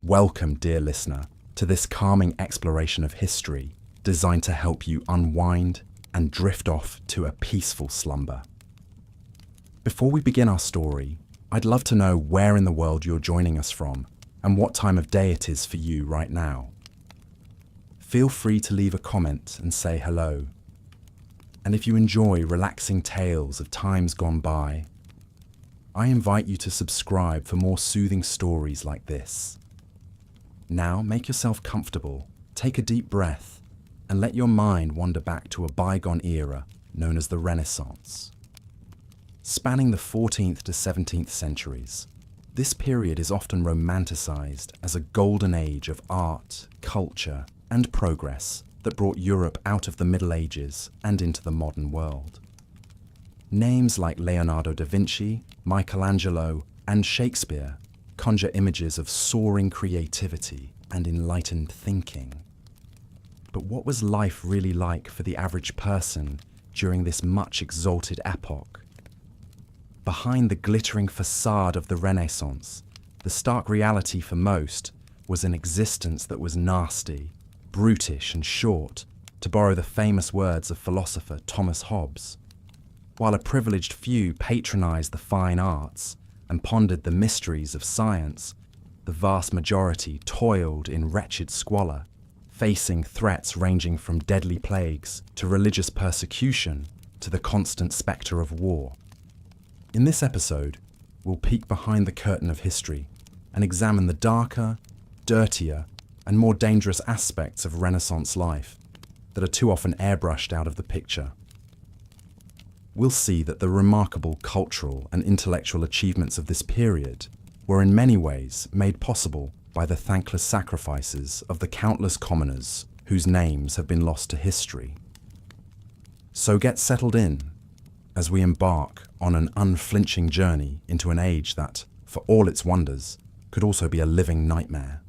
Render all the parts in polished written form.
Welcome, dear listener, to this calming exploration of history designed to help you unwind and drift off to a peaceful slumber. Before we begin our story, I'd love to know where in the world you're joining us from and what time of day it is for you right now. Feel free to leave a comment and say hello. And if you enjoy relaxing tales of times gone by, I invite you to subscribe for more soothing stories like this. Now make yourself comfortable, take a deep breath, and let your mind wander back to a bygone era known as the Renaissance. Spanning the 14th to 17th centuries, this period is often romanticized as a golden age of art, culture, and progress that brought Europe out of the Middle Ages and into the modern world. Names like Leonardo da Vinci, Michelangelo, and Shakespeare conjure images of soaring creativity and enlightened thinking. But what was life really like for the average person during this much exalted epoch? Behind the glittering facade of the Renaissance, the stark reality for most was an existence that was nasty, brutish and short, to borrow the famous words of philosopher Thomas Hobbes. While a privileged few patronized the fine arts and pondered the mysteries of science, the vast majority toiled in wretched squalor, facing threats ranging from deadly plagues to religious persecution to the constant spectre of war. In this episode, we'll peek behind the curtain of history and examine the darker, dirtier, and more dangerous aspects of Renaissance life that are too often airbrushed out of the picture. We'll see that the remarkable cultural and intellectual achievements of this period were in many ways made possible by the thankless sacrifices of the countless commoners whose names have been lost to history. So get settled in as we embark on an unflinching journey into an age that, for all its wonders, could also be a living nightmare.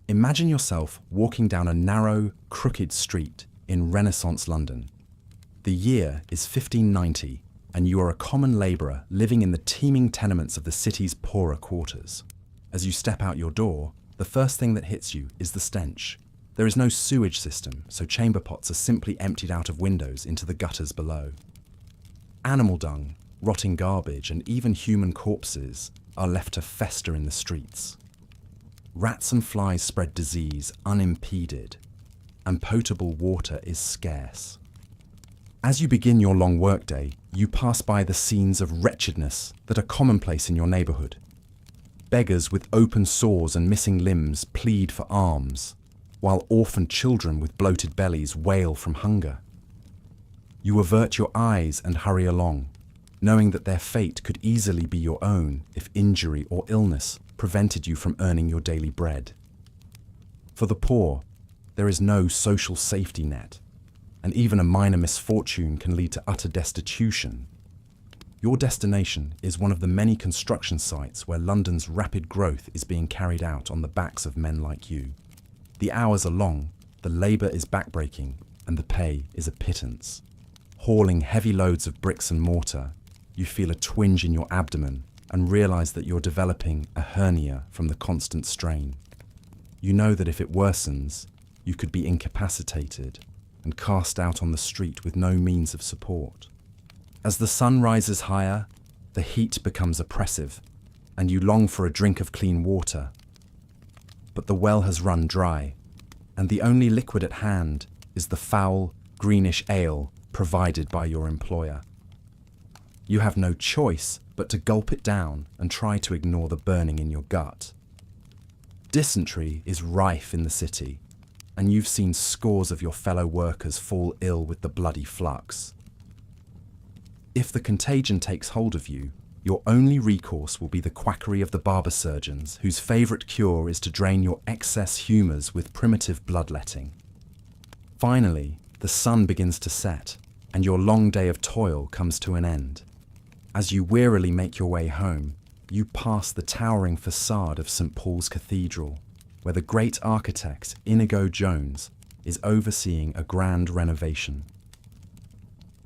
Imagine yourself walking down a narrow, crooked street in Renaissance London. The year is 1590, and you are a common labourer living in the teeming tenements of the city's poorer quarters. As you step out your door, the first thing that hits you is the stench. There is no sewage system, so chamber pots are simply emptied out of windows into the gutters below. Animal dung, rotting garbage, and even human corpses are left to fester in the streets. Rats and flies spread disease unimpeded, and potable water is scarce. As you begin your long workday, you pass by the scenes of wretchedness that are commonplace in your neighbourhood. Beggars with open sores and missing limbs plead for alms, while orphaned children with bloated bellies wail from hunger. You avert your eyes and hurry along, knowing that their fate could easily be your own if injury or illness prevented you from earning your daily bread. For the poor, there is no social safety net, and even a minor misfortune can lead to utter destitution. Your destination is one of the many construction sites where London's rapid growth is being carried out on the backs of men like you. The hours are long, the labour is backbreaking, and the pay is a pittance. Hauling heavy loads of bricks and mortar, you feel a twinge in your abdomen and realise that you're developing a hernia from the constant strain. You know that if it worsens, you could be incapacitated and cast out on the street with no means of support. As the sun rises higher, the heat becomes oppressive, and you long for a drink of clean water. But the well has run dry, and the only liquid at hand is the foul, greenish ale provided by your employer. You have no choice but to gulp it down and try to ignore the burning in your gut. Dysentery is rife in the city, and you've seen scores of your fellow workers fall ill with the bloody flux. If the contagion takes hold of you, your only recourse will be the quackery of the barber surgeons, whose favourite cure is to drain your excess humours with primitive bloodletting. Finally, the sun begins to set, and your long day of toil comes to an end. As you wearily make your way home, you pass the towering facade of St. Paul's Cathedral, where the great architect Inigo Jones is overseeing a grand renovation.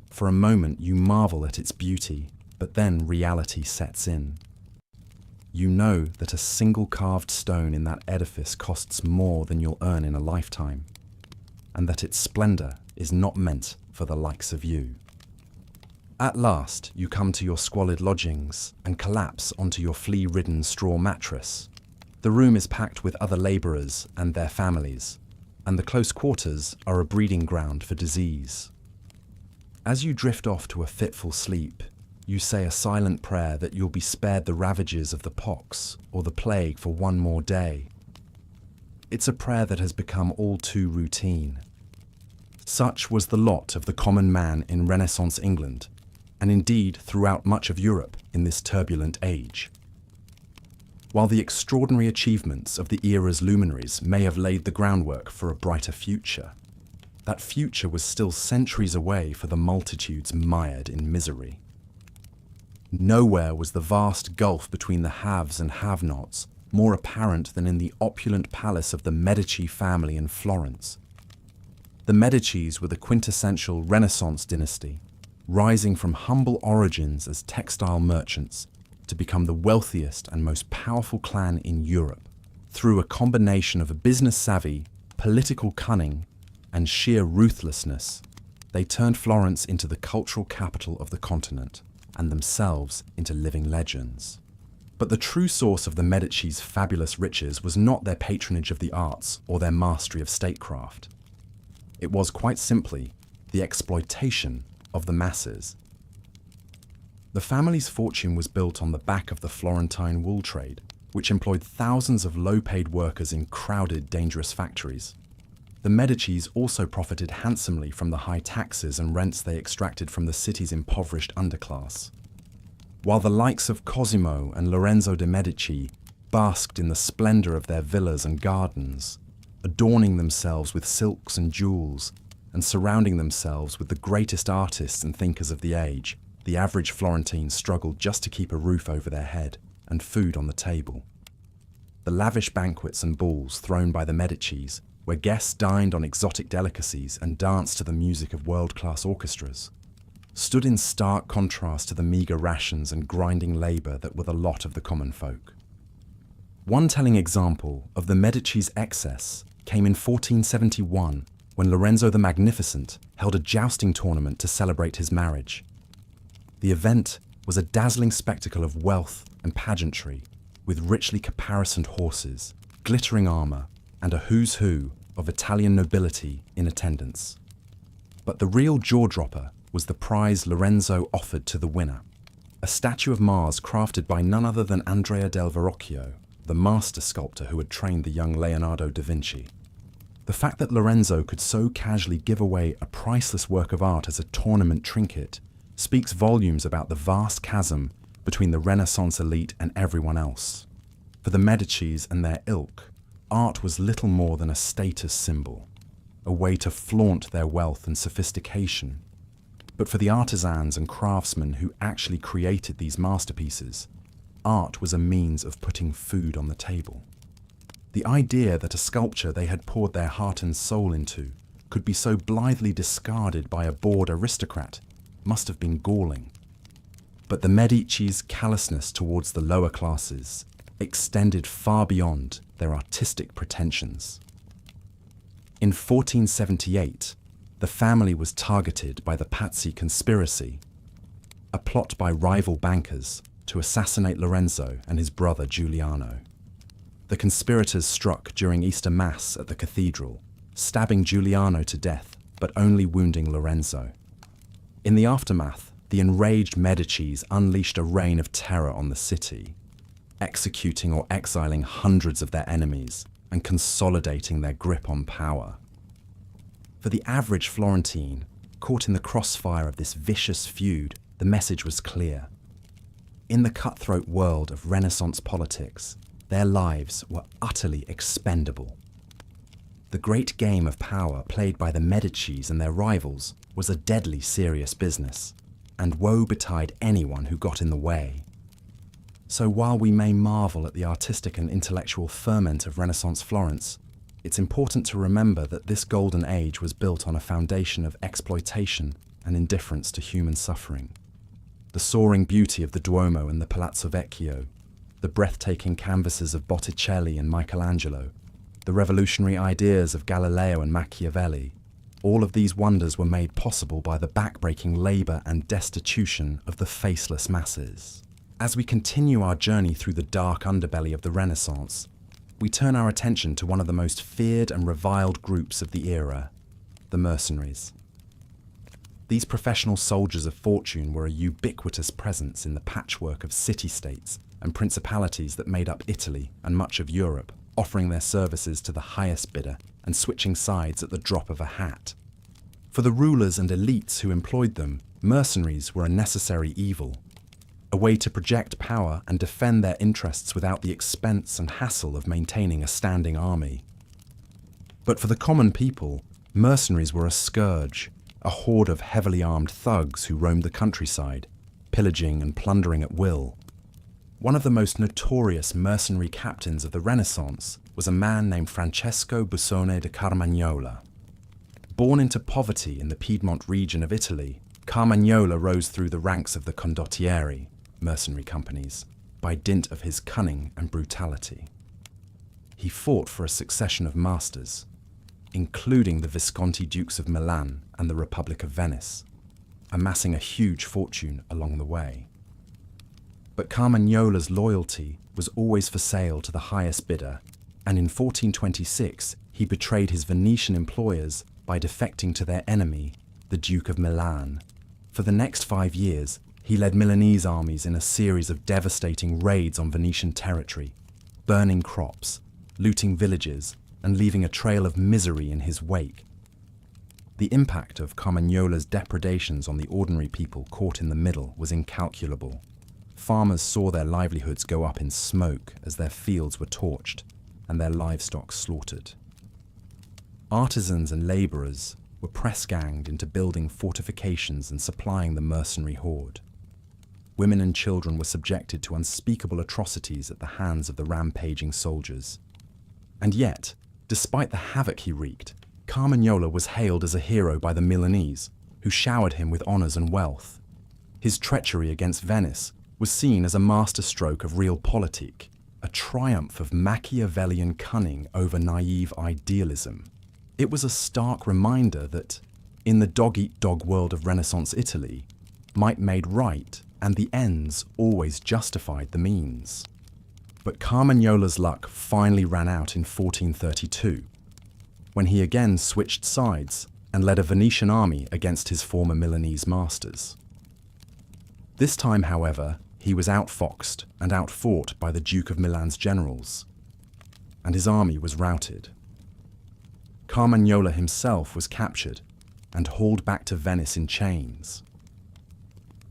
For a moment you marvel at its beauty, but then reality sets in. you know that a single carved stone in that edifice costs more than you'll earn in a lifetime, and that its splendor is not meant for the likes of you. At last, you come to your squalid lodgings and collapse onto your flea-ridden straw mattress. The room is packed with other laborers and their families, and the close quarters are a breeding ground for disease. As you drift off to a fitful sleep, you say a silent prayer that you'll be spared the ravages of the pox or the plague for one more day. It's a prayer that has become all too routine. Such was the lot of the common man in Renaissance England, and indeed throughout much of Europe in this turbulent age. While the extraordinary achievements of the era's luminaries may have laid the groundwork for a brighter future, that future was still centuries away for the multitudes mired in misery. Nowhere was the vast gulf between the haves and have-nots more apparent than in the opulent palace of the Medici family in Florence. The Medicis were the quintessential Renaissance dynasty, rising from humble origins as textile merchants to become the wealthiest and most powerful clan in Europe through a combination of a business savvy, political cunning, and sheer ruthlessness. They turned Florence into the cultural capital of the continent and themselves into living legends. But the true source of the Medici's fabulous riches was not their patronage of the arts or their mastery of statecraft. It was quite simply the exploitation of the masses. The family's fortune was built on the back of the Florentine wool trade, which employed thousands of low-paid workers in crowded, dangerous factories. The Medicis also profited handsomely from the high taxes and rents they extracted from the city's impoverished underclass. While the likes of Cosimo and Lorenzo de' Medici basked in the splendor of their villas and gardens, adorning themselves with silks and jewels, and surrounding themselves with the greatest artists and thinkers of the age, the average Florentine struggled just to keep a roof over their head and food on the table. The lavish banquets and balls thrown by the Medicis, where guests dined on exotic delicacies and danced to the music of world-class orchestras, stood in stark contrast to the meagre rations and grinding labor that were the lot of the common folk. One telling example of the Medici's excess came in 1471, when Lorenzo the Magnificent held a jousting tournament to celebrate his marriage. The event was a dazzling spectacle of wealth and pageantry, with richly caparisoned horses, glittering armor, and a who's who of Italian nobility in attendance. But the real jaw-dropper was the prize Lorenzo offered to the winner, a statue of Mars crafted by none other than Andrea del Verrocchio, the master sculptor who had trained the young Leonardo da Vinci. The fact that Lorenzo could so casually give away a priceless work of art as a tournament trinket speaks volumes about the vast chasm between the Renaissance elite and everyone else. For the Medicis and their ilk, art was little more than a status symbol, a way to flaunt their wealth and sophistication. But for the artisans and craftsmen who actually created these masterpieces, art was a means of putting food on the table. The idea that a sculpture they had poured their heart and soul into could be so blithely discarded by a bored aristocrat must have been galling. But the Medici's callousness towards the lower classes extended far beyond their artistic pretensions. In 1478, the family was targeted by the Pazzi conspiracy, a plot by rival bankers to assassinate Lorenzo and his brother Giuliano. The conspirators struck during Easter Mass at the cathedral, stabbing Giuliano to death, but only wounding Lorenzo. In the aftermath, the enraged Medicis unleashed a reign of terror on the city, executing or exiling hundreds of their enemies and consolidating their grip on power. For the average Florentine, caught in the crossfire of this vicious feud, the message was clear. In the cutthroat world of Renaissance politics, their lives were utterly expendable. The great game of power played by the Medicis and their rivals was a deadly serious business, and woe betide anyone who got in the way. So while we may marvel at the artistic and intellectual ferment of Renaissance Florence, it's important to remember that this golden age was built on a foundation of exploitation and indifference to human suffering. The soaring beauty of the Duomo and the Palazzo Vecchio, the breathtaking canvases of Botticelli and Michelangelo, the revolutionary ideas of Galileo and Machiavelli, all of these wonders were made possible by the backbreaking labour and destitution of the faceless masses. As we continue our journey through the dark underbelly of the Renaissance, we turn our attention to one of the most feared and reviled groups of the era, the mercenaries. These professional soldiers of fortune were a ubiquitous presence in the patchwork of city-states and principalities that made up Italy and much of Europe, offering their services to the highest bidder and switching sides at the drop of a hat. For the rulers and elites who employed them, mercenaries were a necessary evil, a way to project power and defend their interests without the expense and hassle of maintaining a standing army. But for the common people, mercenaries were a scourge, a horde of heavily armed thugs who roamed the countryside, pillaging and plundering at will. One of the most notorious mercenary captains of the Renaissance was a man named Francesco Busoni da Carmagnola. Born into poverty in the Piedmont region of Italy, Carmagnola rose through the ranks of the condottieri, mercenary companies, by dint of his cunning and brutality. He fought for a succession of masters, including the Visconti Dukes of Milan and the Republic of Venice, amassing a huge fortune along the way. But Carmagnola's loyalty was always for sale to the highest bidder, and in 1426 he betrayed his Venetian employers by defecting to their enemy, the Duke of Milan. For the next 5 years, he led Milanese armies in a series of devastating raids on Venetian territory, burning crops, looting villages, and leaving a trail of misery in his wake. The impact of Carmagnola's depredations on the ordinary people caught in the middle was incalculable. Farmers saw their livelihoods go up in smoke as their fields were torched and their livestock slaughtered. Artisans and labourers were press-ganged into building fortifications and supplying the mercenary horde. Women and children were subjected to unspeakable atrocities at the hands of the rampaging soldiers. And yet, despite the havoc he wreaked, Carmagnola was hailed as a hero by the Milanese, who showered him with honours and wealth. His treachery against Venice was seen as a masterstroke of realpolitik, a triumph of Machiavellian cunning over naive idealism. It was a stark reminder that, in the dog-eat-dog world of Renaissance Italy, might made right and the ends always justified the means. But Carmagnola's luck finally ran out in 1432, when he again switched sides and led a Venetian army against his former Milanese masters. This time, however, he was outfoxed and outfought by the Duke of Milan's generals, and his army was routed. Carmagnola himself was captured and hauled back to Venice in chains.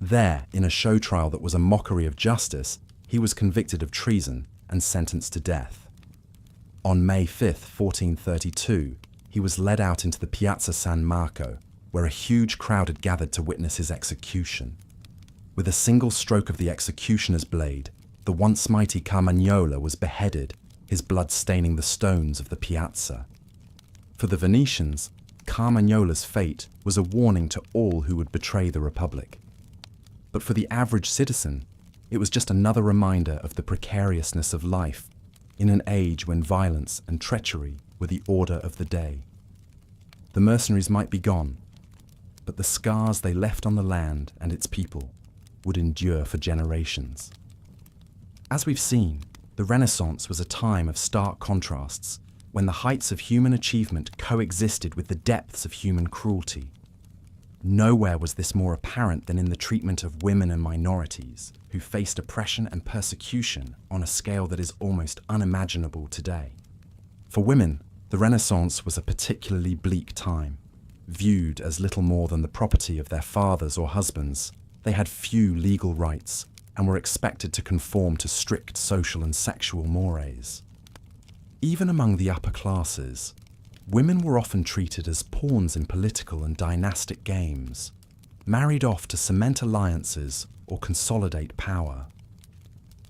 There, in a show trial that was a mockery of justice, he was convicted of treason and sentenced to death. On May 5th, 1432, he was led out into the Piazza San Marco, where a huge crowd had gathered to witness his execution. With a single stroke of the executioner's blade, the once mighty Carmagnola was beheaded, his blood staining the stones of the piazza. For the Venetians, Carmagnola's fate was a warning to all who would betray the Republic. But for the average citizen, it was just another reminder of the precariousness of life in an age when violence and treachery were the order of the day. The mercenaries might be gone, but the scars they left on the land and its people would endure for generations. As we've seen, the Renaissance was a time of stark contrasts, when the heights of human achievement coexisted with the depths of human cruelty. Nowhere was this more apparent than in the treatment of women and minorities, who faced oppression and persecution on a scale that is almost unimaginable today. For women, the Renaissance was a particularly bleak time. Viewed as little more than the property of their fathers or husbands, they had few legal rights and were expected to conform to strict social and sexual mores. Even among the upper classes, women were often treated as pawns in political and dynastic games, married off to cement alliances or consolidate power.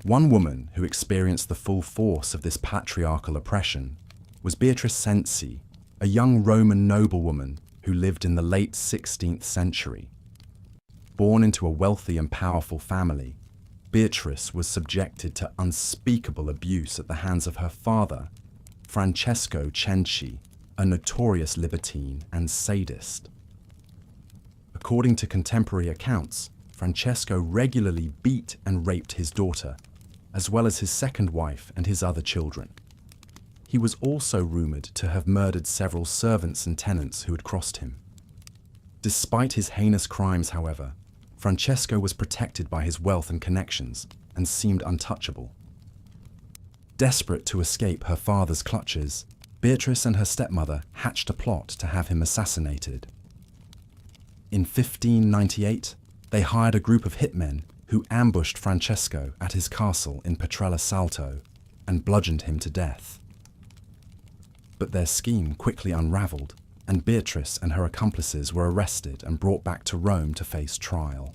One woman who experienced the full force of this patriarchal oppression was Beatrice Cenci, a young Roman noblewoman who lived in the late 16th century. Born into a wealthy and powerful family, Beatrice was subjected to unspeakable abuse at the hands of her father, Francesco Cenci, a notorious libertine and sadist. According to contemporary accounts, Francesco regularly beat and raped his daughter, as well as his second wife and his other children. He was also rumoured to have murdered several servants and tenants who had crossed him. Despite his heinous crimes, however, Francesco was protected by his wealth and connections and seemed untouchable. Desperate to escape her father's clutches, Beatrice and her stepmother hatched a plot to have him assassinated. In 1598, they hired a group of hitmen who ambushed Francesco at his castle in Petrella Salto and bludgeoned him to death. But their scheme quickly unravelled, and Beatrice and her accomplices were arrested and brought back to Rome to face trial.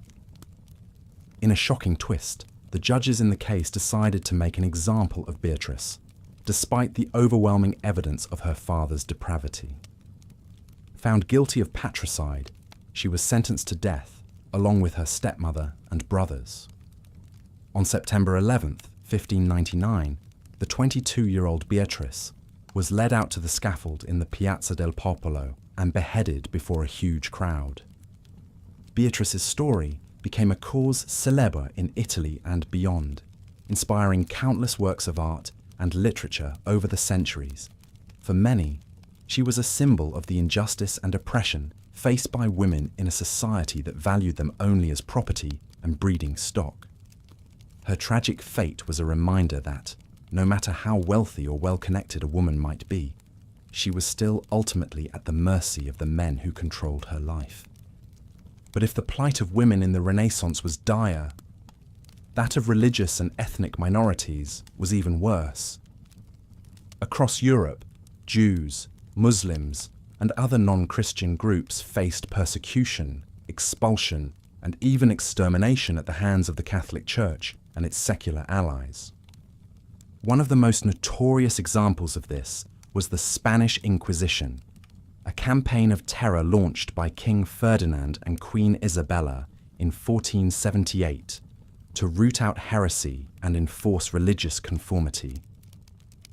In a shocking twist, the judges in the case decided to make an example of Beatrice, despite the overwhelming evidence of her father's depravity. Found guilty of patricide, she was sentenced to death, along with her stepmother and brothers. On September 11th, 1599, the 22-year-old Beatrice was led out to the scaffold in the Piazza del Popolo and beheaded before a huge crowd. Beatrice's story became a cause célèbre in Italy and beyond, inspiring countless works of art and literature over the centuries. For many, she was a symbol of the injustice and oppression faced by women in a society that valued them only as property and breeding stock. Her tragic fate was a reminder that, no matter how wealthy or well-connected a woman might be, she was still ultimately at the mercy of the men who controlled her life. But if the plight of women in the Renaissance was dire, that of religious and ethnic minorities was even worse. Across Europe, Jews, Muslims, and other non-Christian groups faced persecution, expulsion, and even extermination at the hands of the Catholic Church and its secular allies. One of the most notorious examples of this was the Spanish Inquisition, a campaign of terror launched by King Ferdinand and Queen Isabella in 1478 to root out heresy and enforce religious conformity.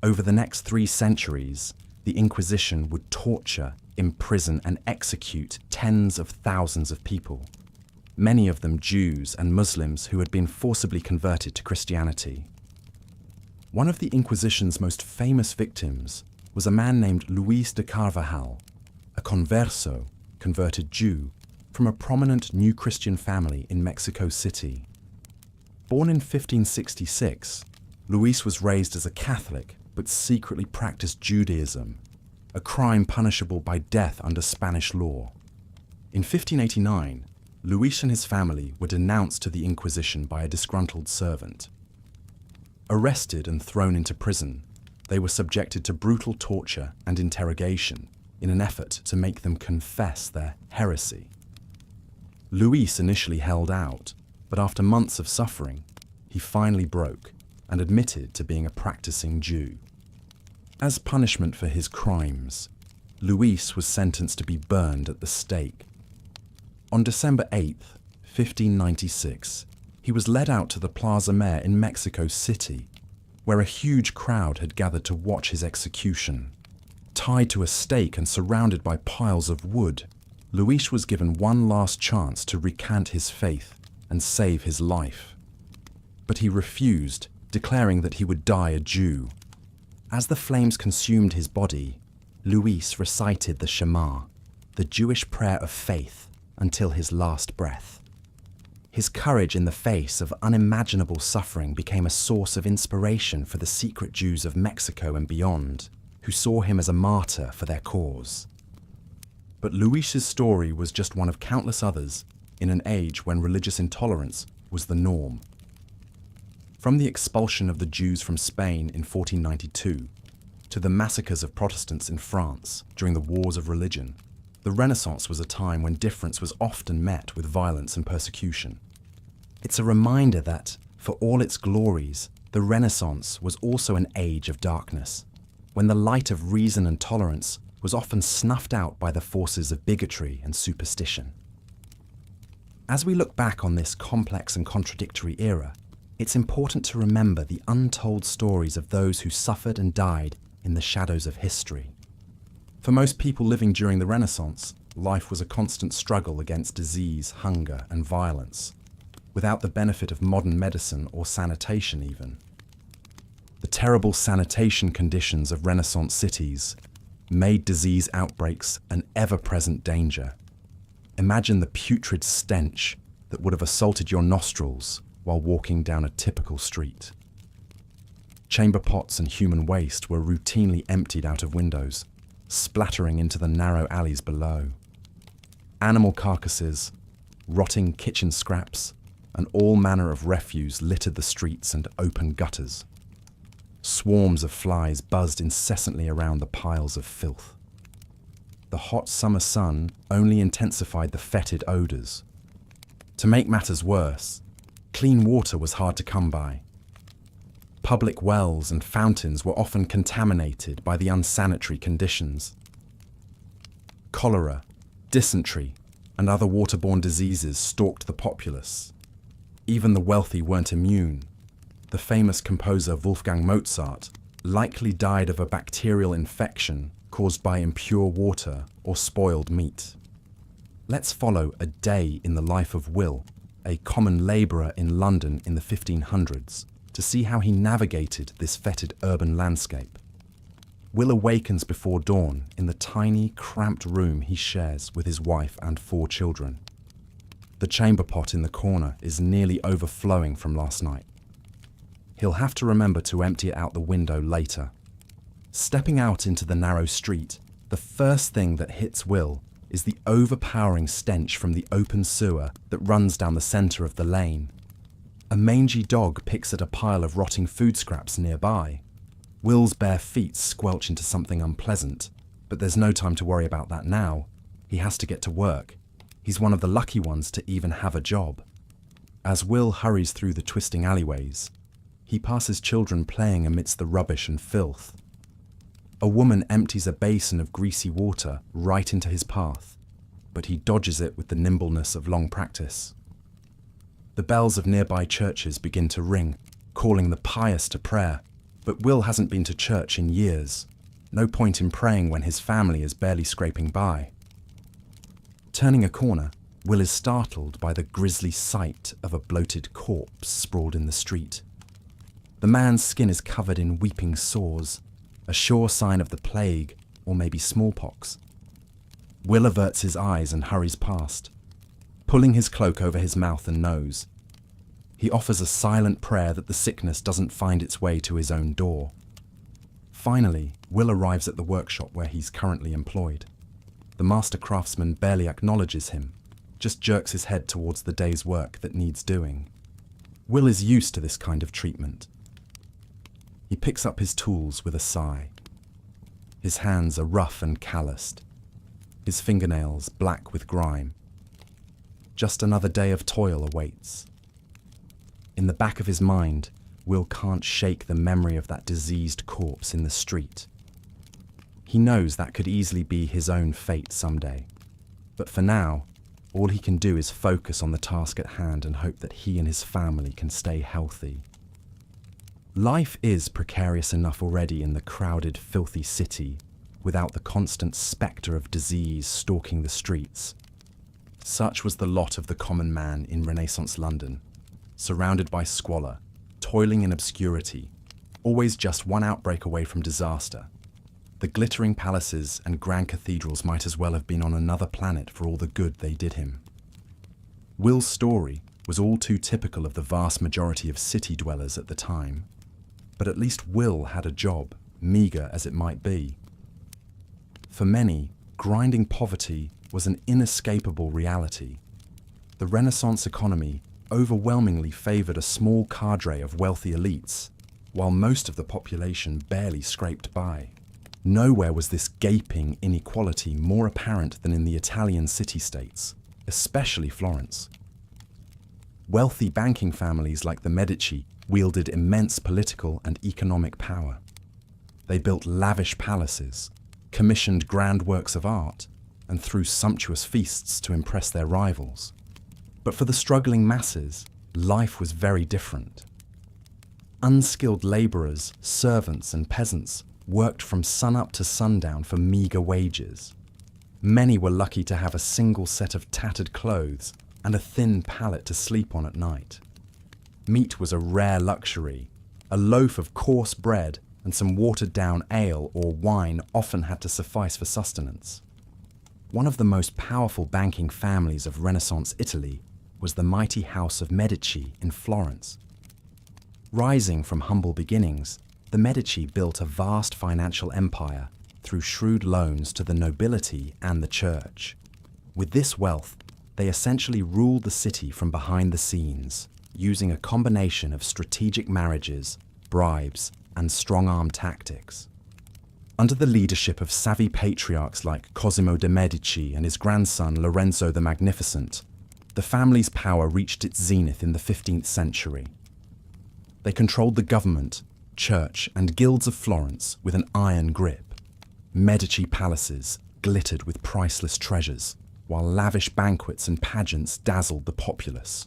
Over the next 3 centuries, the Inquisition would torture, imprison, and execute tens of thousands of people, many of them Jews and Muslims who had been forcibly converted to Christianity. One of the Inquisition's most famous victims was a man named Luis de Carvajal, a converso, converted Jew, from a prominent New Christian family in Mexico City. Born in 1566, Luis was raised as a Catholic but secretly practiced Judaism, a crime punishable by death under Spanish law. In 1589, Luis and his family were denounced to the Inquisition by a disgruntled servant. Arrested and thrown into prison, they were subjected to brutal torture and interrogation in an effort to make them confess their heresy. Luis initially held out, but after months of suffering, he finally broke and admitted to being a practicing Jew. As punishment for his crimes, Luis was sentenced to be burned at the stake. On December 8, 1596, he was led out to the Plaza Mayor in Mexico City, where a huge crowd had gathered to watch his execution. Tied to a stake and surrounded by piles of wood, Luis was given one last chance to recant his faith and save his life. But he refused, declaring that he would die a Jew. As the flames consumed his body, Luis recited the Shema, the Jewish prayer of faith, until his last breath. His courage in the face of unimaginable suffering became a source of inspiration for the secret Jews of Mexico and beyond, who saw him as a martyr for their cause. But Luis's story was just one of countless others in an age when religious intolerance was the norm. From the expulsion of the Jews from Spain in 1492 to the massacres of Protestants in France during the Wars of Religion, the Renaissance was a time when difference was often met with violence and persecution. It's a reminder that, for all its glories, the Renaissance was also an age of darkness, when the light of reason and tolerance was often snuffed out by the forces of bigotry and superstition. As we look back on this complex and contradictory era, It's important to remember the untold stories of those who suffered and died in the shadows of history. For most people living during the Renaissance, life was a constant struggle against disease, hunger, and violence, without the benefit of modern medicine or sanitation even. The terrible sanitation conditions of Renaissance cities made disease outbreaks an ever-present danger. Imagine the putrid stench that would have assaulted your nostrils while walking down a typical street. Chamber pots and human waste were routinely emptied out of windows, splattering into the narrow alleys below. Animal carcasses, rotting kitchen scraps, and all manner of refuse littered the streets and open gutters. Swarms of flies buzzed incessantly around the piles of filth. The hot summer sun only intensified the fetid odours. To make matters worse, clean water was hard to come by. Public wells and fountains were often contaminated by the unsanitary conditions. Cholera, dysentery, and other waterborne diseases stalked the populace. Even the wealthy weren't immune. The famous composer Wolfgang Mozart likely died of a bacterial infection caused by impure water or spoiled meat. Let's follow a day in the life of Will, a common labourer in London in the 1500s, to see how he navigated this fetid urban landscape. Will awakens before dawn in the tiny, cramped room he shares with his wife and 4 children. The chamber pot in the corner is nearly overflowing from last night. He'll have to remember to empty it out the window later. Stepping out into the narrow street, the first thing that hits Will is the overpowering stench from the open sewer that runs down the centre of the lane. A mangy dog picks at a pile of rotting food scraps nearby. Will's bare feet squelch into something unpleasant, but there's no time to worry about that now. He has to get to work. He's one of the lucky ones to even have a job. As Will hurries through the twisting alleyways, he passes children playing amidst the rubbish and filth. A woman empties a basin of greasy water right into his path, but he dodges it with the nimbleness of long practice. The bells of nearby churches begin to ring, calling the pious to prayer, but Will hasn't been to church in years. No point in praying when his family is barely scraping by. Turning a corner, Will is startled by the grisly sight of a bloated corpse sprawled in the street. The man's skin is covered in weeping sores, a sure sign of the plague or maybe smallpox. Will averts his eyes and hurries past, pulling his cloak over his mouth and nose. He offers a silent prayer that the sickness doesn't find its way to his own door. Finally, Will arrives at the workshop where he's currently employed. The master craftsman barely acknowledges him, just jerks his head towards the day's work that needs doing. Will is used to this kind of treatment. He picks up his tools with a sigh. His hands are rough and calloused, his fingernails black with grime. Just another day of toil awaits. In the back of his mind, Will can't shake the memory of that diseased corpse in the street. He knows that could easily be his own fate someday. But for now, all he can do is focus on the task at hand and hope that he and his family can stay healthy. Life is precarious enough already in the crowded, filthy city, without the constant spectre of disease stalking the streets. Such was the lot of the common man in Renaissance London, surrounded by squalor, toiling in obscurity, always just one outbreak away from disaster. The glittering palaces and grand cathedrals might as well have been on another planet for all the good they did him. Will's story was all too typical of the vast majority of city dwellers at the time. But at least Will had a job, meagre as it might be. For many, grinding poverty was an inescapable reality. The Renaissance economy overwhelmingly favoured a small cadre of wealthy elites, while most of the population barely scraped by. Nowhere was this gaping inequality more apparent than in the Italian city-states, especially Florence. Wealthy banking families like the Medici wielded immense political and economic power. They built lavish palaces, commissioned grand works of art, and threw sumptuous feasts to impress their rivals. But for the struggling masses, life was very different. Unskilled labourers, servants and peasants worked from sunup to sundown for meagre wages. Many were lucky to have a single set of tattered clothes and a thin pallet to sleep on at night. Meat was a rare luxury. A loaf of coarse bread and some watered-down ale or wine often had to suffice for sustenance. One of the most powerful banking families of Renaissance Italy was the mighty House of Medici in Florence. Rising from humble beginnings, the Medici built a vast financial empire through shrewd loans to the nobility and the church. With this wealth, they essentially ruled the city from behind the scenes, using a combination of strategic marriages, bribes, and strong-arm tactics. Under the leadership of savvy patriarchs like Cosimo de' Medici and his grandson Lorenzo the Magnificent, the family's power reached its zenith in the 15th century. They controlled the government, church, and guilds of Florence with an iron grip. Medici palaces glittered with priceless treasures, while lavish banquets and pageants dazzled the populace.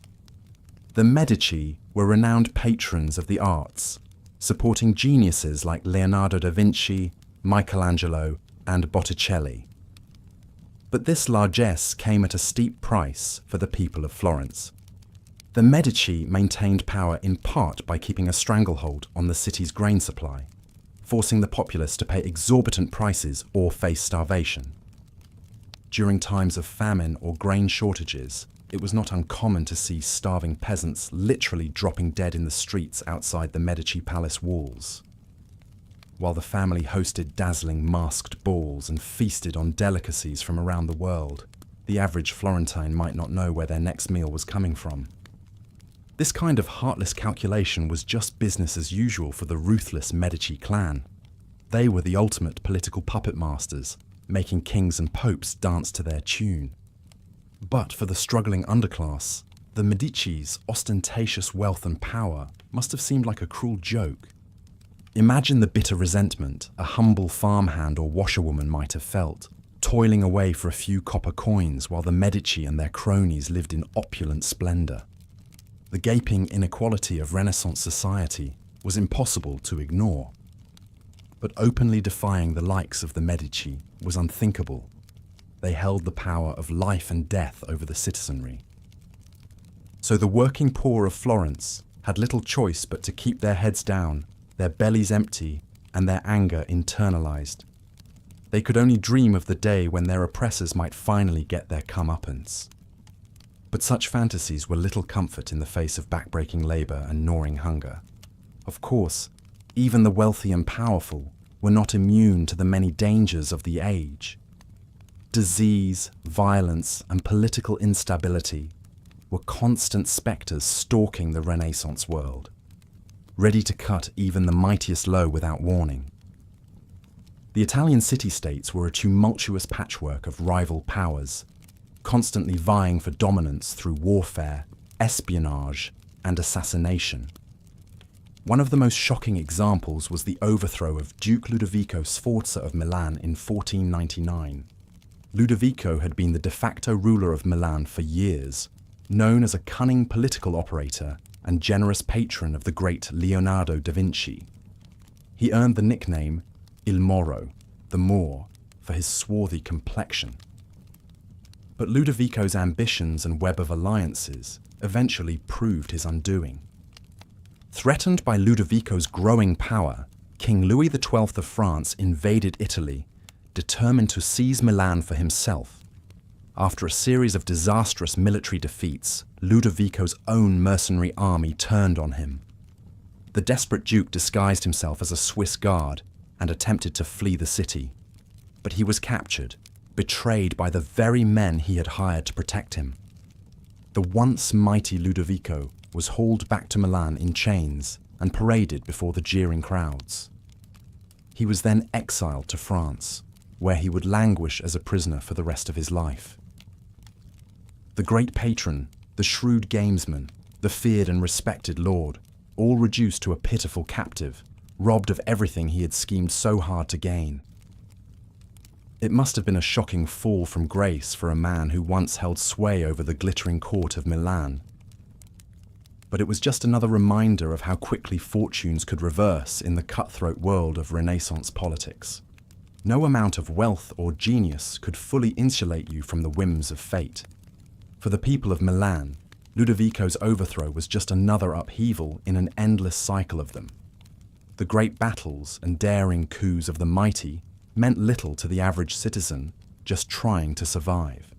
The Medici were renowned patrons of the arts, supporting geniuses like Leonardo da Vinci, Michelangelo, and Botticelli. But this largesse came at a steep price for the people of Florence. The Medici maintained power in part by keeping a stranglehold on the city's grain supply, forcing the populace to pay exorbitant prices or face starvation. During times of famine or grain shortages, it was not uncommon to see starving peasants literally dropping dead in the streets outside the Medici palace walls. While the family hosted dazzling masked balls and feasted on delicacies from around the world, the average Florentine might not know where their next meal was coming from. This kind of heartless calculation was just business as usual for the ruthless Medici clan. They were the ultimate political puppet masters, making kings and popes dance to their tune. But for the struggling underclass, the Medici's ostentatious wealth and power must have seemed like a cruel joke. Imagine the bitter resentment a humble farmhand or washerwoman might have felt, toiling away for a few copper coins while the Medici and their cronies lived in opulent splendour. The gaping inequality of Renaissance society was impossible to ignore. But openly defying the likes of the Medici was unthinkable. They held the power of life and death over the citizenry. So the working poor of Florence had little choice but to keep their heads down, their bellies empty, and their anger internalized. They could only dream of the day when their oppressors might finally get their comeuppance. But such fantasies were little comfort in the face of backbreaking labour and gnawing hunger. Of course, even the wealthy and powerful were not immune to the many dangers of the age. Disease, violence, and political instability were constant spectres stalking the Renaissance world, ready to cut even the mightiest low without warning. The Italian city-states were a tumultuous patchwork of rival powers, constantly vying for dominance through warfare, espionage, and assassination. One of the most shocking examples was the overthrow of Duke Ludovico Sforza of Milan in 1499. Ludovico had been the de facto ruler of Milan for years, known as a cunning political operator and generous patron of the great Leonardo da Vinci. He earned the nickname Il Moro, the Moor, for his swarthy complexion. But Ludovico's ambitions and web of alliances eventually proved his undoing. Threatened by Ludovico's growing power, King Louis XII of France invaded Italy, determined to seize Milan for himself. After a series of disastrous military defeats, Ludovico's own mercenary army turned on him. The desperate duke disguised himself as a Swiss guard and attempted to flee the city. But he was captured, betrayed by the very men he had hired to protect him. The once mighty Ludovico was hauled back to Milan in chains and paraded before the jeering crowds. He was then exiled to France, where he would languish as a prisoner for the rest of his life. The great patron, the shrewd gamesman, the feared and respected lord, all reduced to a pitiful captive, robbed of everything he had schemed so hard to gain. It must have been a shocking fall from grace for a man who once held sway over the glittering court of Milan. but it was just another reminder of how quickly fortunes could reverse in the cutthroat world of Renaissance politics. No amount of wealth or genius could fully insulate you from the whims of fate. For the people of Milan, Ludovico's overthrow was just another upheaval in an endless cycle of them. The great battles and daring coups of the mighty meant little to the average citizen just trying to survive.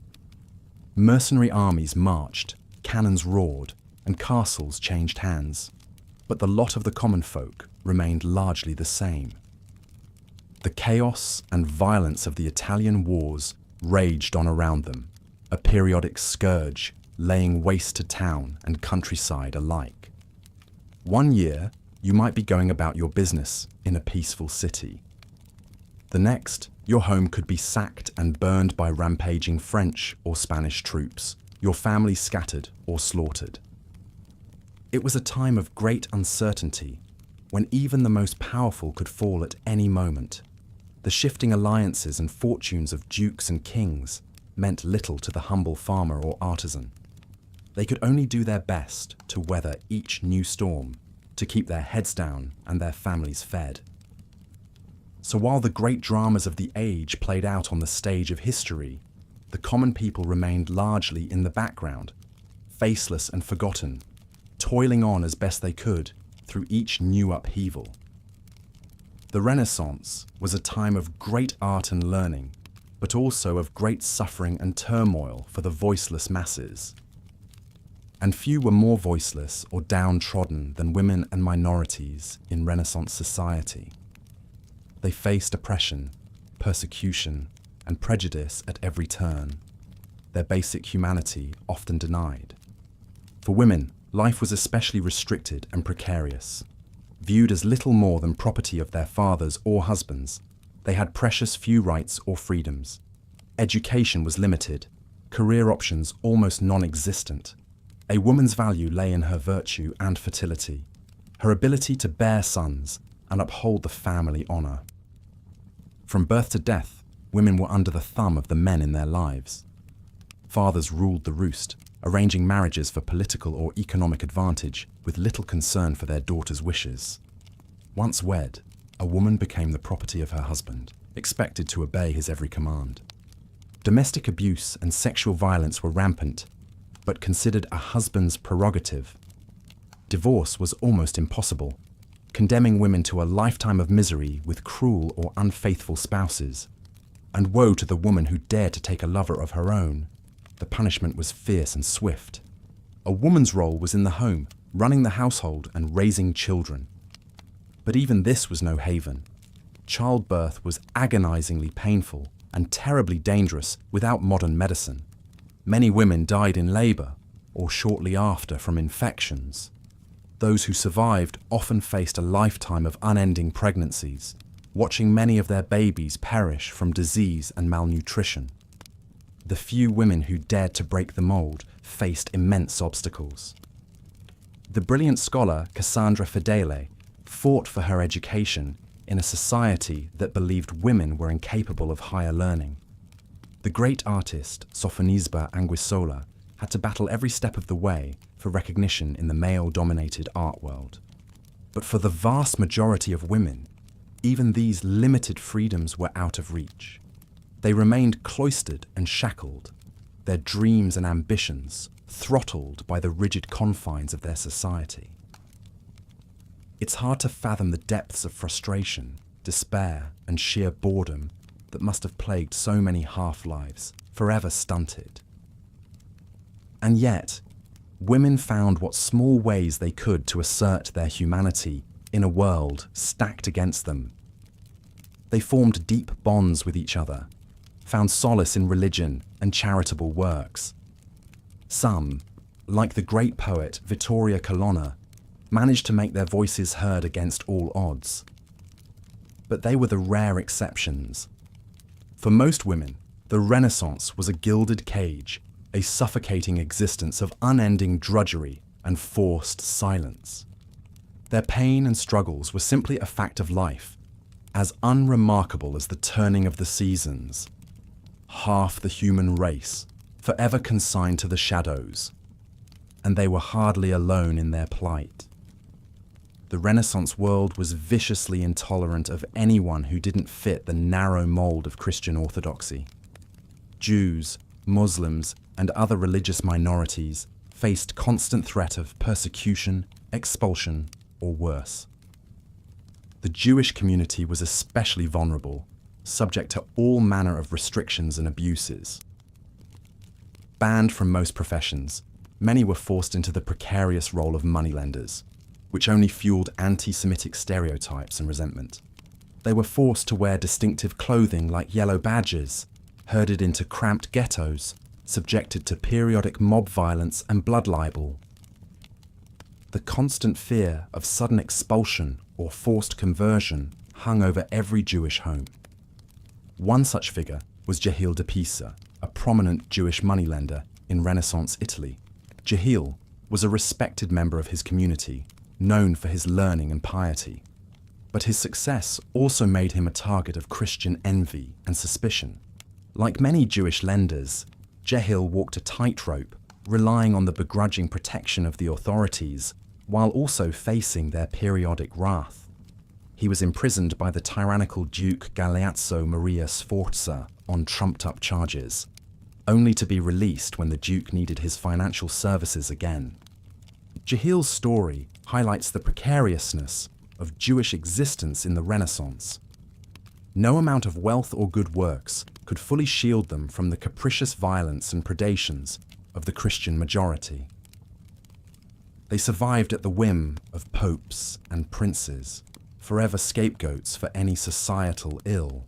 Mercenary armies marched, cannons roared, and castles changed hands, but the lot of the common folk remained largely the same. The chaos and violence of the Italian wars raged on around them, a periodic scourge laying waste to town and countryside alike. One year, you might be going about your business in a peaceful city. The next, your home could be sacked and burned by rampaging French or Spanish troops, your family scattered or slaughtered. It was a time of great uncertainty, when even the most powerful could fall at any moment. The shifting alliances and fortunes of dukes and kings meant little to the humble farmer or artisan. They could only do their best to weather each new storm, to keep their heads down and their families fed. So while the great dramas of the age played out on the stage of history, the common people remained largely in the background, faceless and forgotten, toiling on as best they could through each new upheaval. The Renaissance was a time of great art and learning, but also of great suffering and turmoil for the voiceless masses. And few were more voiceless or downtrodden than women and minorities in Renaissance society. They faced oppression, persecution, and prejudice at every turn, their basic humanity often denied. For women, life was especially restricted and precarious. Viewed as little more than property of their fathers or husbands, they had precious few rights or freedoms. Education was limited, career options almost non-existent. A woman's value lay in her virtue and fertility, her ability to bear sons and uphold the family honor. From birth to death, women were under the thumb of the men in their lives. Fathers ruled the roost, arranging marriages for political or economic advantage with little concern for their daughters' wishes. Once wed, a woman became the property of her husband, expected to obey his every command. Domestic abuse and sexual violence were rampant, but considered a husband's prerogative. Divorce was almost impossible, condemning women to a lifetime of misery with cruel or unfaithful spouses. And woe to the woman who dared to take a lover of her own. The punishment was fierce and swift. A woman's role was in the home, running the household and raising children. But even this was no haven. Childbirth was agonizingly painful and terribly dangerous without modern medicine. Many women died in labor or shortly after from infections. Those who survived often faced a lifetime of unending pregnancies, watching many of their babies perish from disease and malnutrition. The few women who dared to break the mold faced immense obstacles. The brilliant scholar Cassandra Fedele fought for her education in a society that believed women were incapable of higher learning. The great artist Sofonisba Anguissola had to battle every step of the way for recognition in the male-dominated art world. But for the vast majority of women, even these limited freedoms were out of reach. They remained cloistered and shackled, their dreams and ambitions throttled by the rigid confines of their society. It's hard to fathom the depths of frustration, despair, and sheer boredom that must have plagued so many half-lives, forever stunted. And yet, women found what small ways they could to assert their humanity in a world stacked against them. They formed deep bonds with each other, found solace in religion and charitable works. Some, like the great poet Vittoria Colonna, managed to make their voices heard against all odds. But they were the rare exceptions. For most women, the Renaissance was a gilded cage, a suffocating existence of unending drudgery and forced silence. Their pain and struggles were simply a fact of life, as unremarkable as the turning of the seasons. Half the human race, forever consigned to the shadows. and they were hardly alone in their plight. The Renaissance world was viciously intolerant of anyone who didn't fit the narrow mold of Christian orthodoxy. Jews, Muslims, and other religious minorities faced constant threat of persecution, expulsion, or worse. The Jewish community was especially vulnerable, subject to all manner of restrictions and abuses. Banned from most professions, many were forced into the precarious role of moneylenders, which only fueled anti-Semitic stereotypes and resentment. They were forced to wear distinctive clothing like yellow badges, herded into cramped ghettos, subjected to periodic mob violence and blood libel. The constant fear of sudden expulsion or forced conversion hung over every Jewish home. One such figure was Jehiel de Pisa, a prominent Jewish moneylender in Renaissance Italy. Jehiel was a respected member of his community, known for his learning and piety. But his success also made him a target of Christian envy and suspicion. Like many Jewish lenders, Jehiel walked a tightrope, relying on the begrudging protection of the authorities, while also facing their periodic wrath. He was imprisoned by the tyrannical Duke Galeazzo Maria Sforza on trumped-up charges, only to be released when the Duke needed his financial services again. Jehiel's story highlights the precariousness of Jewish existence in the Renaissance. No amount of wealth or good works could fully shield them from the capricious violence and predations of the Christian majority. They survived at the whim of popes and princes, forever scapegoats for any societal ill.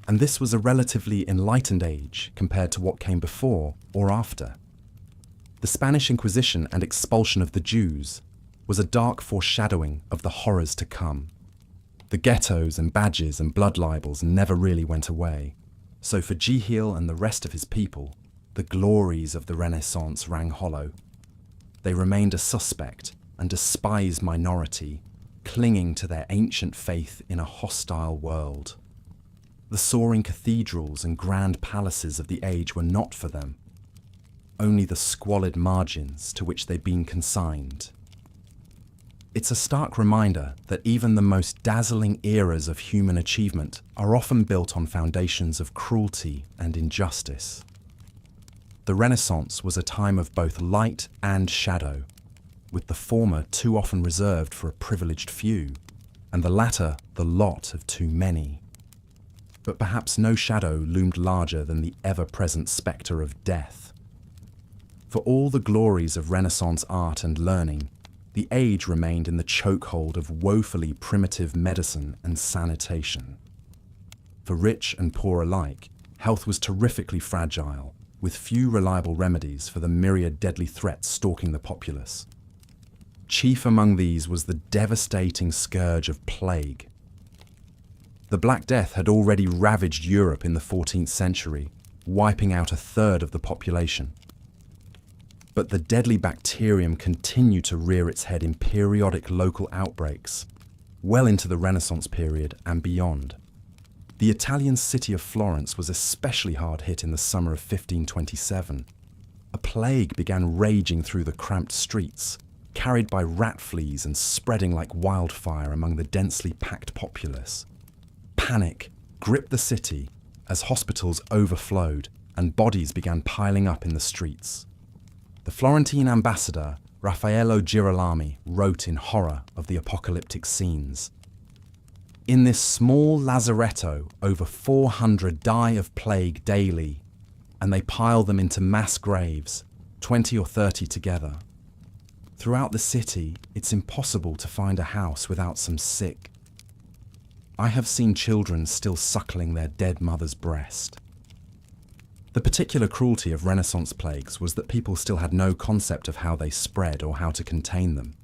And this was a relatively enlightened age compared to what came before or after. The Spanish Inquisition and expulsion of the Jews was a dark foreshadowing of the horrors to come. The ghettos and badges and blood libels never really went away, so for Jehiel and the rest of his people, the glories of the Renaissance rang hollow. They remained a suspect and despised minority, clinging to their ancient faith in a hostile world. The soaring cathedrals and grand palaces of the age were not for them, only the squalid margins to which they'd been consigned. It's a stark reminder that even the most dazzling eras of human achievement are often built on foundations of cruelty and injustice. The Renaissance was a time of both light and shadow, with the former too often reserved for a privileged few, and the latter the lot of too many. But perhaps no shadow loomed larger than the ever-present spectre of death. For all the glories of Renaissance art and learning, the age remained in the chokehold of woefully primitive medicine and sanitation. For rich and poor alike, health was terrifically fragile, with few reliable remedies for the myriad deadly threats stalking the populace. Chief among these was the devastating scourge of plague. The Black Death had already ravaged Europe in the 14th century, wiping out a third of the population. But the deadly bacterium continued to rear its head in periodic local outbreaks, well into the Renaissance period and beyond. The Italian city of Florence was especially hard hit in the summer of 1527. A plague began raging through the cramped streets, carried by rat fleas and spreading like wildfire among the densely packed populace. Panic gripped the city as hospitals overflowed and bodies began piling up in the streets. The Florentine ambassador, Raffaello Girolami, wrote in horror of the apocalyptic scenes. In this small lazaretto, over 400 die of plague daily, and they pile them into mass graves, 20 or 30 together. Throughout the city, it's impossible to find a house without some sick. I have seen children still suckling their dead mother's breast. The particular cruelty of Renaissance plagues was that people still had no concept of how they spread or how to contain them.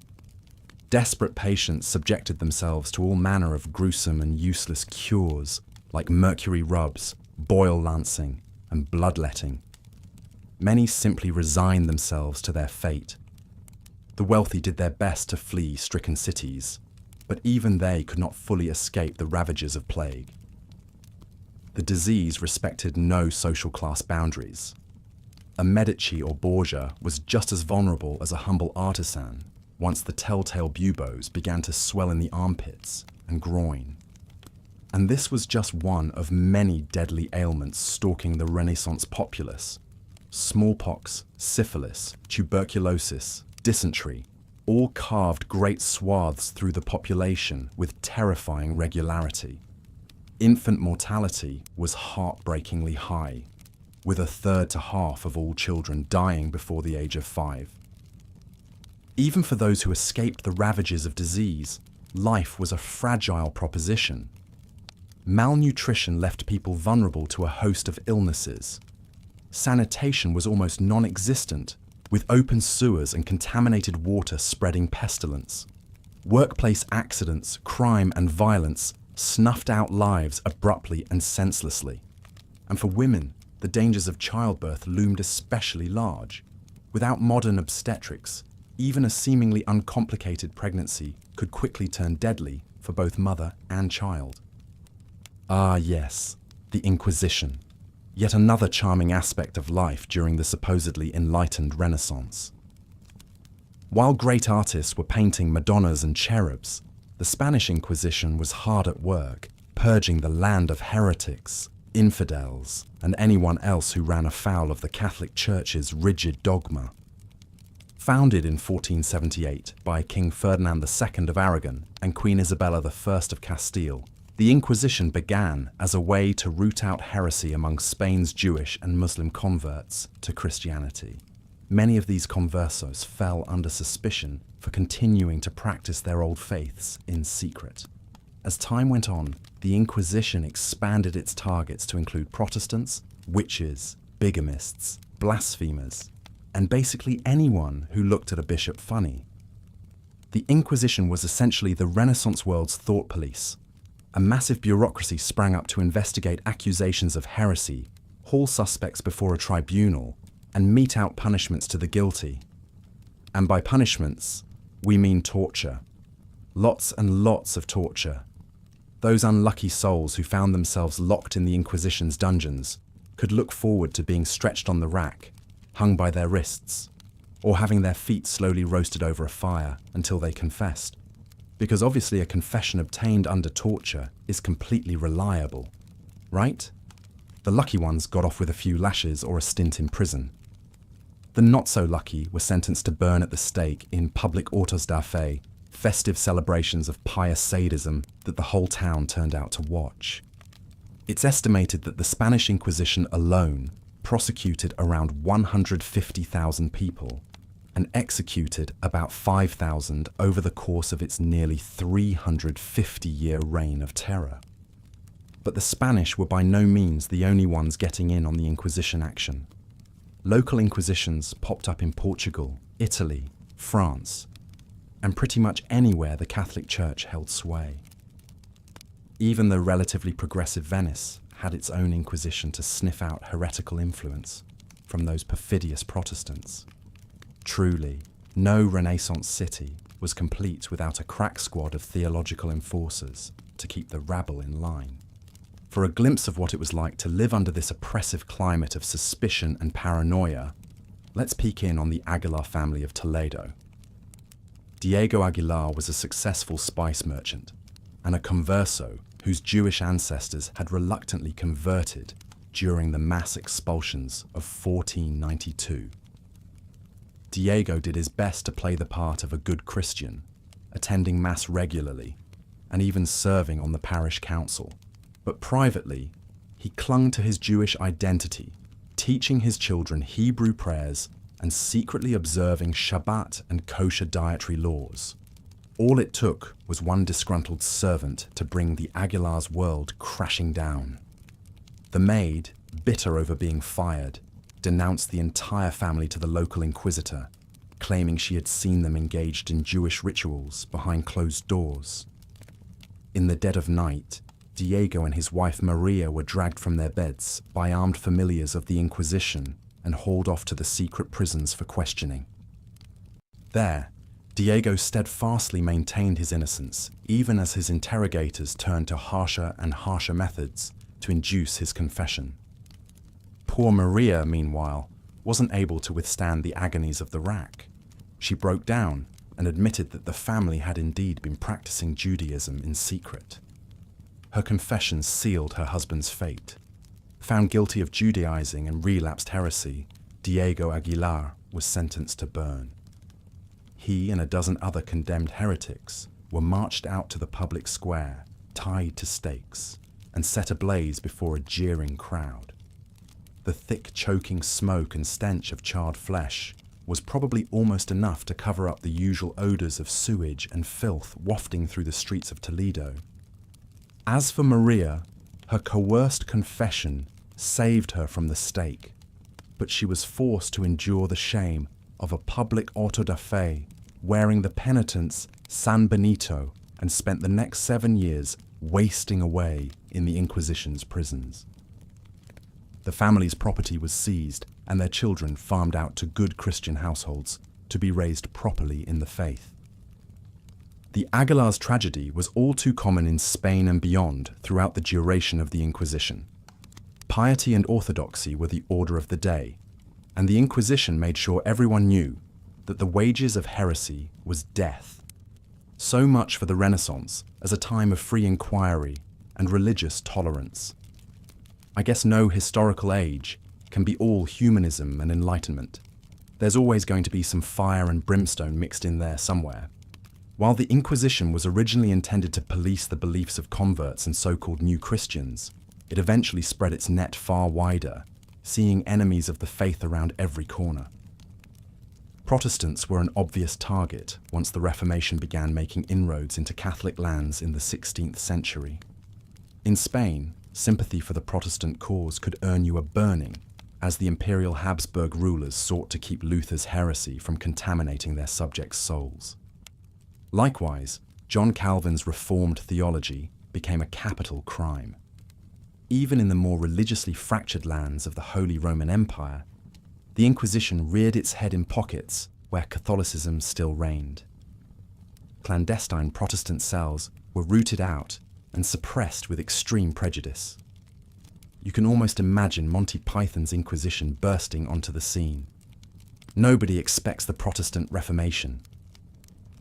Desperate patients subjected themselves to all manner of gruesome and useless cures, like mercury rubs, boil lancing, and bloodletting. Many simply resigned themselves to their fate. The wealthy did their best to flee stricken cities, but even they could not fully escape the ravages of plague. The disease respected no social class boundaries. A Medici or Borgia was just as vulnerable as a humble artisan once the telltale buboes began to swell in the armpits and groin. And this was just one of many deadly ailments stalking the Renaissance populace. Smallpox, syphilis, tuberculosis, dysentery, all carved great swaths through the population with terrifying regularity. Infant mortality was heartbreakingly high, with a third to half of all children dying before the age of 5. Even for those who escaped the ravages of disease, life was a fragile proposition. Malnutrition left people vulnerable to a host of illnesses. Sanitation was almost non-existent, with open sewers and contaminated water spreading pestilence. Workplace accidents, crime and violence snuffed out lives abruptly and senselessly. And for women, the dangers of childbirth loomed especially large. Without modern obstetrics, even a seemingly uncomplicated pregnancy could quickly turn deadly for both mother and child. Ah yes, the Inquisition, yet another charming aspect of life during the supposedly enlightened Renaissance. While great artists were painting Madonnas and cherubs, the Spanish Inquisition was hard at work, purging the land of heretics, infidels, and anyone else who ran afoul of the Catholic Church's rigid dogma. Founded in 1478 by King Ferdinand II of Aragon and Queen Isabella I of Castile, the Inquisition began as a way to root out heresy among Spain's Jewish and Muslim converts to Christianity. Many of these conversos fell under suspicion for continuing to practice their old faiths in secret. As time went on, the Inquisition expanded its targets to include Protestants, witches, bigamists, blasphemers, and basically anyone who looked at a bishop funny. The Inquisition was essentially the Renaissance world's thought police. A massive bureaucracy sprang up to investigate accusations of heresy, haul suspects before a tribunal, and mete out punishments to the guilty. And by punishments, we mean torture. Lots and lots of torture. Those unlucky souls who found themselves locked in the Inquisition's dungeons could look forward to being stretched on the rack, hung by their wrists, or having their feet slowly roasted over a fire until they confessed. Because obviously a confession obtained under torture is completely reliable, right? The lucky ones got off with a few lashes or a stint in prison. The not-so-lucky were sentenced to burn at the stake in public autos da fe, festive celebrations of pious sadism that the whole town turned out to watch. It's estimated that the Spanish Inquisition alone prosecuted around 150,000 people and executed about 5,000 over the course of its nearly 350-year reign of terror. But the Spanish were by no means the only ones getting in on the Inquisition action. Local inquisitions popped up in Portugal, Italy, France, and pretty much anywhere the Catholic Church held sway. Even the relatively progressive Venice had its own inquisition to sniff out heretical influence from those perfidious Protestants. Truly, no Renaissance city was complete without a crack squad of theological enforcers to keep the rabble in line. For a glimpse of what it was like to live under this oppressive climate of suspicion and paranoia, let's peek in on the Aguilar family of Toledo. Diego Aguilar was a successful spice merchant and a converso whose Jewish ancestors had reluctantly converted during the mass expulsions of 1492. Diego did his best to play the part of a good Christian, attending Mass regularly and even serving on the parish council. But privately, he clung to his Jewish identity, teaching his children Hebrew prayers and secretly observing Shabbat and kosher dietary laws. All it took was one disgruntled servant to bring the Aguilar's world crashing down. The maid, bitter over being fired, denounced the entire family to the local inquisitor, claiming she had seen them engaged in Jewish rituals behind closed doors. In the dead of night, Diego and his wife Maria were dragged from their beds by armed familiars of the Inquisition and hauled off to the secret prisons for questioning. There, Diego steadfastly maintained his innocence, even as his interrogators turned to harsher and harsher methods to induce his confession. Poor Maria, meanwhile, wasn't able to withstand the agonies of the rack. She broke down and admitted that the family had indeed been practicing Judaism in secret. Her confession sealed her husband's fate. Found guilty of Judaizing and relapsed heresy, Diego Aguilar was sentenced to burn. He and a dozen other condemned heretics were marched out to the public square, tied to stakes, and set ablaze before a jeering crowd. The thick, choking smoke and stench of charred flesh was probably almost enough to cover up the usual odors of sewage and filth wafting through the streets of Toledo. As for Maria, her coerced confession saved her from the stake, but she was forced to endure the shame of a public auto da fe, wearing the penitent's San Benito, and spent the next 7 years wasting away in the Inquisition's prisons. The family's property was seized and their children farmed out to good Christian households to be raised properly in the faith. The Aguilar's tragedy was all too common in Spain and beyond throughout the duration of the Inquisition. Piety and orthodoxy were the order of the day, and the Inquisition made sure everyone knew that the wages of heresy was death. So much for the Renaissance as a time of free inquiry and religious tolerance. I guess no historical age can be all humanism and enlightenment. There's always going to be some fire and brimstone mixed in there somewhere. While the Inquisition was originally intended to police the beliefs of converts and so-called new Christians, it eventually spread its net far wider, seeing enemies of the faith around every corner. Protestants were an obvious target once the Reformation began making inroads into Catholic lands in the 16th century. In Spain, sympathy for the Protestant cause could earn you a burning, as the imperial Habsburg rulers sought to keep Luther's heresy from contaminating their subjects' souls. Likewise, John Calvin's Reformed theology became a capital crime. Even in the more religiously fractured lands of the Holy Roman Empire, the Inquisition reared its head in pockets where Catholicism still reigned. Clandestine Protestant cells were rooted out and suppressed with extreme prejudice. You can almost imagine Monty Python's Inquisition bursting onto the scene. Nobody expects the Protestant Reformation.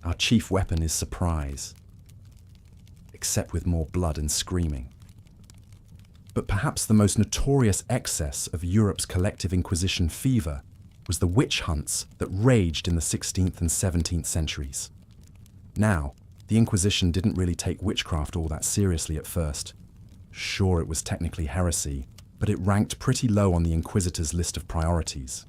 Our chief weapon is surprise, except with more blood and screaming. But perhaps the most notorious excess of Europe's collective Inquisition fever was the witch hunts that raged in the 16th and 17th centuries. Now, the Inquisition didn't really take witchcraft all that seriously at first. Sure, it was technically heresy, but it ranked pretty low on the Inquisitors' list of priorities.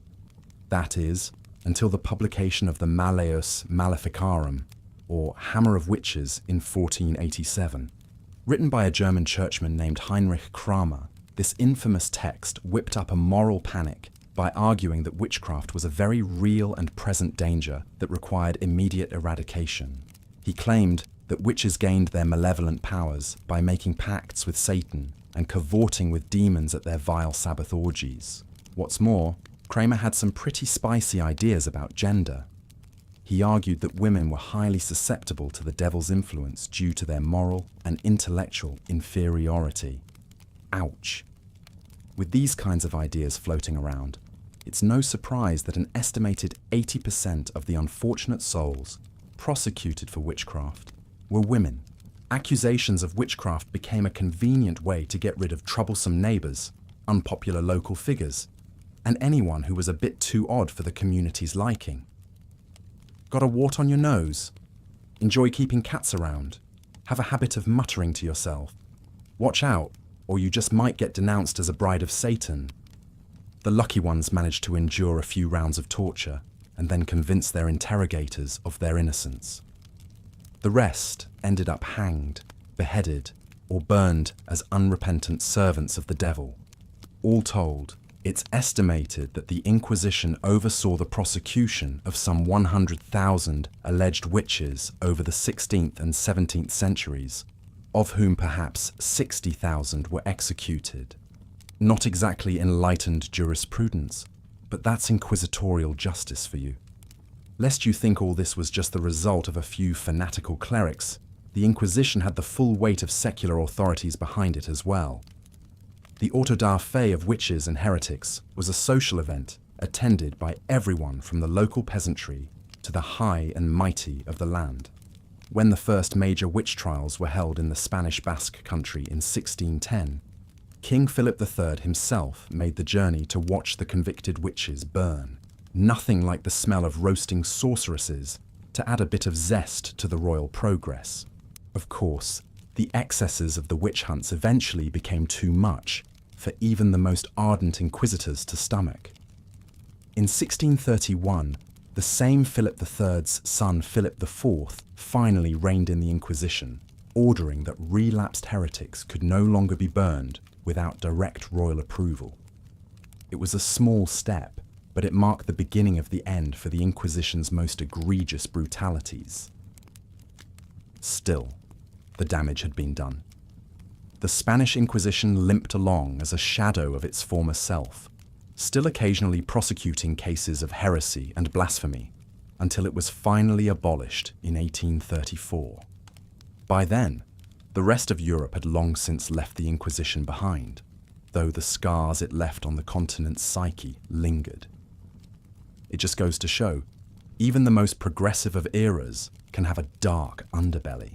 That is, until the publication of the Malleus Maleficarum, or Hammer of Witches, in 1487. Written by a German churchman named Heinrich Kramer, this infamous text whipped up a moral panic by arguing that witchcraft was a very real and present danger that required immediate eradication. He claimed that witches gained their malevolent powers by making pacts with Satan and cavorting with demons at their vile Sabbath orgies. What's more, Kramer had some pretty spicy ideas about gender. He argued that women were highly susceptible to the devil's influence due to their moral and intellectual inferiority. Ouch. With these kinds of ideas floating around, it's no surprise that an estimated 80% of the unfortunate souls prosecuted for witchcraft were women. Accusations of witchcraft became a convenient way to get rid of troublesome neighbors, unpopular local figures, and anyone who was a bit too odd for the community's liking. Got a wart on your nose? Enjoy keeping cats around? Have a habit of muttering to yourself? Watch out, or you just might get denounced as a bride of Satan. The lucky ones managed to endure a few rounds of torture and then convince their interrogators of their innocence. The rest ended up hanged, beheaded, or burned as unrepentant servants of the devil. All told, it's estimated that the Inquisition oversaw the prosecution of some 100,000 alleged witches over the 16th and 17th centuries, of whom perhaps 60,000 were executed. Not exactly enlightened jurisprudence, but that's inquisitorial justice for you. Lest you think all this was just the result of a few fanatical clerics, the Inquisition had the full weight of secular authorities behind it as well. The auto da fe of witches and heretics was a social event attended by everyone from the local peasantry to the high and mighty of the land. When the first major witch trials were held in the Spanish Basque country in 1610, King Philip III himself made the journey to watch the convicted witches burn. Nothing like the smell of roasting sorceresses to add a bit of zest to the royal progress. Of course, the excesses of the witch hunts eventually became too much for even the most ardent inquisitors to stomach. In 1631, the same Philip III's son Philip IV finally reigned in the Inquisition, ordering that relapsed heretics could no longer be burned without direct royal approval. It was a small step, but it marked the beginning of the end for the Inquisition's most egregious brutalities. Still, the damage had been done. The Spanish Inquisition limped along as a shadow of its former self, still occasionally prosecuting cases of heresy and blasphemy, until it was finally abolished in 1834. By then, the rest of Europe had long since left the Inquisition behind, though the scars it left on the continent's psyche lingered. It just goes to show, even the most progressive of eras can have a dark underbelly.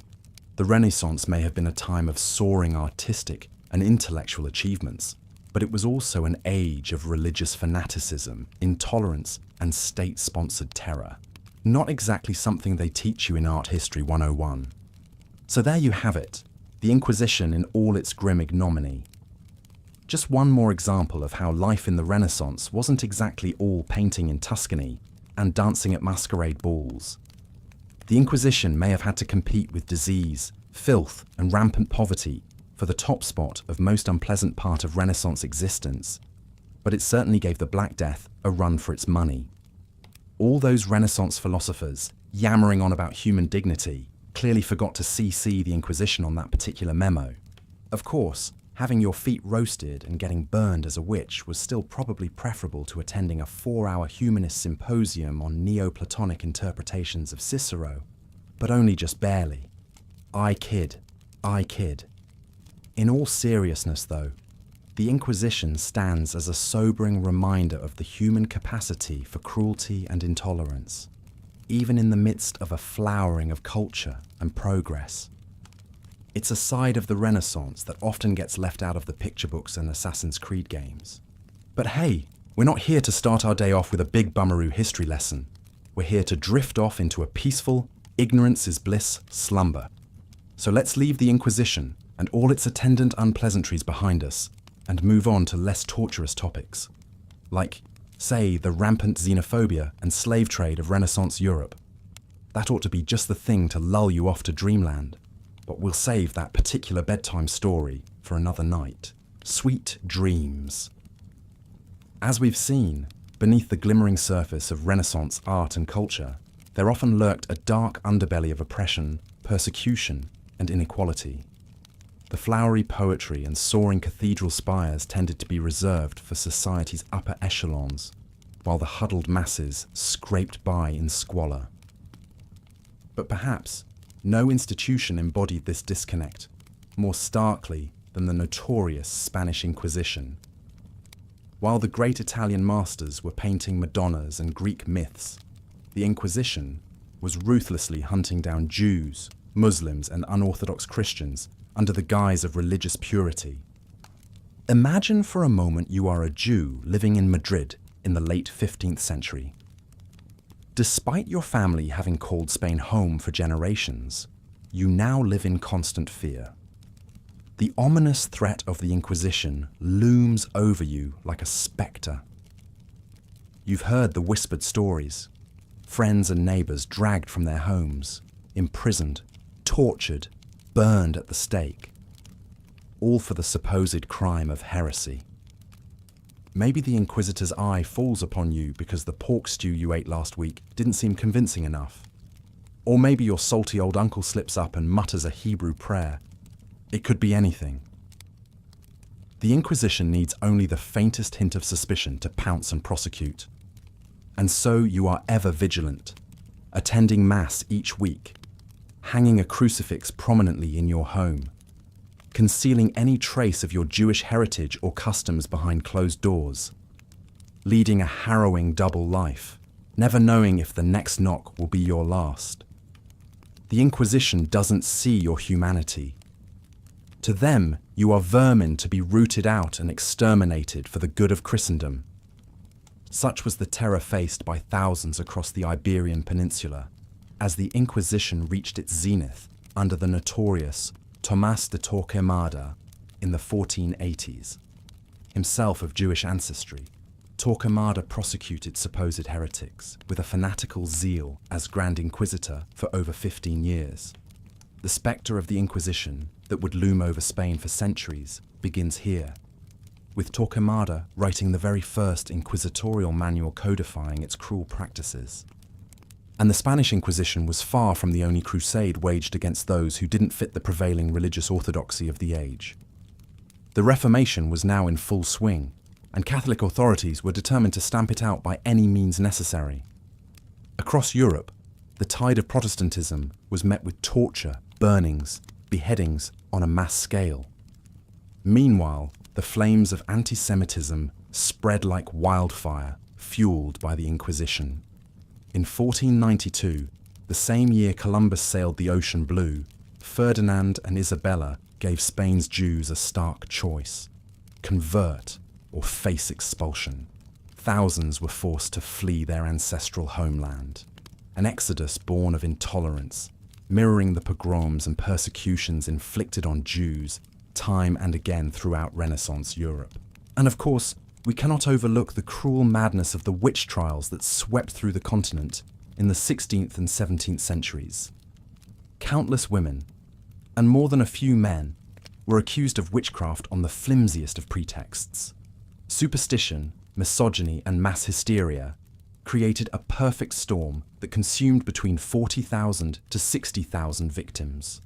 The Renaissance may have been a time of soaring artistic and intellectual achievements, but it was also an age of religious fanaticism, intolerance, and state-sponsored terror. Not exactly something they teach you in Art History 101. So there you have it, the Inquisition in all its grim ignominy. Just one more example of how life in the Renaissance wasn't exactly all painting in Tuscany and dancing at masquerade balls. The Inquisition may have had to compete with disease, filth, and rampant poverty for the top spot of most unpleasant part of Renaissance existence, but it certainly gave the Black Death a run for its money. All those Renaissance philosophers yammering on about human dignity clearly forgot to CC the Inquisition on that particular memo. Of course, having your feet roasted and getting burned as a witch was still probably preferable to attending a 4-hour humanist symposium on Neoplatonic interpretations of Cicero, but only just barely. I kid. In all seriousness, though, the Inquisition stands as a sobering reminder of the human capacity for cruelty and intolerance, even in the midst of a flowering of culture and progress. It's a side of the Renaissance that often gets left out of the picture books and Assassin's Creed games. But hey, we're not here to start our day off with a big bummeroo history lesson. We're here to drift off into a peaceful, ignorance is bliss slumber. So let's leave the Inquisition and all its attendant unpleasantries behind us and move on to less torturous topics, like, say, the rampant xenophobia and slave trade of Renaissance Europe. That ought to be just the thing to lull you off to dreamland. But we'll save that particular bedtime story for another night. Sweet dreams. As we've seen, beneath the glimmering surface of Renaissance art and culture, there often lurked a dark underbelly of oppression, persecution, and inequality. The flowery poetry and soaring cathedral spires tended to be reserved for society's upper echelons, while the huddled masses scraped by in squalor. But perhaps no institution embodied this disconnect more starkly than the notorious Spanish Inquisition. While the great Italian masters were painting Madonnas and Greek myths, the Inquisition was ruthlessly hunting down Jews, Muslims, and unorthodox Christians under the guise of religious purity. Imagine for a moment you are a Jew living in Madrid in the late 15th century. Despite your family having called Spain home for generations, you now live in constant fear. The ominous threat of the Inquisition looms over you like a spectre. You've heard the whispered stories. Friends and neighbours dragged from their homes, imprisoned, tortured, burned at the stake, all for the supposed crime of heresy. Maybe the Inquisitor's eye falls upon you because the pork stew you ate last week didn't seem convincing enough. Or maybe your salty old uncle slips up and mutters a Hebrew prayer. It could be anything. The Inquisition needs only the faintest hint of suspicion to pounce and prosecute. And so you are ever vigilant, attending Mass each week, hanging a crucifix prominently in your home, concealing any trace of your Jewish heritage or customs behind closed doors, leading a harrowing double life, never knowing if the next knock will be your last. The Inquisition doesn't see your humanity. To them, you are vermin to be rooted out and exterminated for the good of Christendom. Such was the terror faced by thousands across the Iberian Peninsula as the Inquisition reached its zenith under the notorious Tomás de Torquemada in the 1480s. Himself of Jewish ancestry, Torquemada prosecuted supposed heretics with a fanatical zeal as Grand Inquisitor for over 15 years. The spectre of the Inquisition that would loom over Spain for centuries begins here, with Torquemada writing the very first inquisitorial manual codifying its cruel practices. And the Spanish Inquisition was far from the only crusade waged against those who didn't fit the prevailing religious orthodoxy of the age. The Reformation was now in full swing, and Catholic authorities were determined to stamp it out by any means necessary. Across Europe, the tide of Protestantism was met with torture, burnings, beheadings on a mass scale. Meanwhile, the flames of anti-Semitism spread like wildfire, fueled by the Inquisition. In 1492, the same year Columbus sailed the ocean blue, Ferdinand and Isabella gave Spain's Jews a stark choice: convert or face expulsion. Thousands were forced to flee their ancestral homeland, an exodus born of intolerance, mirroring the pogroms and persecutions inflicted on Jews time and again throughout Renaissance Europe. And of course, we cannot overlook the cruel madness of the witch trials that swept through the continent in the 16th and 17th centuries. Countless women, and more than a few men, were accused of witchcraft on the flimsiest of pretexts. Superstition, misogyny, and mass hysteria created a perfect storm that consumed between 40,000 to 60,000 victims.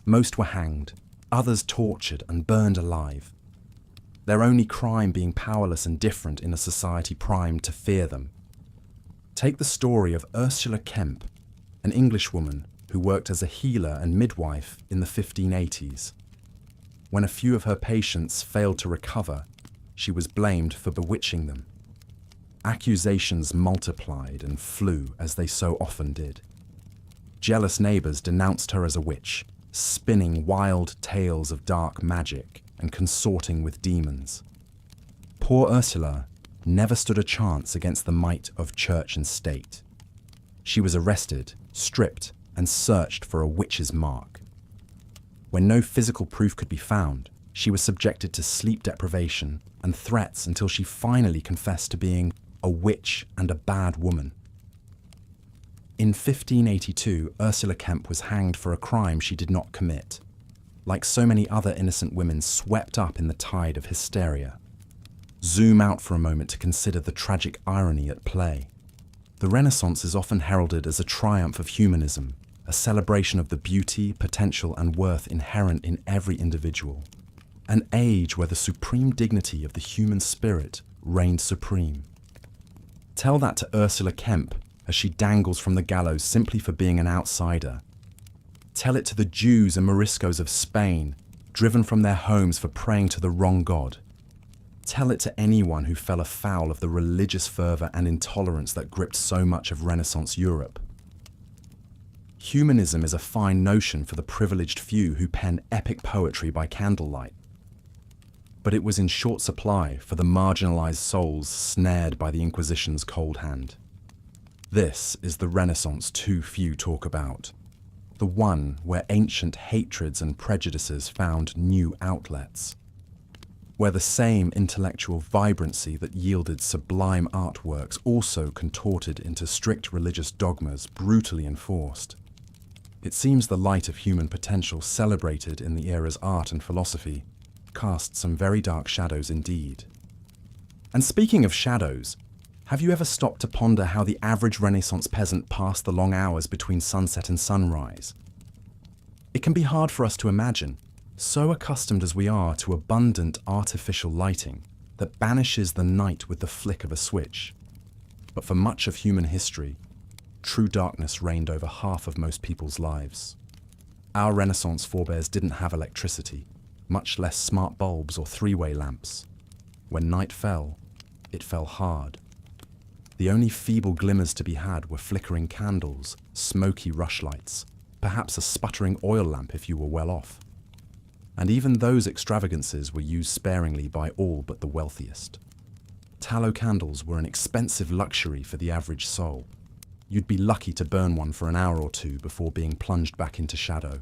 Most were hanged, others tortured and burned alive, their only crime being powerless and different in a society primed to fear them. Take the story of Ursula Kemp, an Englishwoman who worked as a healer and midwife in the 1580s. When a few of her patients failed to recover, she was blamed for bewitching them. Accusations multiplied and flew as they so often did. Jealous neighbors denounced her as a witch, spinning wild tales of dark magic and consorting with demons. Poor Ursula never stood a chance against the might of church and state. She was arrested, stripped, and searched for a witch's mark. When no physical proof could be found, she was subjected to sleep deprivation and threats until she finally confessed to being a witch and a bad woman. In 1582, Ursula Kemp was hanged for a crime she did not commit, like so many other innocent women swept up in the tide of hysteria. Zoom out for a moment to consider the tragic irony at play. The Renaissance is often heralded as a triumph of humanism, a celebration of the beauty, potential, and worth inherent in every individual. An age where the supreme dignity of the human spirit reigned supreme. Tell that to Ursula Kemp as she dangles from the gallows simply for being an outsider. Tell it to the Jews and Moriscos of Spain, driven from their homes for praying to the wrong God. Tell it to anyone who fell afoul of the religious fervor and intolerance that gripped so much of Renaissance Europe. Humanism is a fine notion for the privileged few who pen epic poetry by candlelight. But it was in short supply for the marginalized souls snared by the Inquisition's cold hand. This is the Renaissance too few talk about, the one where ancient hatreds and prejudices found new outlets, where the same intellectual vibrancy that yielded sublime artworks also contorted into strict religious dogmas brutally enforced. It seems the light of human potential celebrated in the era's art and philosophy cast some very dark shadows indeed. And speaking of shadows, have you ever stopped to ponder how the average Renaissance peasant passed the long hours between sunset and sunrise? It can be hard for us to imagine, so accustomed as we are to abundant artificial lighting that banishes the night with the flick of a switch. But for much of human history, true darkness reigned over half of most people's lives. Our Renaissance forebears didn't have electricity, much less smart bulbs or three-way lamps. When night fell, it fell hard. The only feeble glimmers to be had were flickering candles, smoky rushlights, perhaps a sputtering oil lamp if you were well off. And even those extravagances were used sparingly by all but the wealthiest. Tallow candles were an expensive luxury for the average soul. You'd be lucky to burn one for an hour or two before being plunged back into shadow.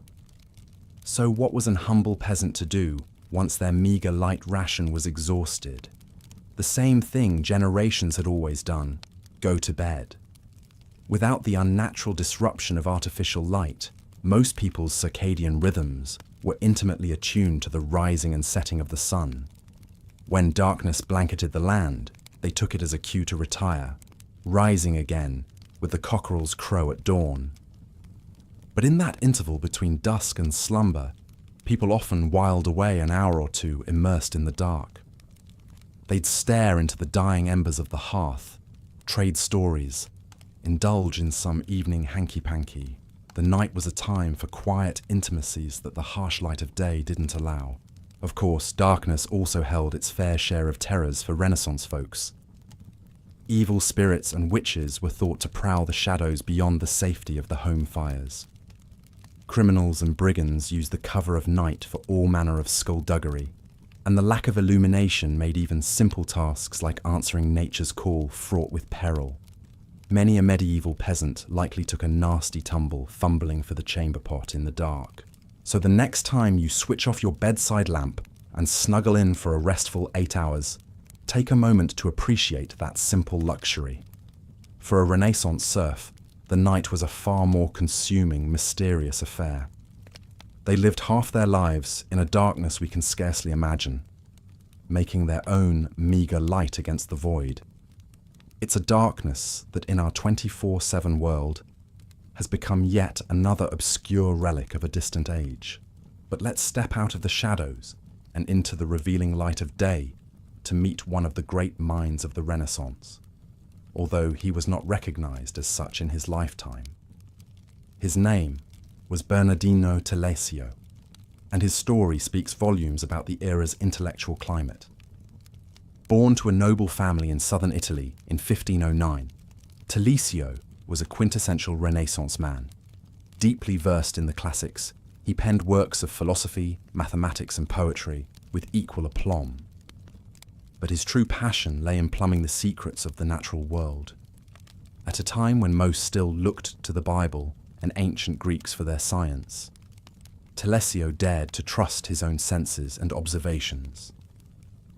So what was an humble peasant to do once their meagre light ration was exhausted? The same thing generations had always done: go to bed. Without the unnatural disruption of artificial light, most people's circadian rhythms were intimately attuned to the rising and setting of the sun. When darkness blanketed the land, they took it as a cue to retire, rising again with the cockerel's crow at dawn. But in that interval between dusk and slumber, people often whiled away an hour or two immersed in the dark. They'd stare into the dying embers of the hearth, trade stories, indulge in some evening hanky-panky. The night was a time for quiet intimacies that the harsh light of day didn't allow. Of course, darkness also held its fair share of terrors for Renaissance folks. Evil spirits and witches were thought to prowl the shadows beyond the safety of the home fires. Criminals and brigands used the cover of night for all manner of skullduggery, and the lack of illumination made even simple tasks like answering nature's call fraught with peril. Many a medieval peasant likely took a nasty tumble fumbling for the chamber pot in the dark. So the next time you switch off your bedside lamp and snuggle in for a restful 8 hours, take a moment to appreciate that simple luxury. For a Renaissance serf, the night was a far more consuming, mysterious affair. They lived half their lives in a darkness we can scarcely imagine, making their own meagre light against the void. It's a darkness that in our 24/7 world has become yet another obscure relic of a distant age. But let's step out of the shadows and into the revealing light of day to meet one of the great minds of the Renaissance, although he was not recognized as such in his lifetime. His name was Bernardino Telesio, and his story speaks volumes about the era's intellectual climate. Born to a noble family in southern Italy in 1509, Telesio was a quintessential Renaissance man. Deeply versed in the classics, he penned works of philosophy, mathematics, and poetry with equal aplomb. But his true passion lay in plumbing the secrets of the natural world. At a time when most still looked to the Bible and ancient Greeks for their science, Telesio dared to trust his own senses and observations.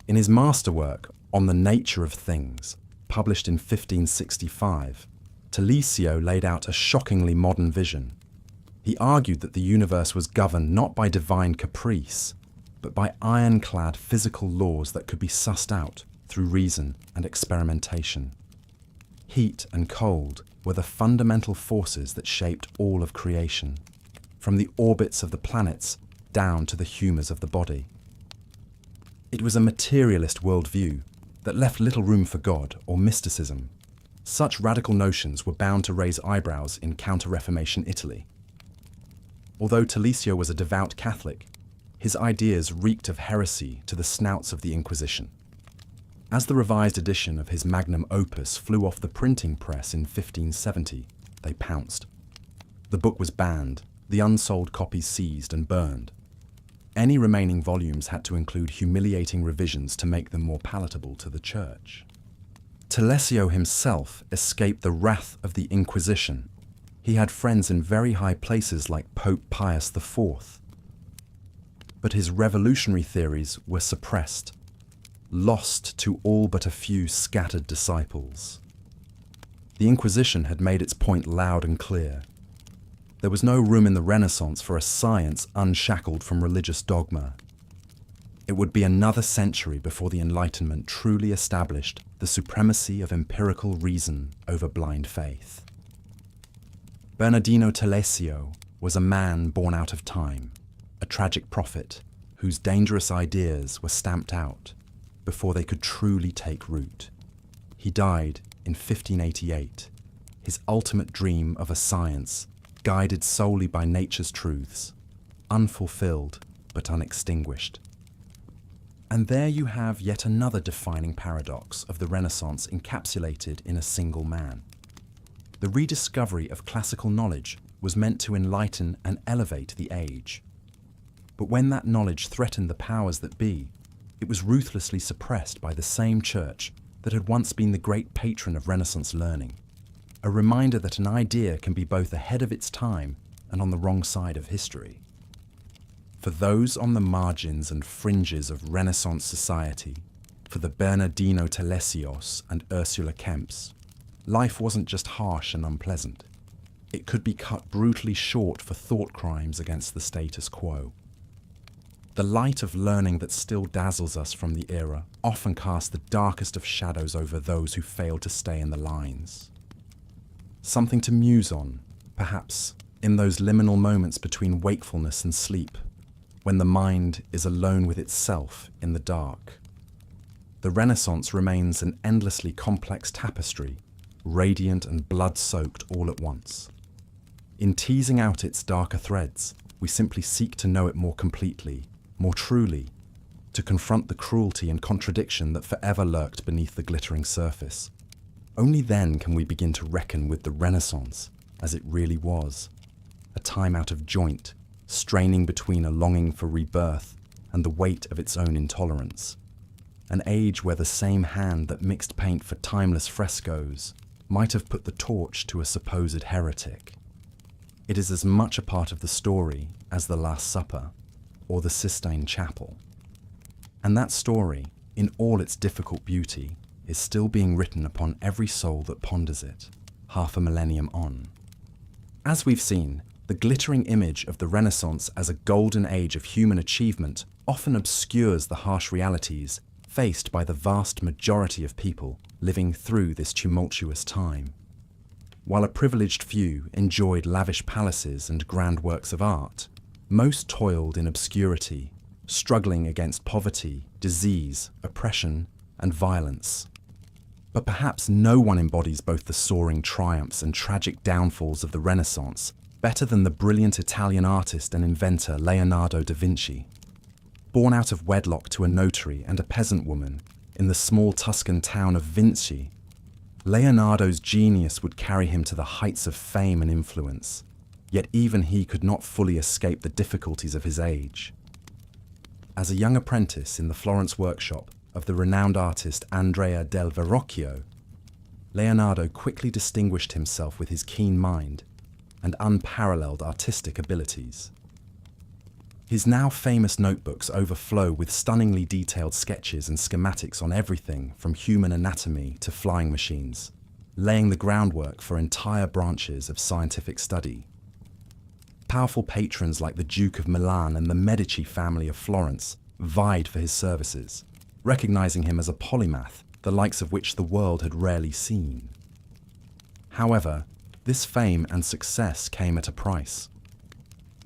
In his masterwork On the Nature of Things, published in 1565, Telesio laid out a shockingly modern vision. He argued that the universe was governed not by divine caprice, but by ironclad physical laws that could be sussed out through reason and experimentation. Heat and cold were the fundamental forces that shaped all of creation, from the orbits of the planets down to the humours of the body. It was a materialist worldview that left little room for God or mysticism. Such radical notions were bound to raise eyebrows in Counter-Reformation Italy. Although Telesio was a devout Catholic, his ideas reeked of heresy to the snouts of the Inquisition. As the revised edition of his magnum opus flew off the printing press in 1570, they pounced. The book was banned, the unsold copies seized and burned. Any remaining volumes had to include humiliating revisions to make them more palatable to the church. Telesio himself escaped the wrath of the Inquisition. He had friends in very high places like Pope Pius IV. But his revolutionary theories were suppressed, lost to all but a few scattered disciples. The Inquisition had made its point loud and clear. There was no room in the Renaissance for a science unshackled from religious dogma. It would be another century before the Enlightenment truly established the supremacy of empirical reason over blind faith. Bernardino Telesio was a man born out of time, a tragic prophet whose dangerous ideas were stamped out before they could truly take root. He died in 1588, his ultimate dream of a science guided solely by nature's truths, unfulfilled but unextinguished. And there you have yet another defining paradox of the Renaissance encapsulated in a single man. The rediscovery of classical knowledge was meant to enlighten and elevate the age. But when that knowledge threatened the powers that be, it was ruthlessly suppressed by the same church that had once been the great patron of Renaissance learning. A reminder that an idea can be both ahead of its time and on the wrong side of history. For those on the margins and fringes of Renaissance society, for the Bernardino Telesios and Ursula Kemps, life wasn't just harsh and unpleasant. It could be cut brutally short for thought crimes against the status quo. The light of learning that still dazzles us from the era often casts the darkest of shadows over those who fail to stay in the lines. Something to muse on, perhaps, in those liminal moments between wakefulness and sleep, when the mind is alone with itself in the dark. The Renaissance remains an endlessly complex tapestry, radiant and blood-soaked all at once. In teasing out its darker threads, we simply seek to know it more completely, more truly, to confront the cruelty and contradiction that forever lurked beneath the glittering surface. Only then can we begin to reckon with the Renaissance as it really was, a time out of joint, straining between a longing for rebirth and the weight of its own intolerance. An age where the same hand that mixed paint for timeless frescoes might have put the torch to a supposed heretic. It is as much a part of the story as the Last Supper or the Sistine Chapel. And that story, in all its difficult beauty, is still being written upon every soul that ponders it, half a millennium on. As we've seen, the glittering image of the Renaissance as a golden age of human achievement often obscures the harsh realities faced by the vast majority of people living through this tumultuous time. While a privileged few enjoyed lavish palaces and grand works of art, most toiled in obscurity, struggling against poverty, disease, oppression, and violence. But perhaps no one embodies both the soaring triumphs and tragic downfalls of the Renaissance better than the brilliant Italian artist and inventor Leonardo da Vinci. Born out of wedlock to a notary and a peasant woman in the small Tuscan town of Vinci, Leonardo's genius would carry him to the heights of fame and influence, yet even he could not fully escape the difficulties of his age. As a young apprentice in the Florence workshop of the renowned artist Andrea del Verrocchio, Leonardo quickly distinguished himself with his keen mind and unparalleled artistic abilities. His now famous notebooks overflow with stunningly detailed sketches and schematics on everything from human anatomy to flying machines, laying the groundwork for entire branches of scientific study. Powerful patrons like the Duke of Milan and the Medici family of Florence vied for his services, recognizing him as a polymath, the likes of which the world had rarely seen. However, this fame and success came at a price.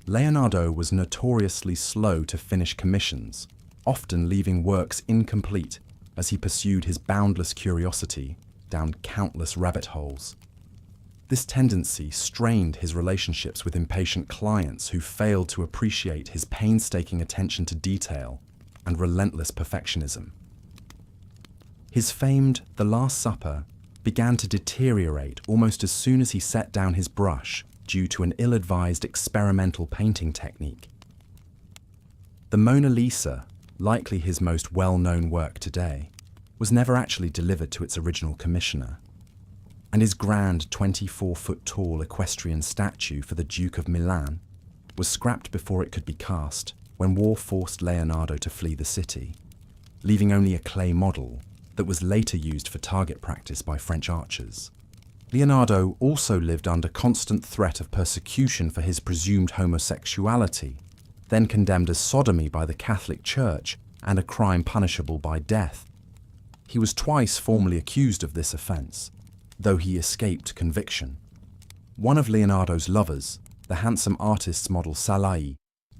Leonardo was notoriously slow to finish commissions, often leaving works incomplete as he pursued his boundless curiosity down countless rabbit holes. This tendency strained his relationships with impatient clients who failed to appreciate his painstaking attention to detail and relentless perfectionism. His famed The Last Supper began to deteriorate almost as soon as he set down his brush due to an ill-advised experimental painting technique. The Mona Lisa, likely his most well-known work today, was never actually delivered to its original commissioner, and his grand 24-foot-tall equestrian statue for the Duke of Milan was scrapped before it could be cast when war forced Leonardo to flee the city, leaving only a clay model that was later used for target practice by French archers. Leonardo also lived under constant threat of persecution for his presumed homosexuality, then condemned as sodomy by the Catholic Church and a crime punishable by death. He was twice formally accused of this offence, though he escaped conviction. One of Leonardo's lovers, the handsome artist's model Salai,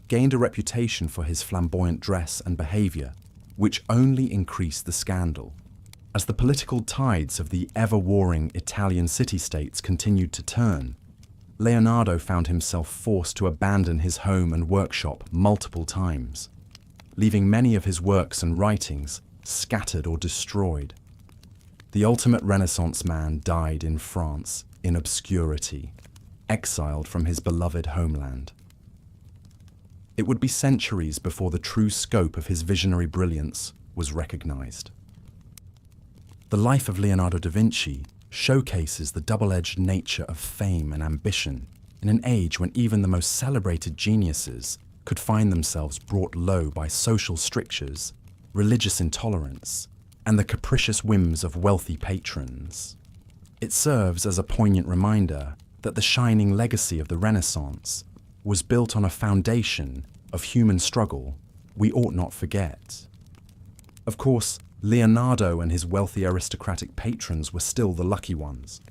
gained a reputation for his flamboyant dress and behaviour, which only increased the scandal. As the political tides of the ever-warring Italian city-states continued to turn, Leonardo found himself forced to abandon his home and workshop multiple times. leaving many of his works and writings scattered or destroyed. The ultimate Renaissance man died in France in obscurity, exiled from his beloved homeland. It would be centuries before the true scope of his visionary brilliance was recognized. The life of Leonardo da Vinci showcases the double-edged nature of fame and ambition in an age when even the most celebrated geniuses could find themselves brought low by social strictures, religious intolerance, and the capricious whims of wealthy patrons. It serves as a poignant reminder that the shining legacy of the Renaissance was built on a foundation of human struggle we ought not forget. Of course, Leonardo and his wealthy aristocratic patrons were still the lucky ones.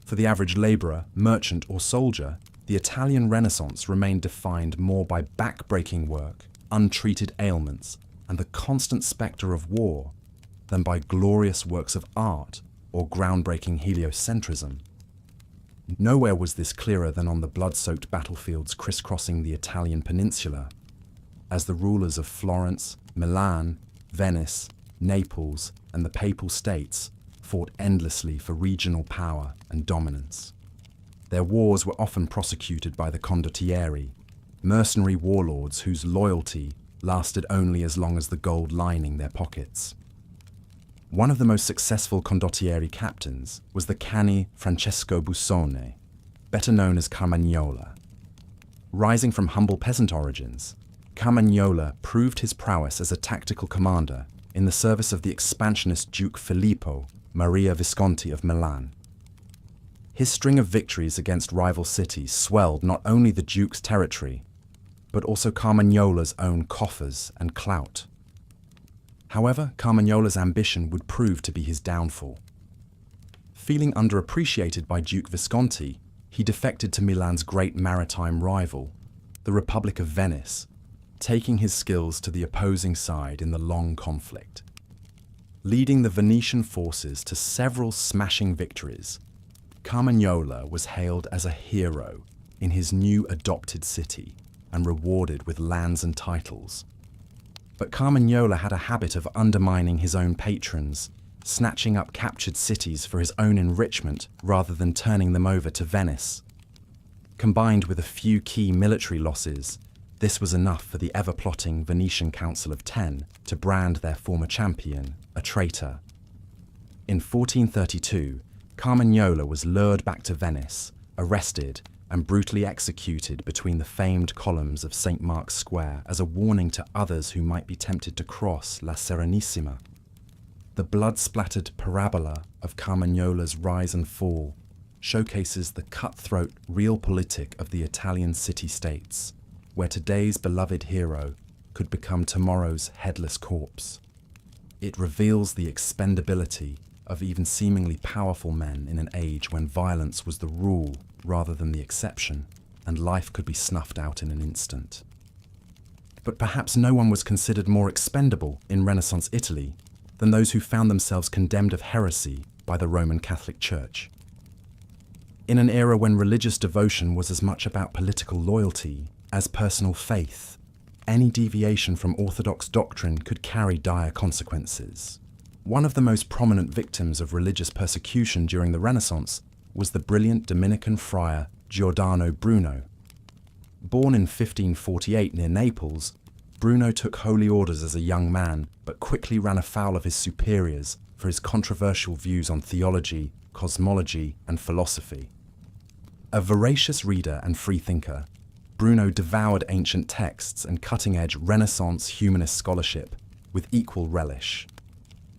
For the average labourer, merchant or soldier, the Italian Renaissance remained defined more by back-breaking work, untreated ailments, and the constant spectre of war than by glorious works of art or groundbreaking heliocentrism. Nowhere was this clearer than on the blood-soaked battlefields crisscrossing the Italian peninsula, as the rulers of Florence, Milan, Venice, Naples, and the Papal States fought endlessly for regional power and dominance. Their wars were often prosecuted by the condottieri, mercenary warlords whose loyalty lasted only as long as the gold lining their pockets. One of the most successful condottieri captains was the canny Francesco Busoni, better known as Carmagnola. Rising from humble peasant origins, Carmagnola proved his prowess as a tactical commander in the service of the expansionist Duke Filippo Maria Visconti of Milan. His string of victories against rival cities swelled not only the Duke's territory, but also Carmagnola's own coffers and clout. However, Carmagnola's ambition would prove to be his downfall. Feeling underappreciated by Duke Visconti, he defected to Milan's great maritime rival, the Republic of Venice, taking his skills to the opposing side in the long conflict. Leading the Venetian forces to several smashing victories, Carmagnola was hailed as a hero in his new adopted city and rewarded with lands and titles. But Carmagnola had a habit of undermining his own patrons, snatching up captured cities for his own enrichment rather than turning them over to Venice. Combined with a few key military losses, this was enough for the ever-plotting Venetian Council of Ten to brand their former champion a traitor. In 1432, Carmagnola was lured back to Venice, arrested, and brutally executed between the famed columns of St. Mark's Square as a warning to others who might be tempted to cross La Serenissima. The blood-splattered parabola of Carmagnola's rise and fall showcases the cutthroat realpolitik of the Italian city-states, where today's beloved hero could become tomorrow's headless corpse. It reveals the expendability of even seemingly powerful men in an age when violence was the rule rather than the exception, and life could be snuffed out in an instant. But perhaps no one was considered more expendable in Renaissance Italy than those who found themselves condemned of heresy by the Roman Catholic Church. In an era when religious devotion was as much about political loyalty as personal faith, any deviation from orthodox doctrine could carry dire consequences. One of the most prominent victims of religious persecution during the Renaissance was the brilliant Dominican friar Giordano Bruno. Born in 1548 near Naples, Bruno took holy orders as a young man, but quickly ran afoul of his superiors for his controversial views on theology, cosmology, and philosophy. A voracious reader and freethinker, Bruno devoured ancient texts and cutting-edge Renaissance humanist scholarship with equal relish.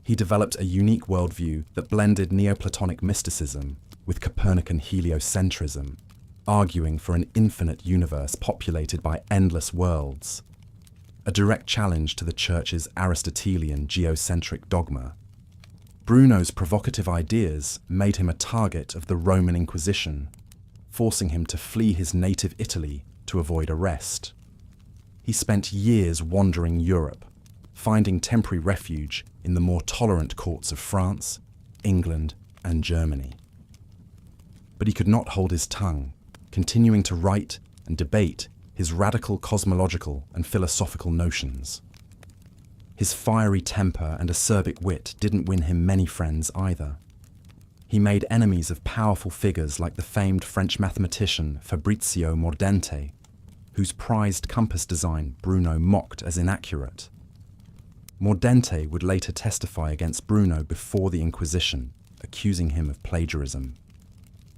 He developed a unique worldview that blended Neoplatonic mysticism with Copernican heliocentrism, arguing for an infinite universe populated by endless worlds, a direct challenge to the Church's Aristotelian geocentric dogma. Bruno's provocative ideas made him a target of the Roman Inquisition, forcing him to flee his native Italy to avoid arrest. He spent years wandering Europe, finding temporary refuge in the more tolerant courts of France, England, and Germany. But he could not hold his tongue, continuing to write and debate his radical cosmological and philosophical notions. His fiery temper and acerbic wit didn't win him many friends either. He made enemies of powerful figures like the famed French mathematician Fabrizio Mordente, whose prized compass design Bruno mocked as inaccurate. Mordente would later testify against Bruno before the Inquisition, accusing him of plagiarism.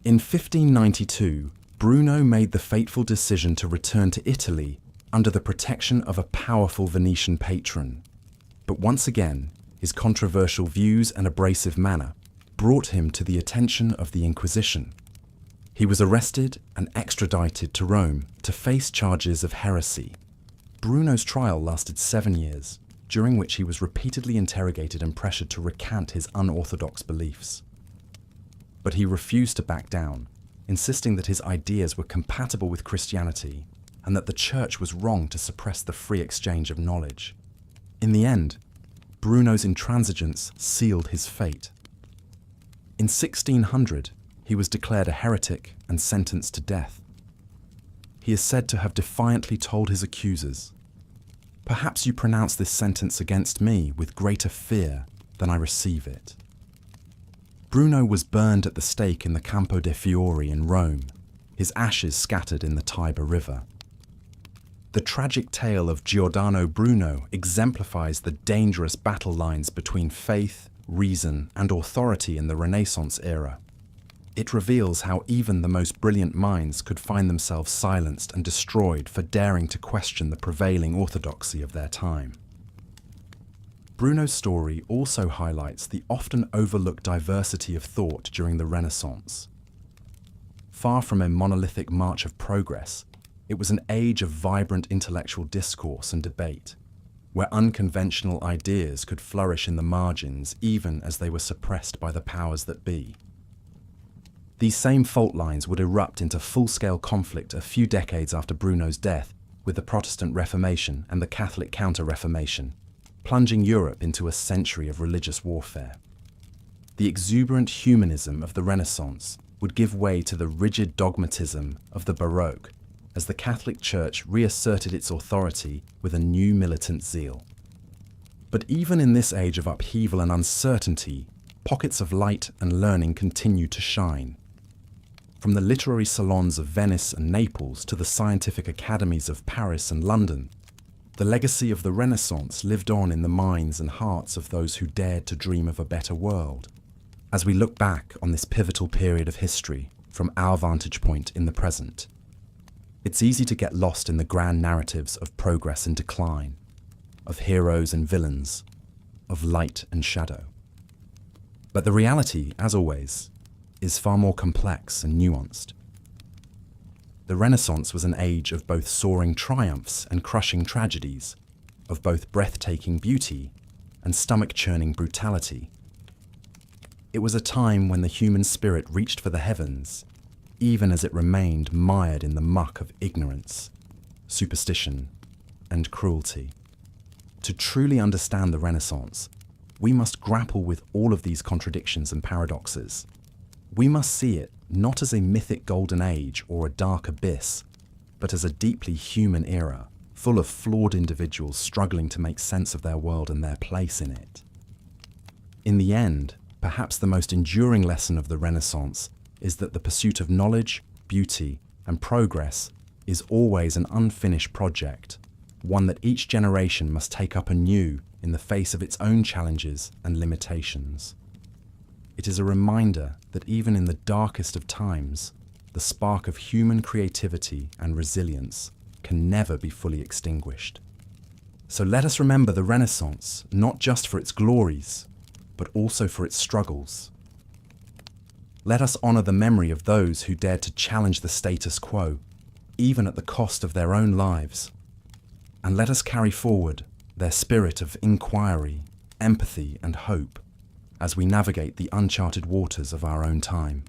In 1592, Bruno made the fateful decision to return to Italy under the protection of a powerful Venetian patron. But once again, his controversial views and abrasive manner brought him to the attention of the Inquisition. He was arrested and extradited to Rome to face charges of heresy. Bruno's trial lasted 7 years, during which he was repeatedly interrogated and pressured to recant his unorthodox beliefs. But he refused to back down, insisting that his ideas were compatible with Christianity and that the Church was wrong to suppress the free exchange of knowledge. In the end, Bruno's intransigence sealed his fate. In 1600, he was declared a heretic and sentenced to death. He is said to have defiantly told his accusers, "Perhaps you pronounce this sentence against me with greater fear than I receive it." Bruno was burned at the stake in the Campo de' Fiori in Rome, his ashes scattered in the Tiber River. The tragic tale of Giordano Bruno exemplifies the dangerous battle lines between faith, reason, and authority in the Renaissance era. It reveals how even the most brilliant minds could find themselves silenced and destroyed for daring to question the prevailing orthodoxy of their time. Bruno's story also highlights the often overlooked diversity of thought during the Renaissance. Far from a monolithic march of progress, it was an age of vibrant intellectual discourse and debate, where unconventional ideas could flourish in the margins even as they were suppressed by the powers that be. These same fault lines would erupt into full-scale conflict a few decades after Bruno's death with the Protestant Reformation and the Catholic Counter-Reformation, plunging Europe into a century of religious warfare. The exuberant humanism of the Renaissance would give way to the rigid dogmatism of the Baroque as the Catholic Church reasserted its authority with a new militant zeal. But even in this age of upheaval and uncertainty, pockets of light and learning continued to shine. From the literary salons of Venice and Naples to the scientific academies of Paris and London, the legacy of the Renaissance lived on in the minds and hearts of those who dared to dream of a better world. As we look back on this pivotal period of history from our vantage point in the present, it's easy to get lost in the grand narratives of progress and decline, of heroes and villains, of light and shadow. But the reality, as always, is far more complex and nuanced. The Renaissance was an age of both soaring triumphs and crushing tragedies, of both breathtaking beauty and stomach-churning brutality. It was a time when the human spirit reached for the heavens, even as it remained mired in the muck of ignorance, superstition, and cruelty. To truly understand the Renaissance, we must grapple with all of these contradictions and paradoxes. We must see it not as a mythic golden age or a dark abyss, but as a deeply human era, full of flawed individuals struggling to make sense of their world and their place in it. In the end, perhaps the most enduring lesson of the Renaissance is that the pursuit of knowledge, beauty, and progress is always an unfinished project, one that each generation must take up anew in the face of its own challenges and limitations. It is a reminder that even in the darkest of times, the spark of human creativity and resilience can never be fully extinguished. So let us remember the Renaissance not just for its glories, but also for its struggles. Let us honor the memory of those who dared to challenge the status quo, even at the cost of their own lives. And let us carry forward their spirit of inquiry, empathy, and hope as we navigate the uncharted waters of our own time.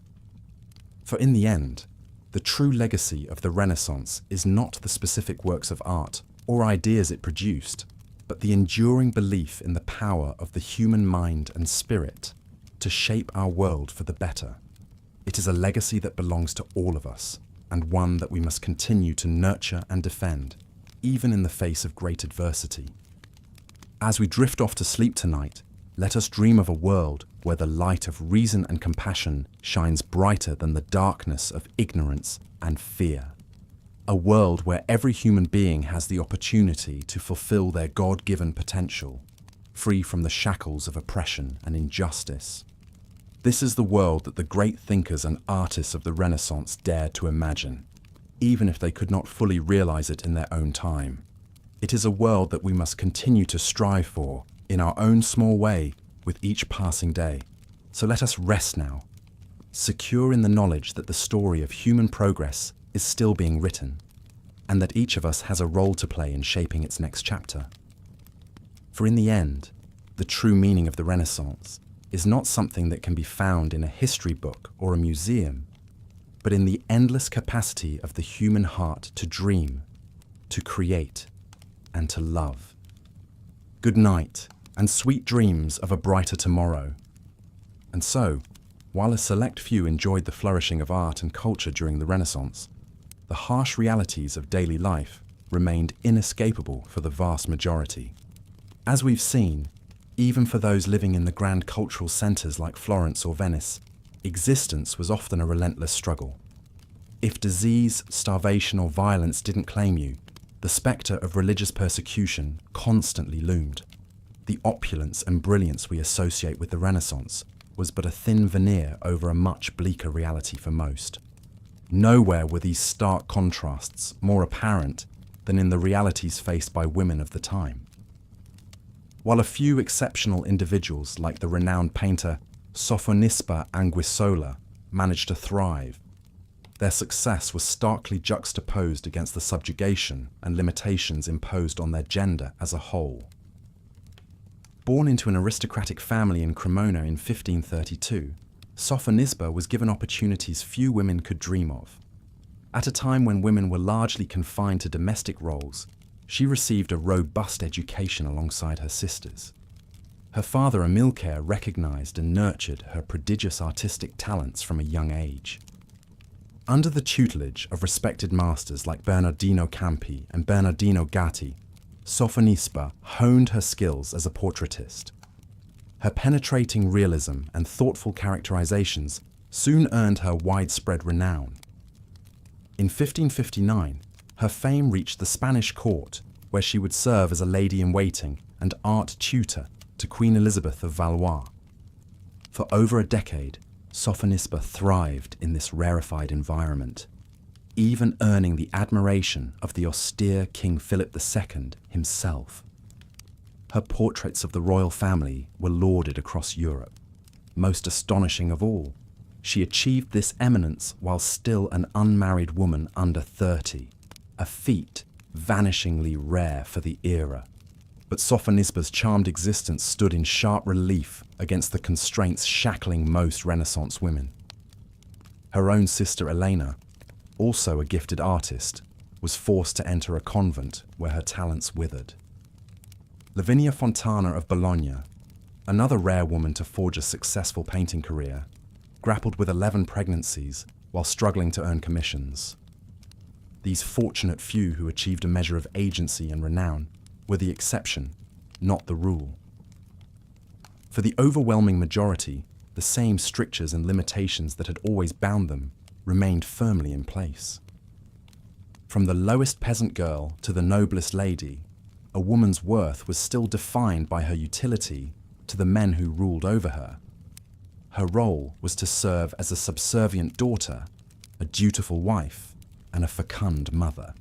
For in the end, the true legacy of the Renaissance is not the specific works of art or ideas it produced, but the enduring belief in the power of the human mind and spirit to shape our world for the better. It is a legacy that belongs to all of us, and one that we must continue to nurture and defend, even in the face of great adversity. As we drift off to sleep tonight, let us dream of a world where the light of reason and compassion shines brighter than the darkness of ignorance and fear. A world where every human being has the opportunity to fulfill their God-given potential, free from the shackles of oppression and injustice. This is the world that the great thinkers and artists of the Renaissance dared to imagine, even if they could not fully realize it in their own time. It is a world that we must continue to strive for, in our own small way, with each passing day. So let us rest now, secure in the knowledge that the story of human progress is still being written, and that each of us has a role to play in shaping its next chapter. For in the end, the true meaning of the Renaissance is not something that can be found in a history book or a museum, but in the endless capacity of the human heart to dream, to create, and to love. Good night, and sweet dreams of a brighter tomorrow. And so, while a select few enjoyed the flourishing of art and culture during the Renaissance, the harsh realities of daily life remained inescapable for the vast majority. As we've seen, even for those living in the grand cultural centres like Florence or Venice, existence was often a relentless struggle. If disease, starvation, or violence didn't claim you, the spectre of religious persecution constantly loomed. The opulence and brilliance we associate with the Renaissance was but a thin veneer over a much bleaker reality for most. Nowhere were these stark contrasts more apparent than in the realities faced by women of the time. While a few exceptional individuals like the renowned painter Sophonisba Anguissola managed to thrive, their success was starkly juxtaposed against the subjugation and limitations imposed on their gender as a whole. Born into an aristocratic family in Cremona in 1532, Sophonisba was given opportunities few women could dream of. At a time when women were largely confined to domestic roles, she received a robust education alongside her sisters. Her father Amilcare recognized and nurtured her prodigious artistic talents from a young age. Under the tutelage of respected masters like Bernardino Campi and Bernardino Gatti, Sophonisba honed her skills as a portraitist. Her penetrating realism and thoughtful characterizations soon earned her widespread renown. In 1559, her fame reached the Spanish court, where she would serve as a lady-in-waiting and art tutor to Queen Elizabeth of Valois. For over a decade, Sophonisba thrived in this rarefied environment, even earning the admiration of the austere King Philip II himself. Her portraits of the royal family were lauded across Europe. Most astonishing of all, she achieved this eminence while still an unmarried woman under 30, a feat vanishingly rare for the era. But Sophonisba's charmed existence stood in sharp relief against the constraints shackling most Renaissance women. Her own sister Elena, also a gifted artist, was forced to enter a convent where her talents withered. Lavinia Fontana of Bologna, another rare woman to forge a successful painting career, grappled with 11 pregnancies while struggling to earn commissions. These fortunate few who achieved a measure of agency and renown were the exception, not the rule. For the overwhelming majority, the same strictures and limitations that had always bound them remained firmly in place. From the lowest peasant girl to the noblest lady, a woman's worth was still defined by her utility to the men who ruled over her. Her role was to serve as a subservient daughter, a dutiful wife, and a fecund mother.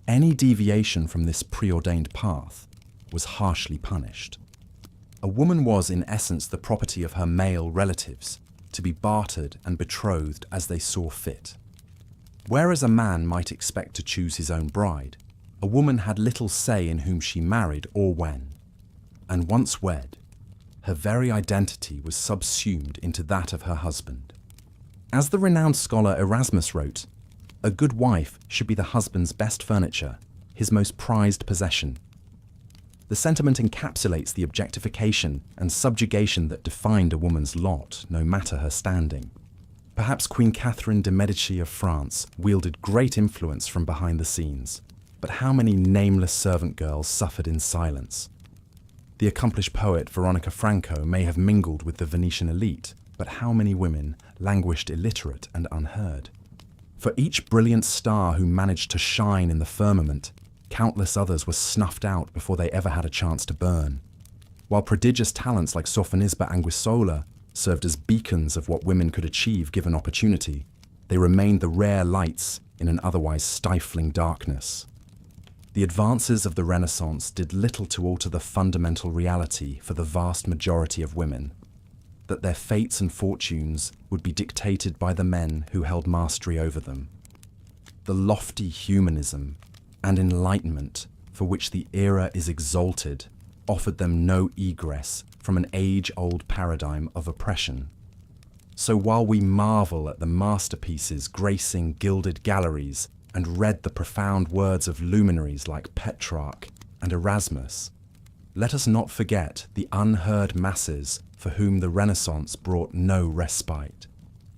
Any deviation from this preordained path was harshly punished. A woman was, in essence, the property of her male relatives, to be bartered and betrothed as they saw fit. Whereas a man might expect to choose his own bride, a woman had little say in whom she married or when. And once wed, her very identity was subsumed into that of her husband. As the renowned scholar Erasmus wrote, "A good wife should be the husband's best furniture, his most prized possession." The sentiment encapsulates the objectification and subjugation that defined a woman's lot, no matter her standing. Perhaps Queen Catherine de' Medici of France wielded great influence from behind the scenes, but how many nameless servant girls suffered in silence? The accomplished poet Veronica Franco may have mingled with the Venetian elite, but how many women languished illiterate and unheard? For each brilliant star who managed to shine in the firmament, countless others were snuffed out before they ever had a chance to burn. While prodigious talents like Sophonisba Anguissola served as beacons of what women could achieve given opportunity, they remained the rare lights in an otherwise stifling darkness. The advances of the Renaissance did little to alter the fundamental reality for the vast majority of women, that their fates and fortunes would be dictated by the men who held mastery over them. The lofty humanism and enlightenment for which the era is exalted offered them no egress from an age-old paradigm of oppression. So while we marvel at the masterpieces gracing gilded galleries and read the profound words of luminaries like Petrarch and Erasmus, let us not forget the unheard masses for whom the Renaissance brought no respite.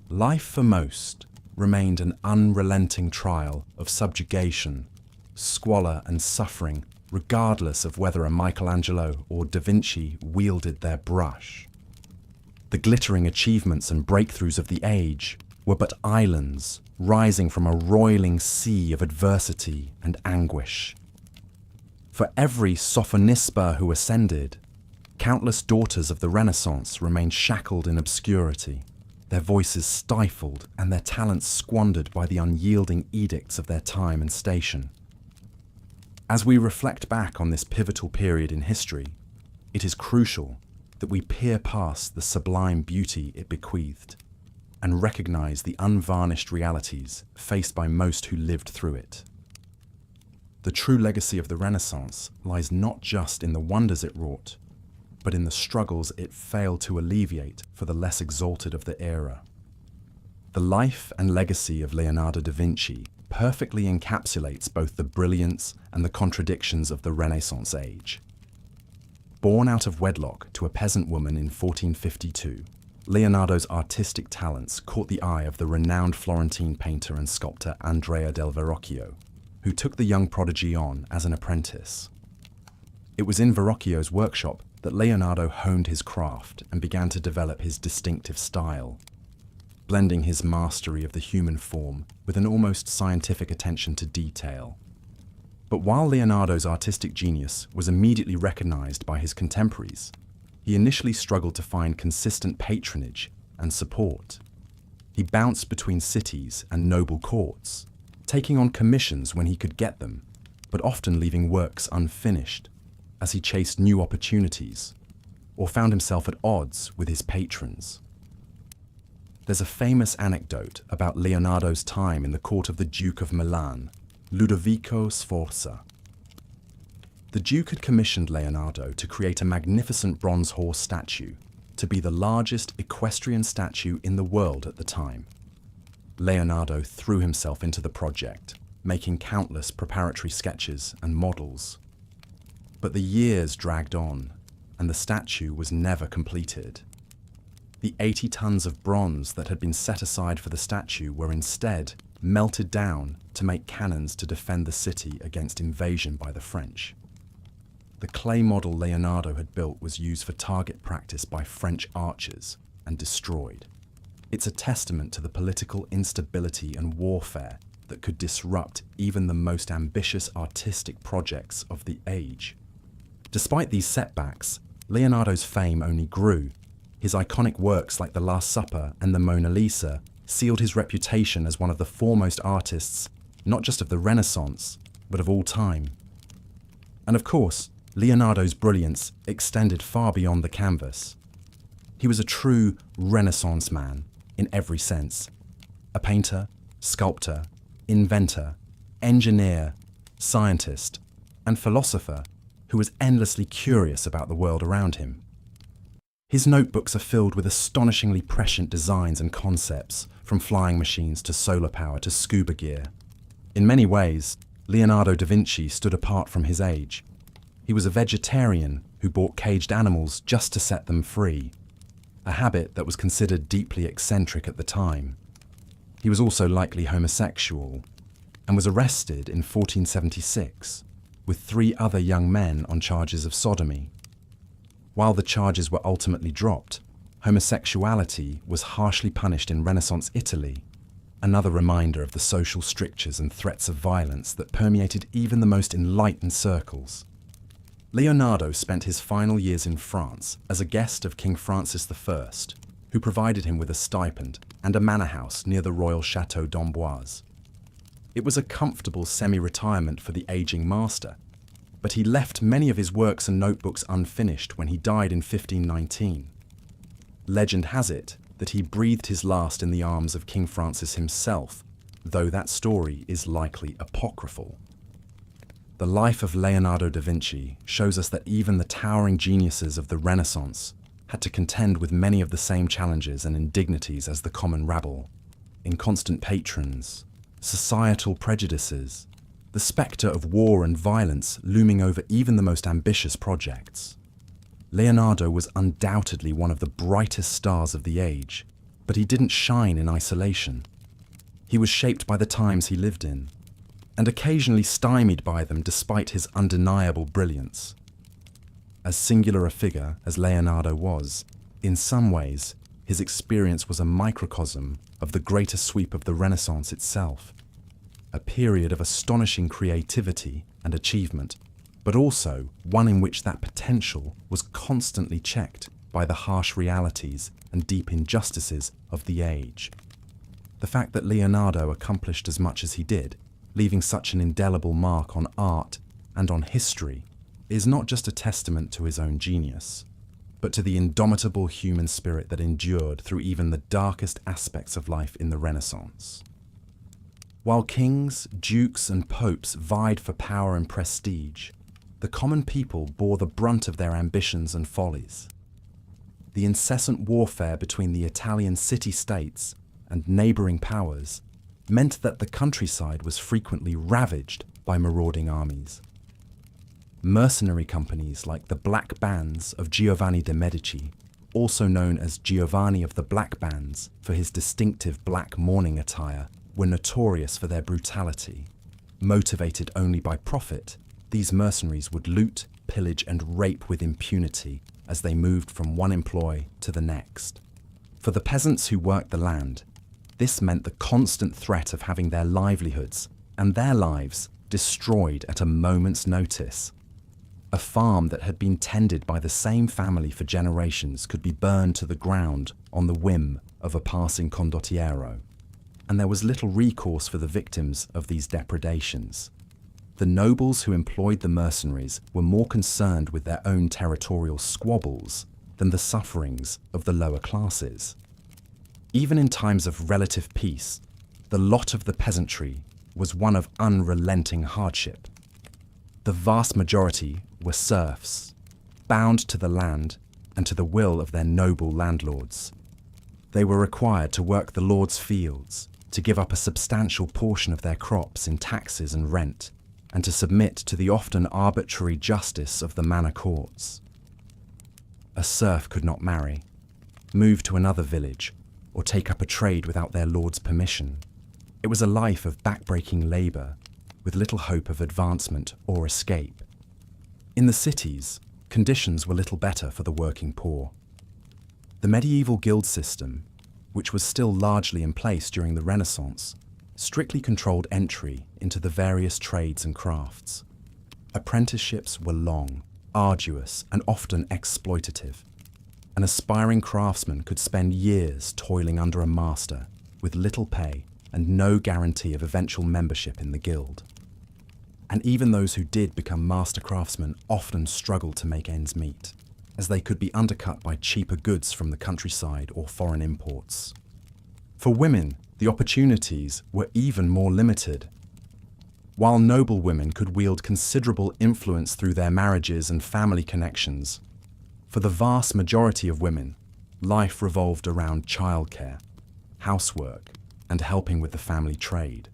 Life for most remained an unrelenting trial of subjugation, squalor and suffering, regardless of whether a Michelangelo or Da Vinci wielded their brush. The glittering achievements and breakthroughs of the age were but islands rising from a roiling sea of adversity and anguish. For every Sophonisba who ascended, countless daughters of the Renaissance remained shackled in obscurity, their voices stifled and their talents squandered by the unyielding edicts of their time and station. As we reflect back on this pivotal period in history, it is crucial that we peer past the sublime beauty it bequeathed and recognize the unvarnished realities faced by most who lived through it. The true legacy of the Renaissance lies not just in the wonders it wrought, but in the struggles it failed to alleviate for the less exalted of the era. The life and legacy of Leonardo da Vinci perfectly encapsulates both the brilliance and the contradictions of the Renaissance age. Born out of wedlock to a peasant woman in 1452, Leonardo's artistic talents caught the eye of the renowned Florentine painter and sculptor Andrea del Verrocchio, who took the young prodigy on as an apprentice. It was in Verrocchio's workshop that Leonardo honed his craft and began to develop his distinctive style, blending his mastery of the human form with an almost scientific attention to detail. But while Leonardo's artistic genius was immediately recognized by his contemporaries, he initially struggled to find consistent patronage and support. He bounced between cities and noble courts, taking on commissions when he could get them, but often leaving works unfinished as he chased new opportunities or found himself at odds with his patrons. There's a famous anecdote about Leonardo's time in the court of the Duke of Milan, Ludovico Sforza. The Duke had commissioned Leonardo to create a magnificent bronze horse statue to be the largest equestrian statue in the world at the time. Leonardo threw himself into the project, making countless preparatory sketches and models. But the years dragged on, and the statue was never completed. The 80 tons of bronze that had been set aside for the statue were instead melted down to make cannons to defend the city against invasion by the French. The clay model Leonardo had built was used for target practice by French archers and destroyed. It's a testament to the political instability and warfare that could disrupt even the most ambitious artistic projects of the age. Despite these setbacks, Leonardo's fame only grew. His iconic works like The Last Supper and the Mona Lisa sealed his reputation as one of the foremost artists, not just of the Renaissance, but of all time. And of course, Leonardo's brilliance extended far beyond the canvas. He was a true Renaissance man in every sense. A painter, sculptor, inventor, engineer, scientist, and philosopher who was endlessly curious about the world around him. His notebooks are filled with astonishingly prescient designs and concepts, from flying machines to solar power to scuba gear. In many ways, Leonardo da Vinci stood apart from his age. He was a vegetarian who bought caged animals just to set them free, a habit that was considered deeply eccentric at the time. He was also likely homosexual and was arrested in 1476 with 3 other young men on charges of sodomy. While the charges were ultimately dropped, homosexuality was harshly punished in Renaissance Italy, another reminder of the social strictures and threats of violence that permeated even the most enlightened circles. Leonardo spent his final years in France as a guest of King Francis I, who provided him with a stipend and a manor house near the royal Château d'Amboise. It was a comfortable semi-retirement for the aging master, but he left many of his works and notebooks unfinished when he died in 1519. Legend has it that he breathed his last in the arms of King Francis himself, though that story is likely apocryphal. The life of Leonardo da Vinci shows us that even the towering geniuses of the Renaissance had to contend with many of the same challenges and indignities as the common rabble: inconstant patrons, societal prejudices, the spectre of war and violence looming over even the most ambitious projects. Leonardo was undoubtedly one of the brightest stars of the age, but he didn't shine in isolation. He was shaped by the times he lived in, and occasionally stymied by them despite his undeniable brilliance. As singular a figure as Leonardo was, in some ways, his experience was a microcosm of the greater sweep of the Renaissance itself, a period of astonishing creativity and achievement, but also one in which that potential was constantly checked by the harsh realities and deep injustices of the age. The fact that Leonardo accomplished as much as he did, leaving such an indelible mark on art and on history, is not just a testament to his own genius, but to the indomitable human spirit that endured through even the darkest aspects of life in the Renaissance. While kings, dukes, and popes vied for power and prestige, the common people bore the brunt of their ambitions and follies. The incessant warfare between the Italian city-states and neighbouring powers meant that the countryside was frequently ravaged by marauding armies. Mercenary companies like the Black Bands of Giovanni de' Medici, also known as Giovanni of the Black Bands for his distinctive black mourning attire, were notorious for their brutality. Motivated only by profit, these mercenaries would loot, pillage, and rape with impunity as they moved from one employ to the next. For the peasants who worked the land, this meant the constant threat of having their livelihoods and their lives destroyed at a moment's notice. A farm that had been tended by the same family for generations could be burned to the ground on the whim of a passing condottiero, and there was little recourse for the victims of these depredations. The nobles who employed the mercenaries were more concerned with their own territorial squabbles than the sufferings of the lower classes. Even in times of relative peace, the lot of the peasantry was one of unrelenting hardship. The vast majority were serfs, bound to the land and to the will of their noble landlords. They were required to work the lord's fields, to give up a substantial portion of their crops in taxes and rent, and to submit to the often arbitrary justice of the manor courts. A serf could not marry, move to another village, or take up a trade without their lord's permission. It was a life of backbreaking labour, with little hope of advancement or escape. In the cities, conditions were little better for the working poor. The medieval guild system, which was still largely in place during the Renaissance, strictly controlled entry into the various trades and crafts. Apprenticeships were long, arduous, and often exploitative. An aspiring craftsman could spend years toiling under a master with little pay and no guarantee of eventual membership in the guild. And even those who did become master craftsmen often struggled to make ends meet, as they could be undercut by cheaper goods from the countryside or foreign imports. For women, the opportunities were even more limited. While noble women could wield considerable influence through their marriages and family connections, for the vast majority of women, life revolved around childcare, housework, and helping with the family trade.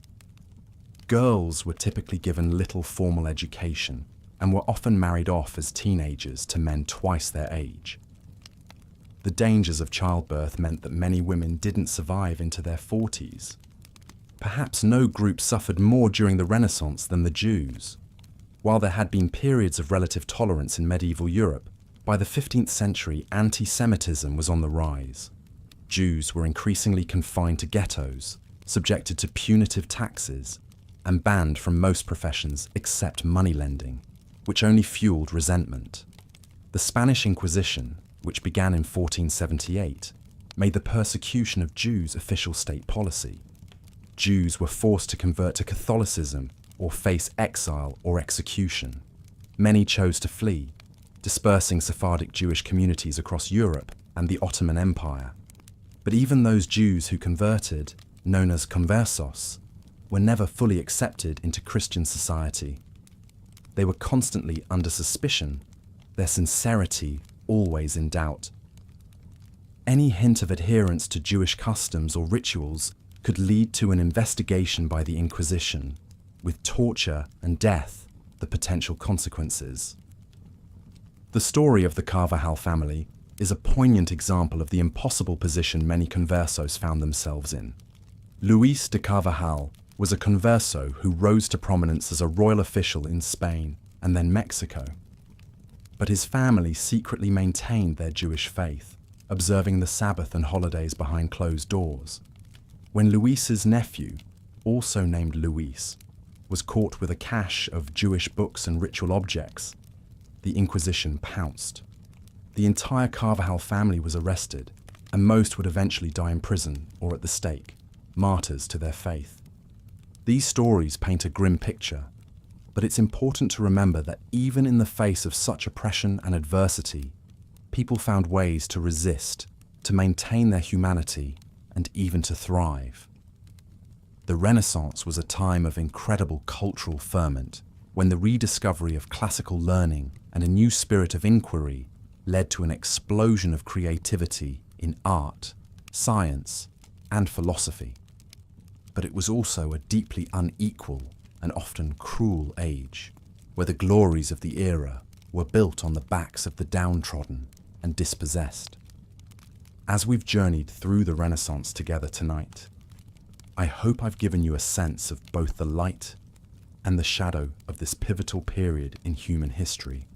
Girls were typically given little formal education and were often married off as teenagers to men twice their age. The dangers of childbirth meant that many women didn't survive into their 40s. Perhaps no group suffered more during the Renaissance than the Jews. While there had been periods of relative tolerance in medieval Europe, By the 15th century, anti-Semitism was on the rise. Jews were increasingly confined to ghettos, subjected to punitive taxes, and banned from most professions except moneylending, which only fueled resentment. The Spanish Inquisition, which began in 1478, made the persecution of Jews official state policy. Jews were forced to convert to Catholicism or face exile or execution. Many chose to flee, dispersing Sephardic Jewish communities across Europe and the Ottoman Empire. But even those Jews who converted, known as conversos, were never fully accepted into Christian society. They were constantly under suspicion, their sincerity always in doubt. Any hint of adherence to Jewish customs or rituals could lead to an investigation by the Inquisition, with torture and death the potential consequences. The story of the Carvajal family is a poignant example of the impossible position many conversos found themselves in. Luis de Carvajal was a converso who rose to prominence as a royal official in Spain and then Mexico. But his family secretly maintained their Jewish faith, observing the Sabbath and holidays behind closed doors. When Luis's nephew, also named Luis, was caught with a cache of Jewish books and ritual objects, the Inquisition pounced. The entire Carvajal family was arrested, and most would eventually die in prison or at the stake, martyrs to their faith. These stories paint a grim picture, but it's important to remember that even in the face of such oppression and adversity, people found ways to resist, to maintain their humanity, and even to thrive. The Renaissance was a time of incredible cultural ferment, when the rediscovery of classical learning and a new spirit of inquiry led to an explosion of creativity in art, science, and philosophy. But it was also a deeply unequal and often cruel age, where the glories of the era were built on the backs of the downtrodden and dispossessed. As we've journeyed through the Renaissance together tonight, I hope I've given you a sense of both the light and the shadow of this pivotal period in human history.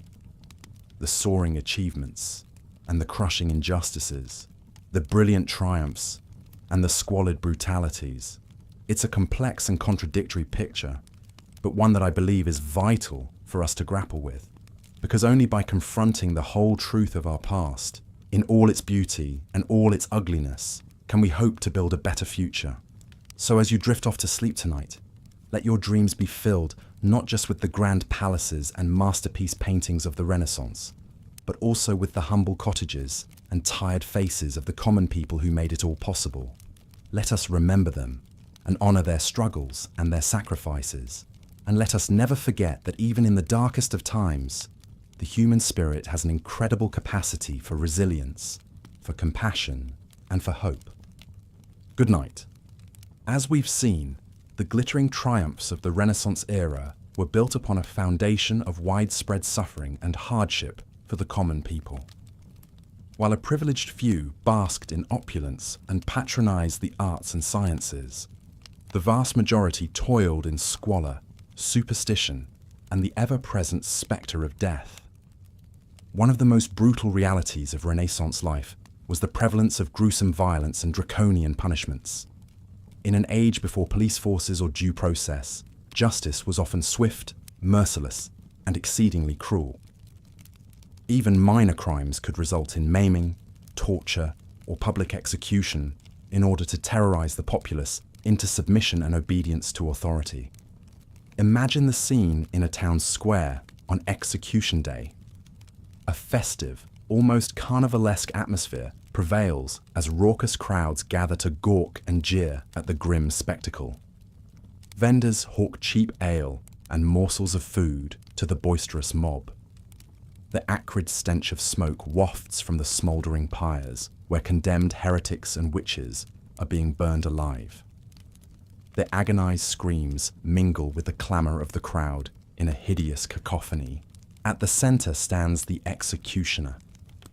The soaring achievements and the crushing injustices, the brilliant triumphs and the squalid brutalities. It's a complex and contradictory picture, but one that I believe is vital for us to grapple with, because only by confronting the whole truth of our past, in all its beauty and all its ugliness, can we hope to build a better future. So as you drift off to sleep tonight, let your dreams be filled not just with the grand palaces and masterpiece paintings of the Renaissance, but also with the humble cottages and tired faces of the common people who made it all possible. Let us remember them and honor their struggles and their sacrifices. And let us never forget that even in the darkest of times, the human spirit has an incredible capacity for resilience, for compassion, and for hope. Good night. As we've seen, the glittering triumphs of the Renaissance era were built upon a foundation of widespread suffering and hardship for the common people. While a privileged few basked in opulence and patronized the arts and sciences, the vast majority toiled in squalor, superstition, and the ever-present spectre of death. One of the most brutal realities of Renaissance life was the prevalence of gruesome violence and draconian punishments. In an age before police forces or due process, justice was often swift, merciless, and exceedingly cruel. Even minor crimes could result in maiming, torture, or public execution in order to terrorize the populace into submission and obedience to authority. Imagine the scene in a town square on execution day. A festive, almost carnivalesque atmosphere prevails as raucous crowds gather to gawk and jeer at the grim spectacle. Vendors hawk cheap ale and morsels of food to the boisterous mob. The acrid stench of smoke wafts from the smouldering pyres where condemned heretics and witches are being burned alive. Their agonized screams mingle with the clamor of the crowd in a hideous cacophony. At the center stands the executioner,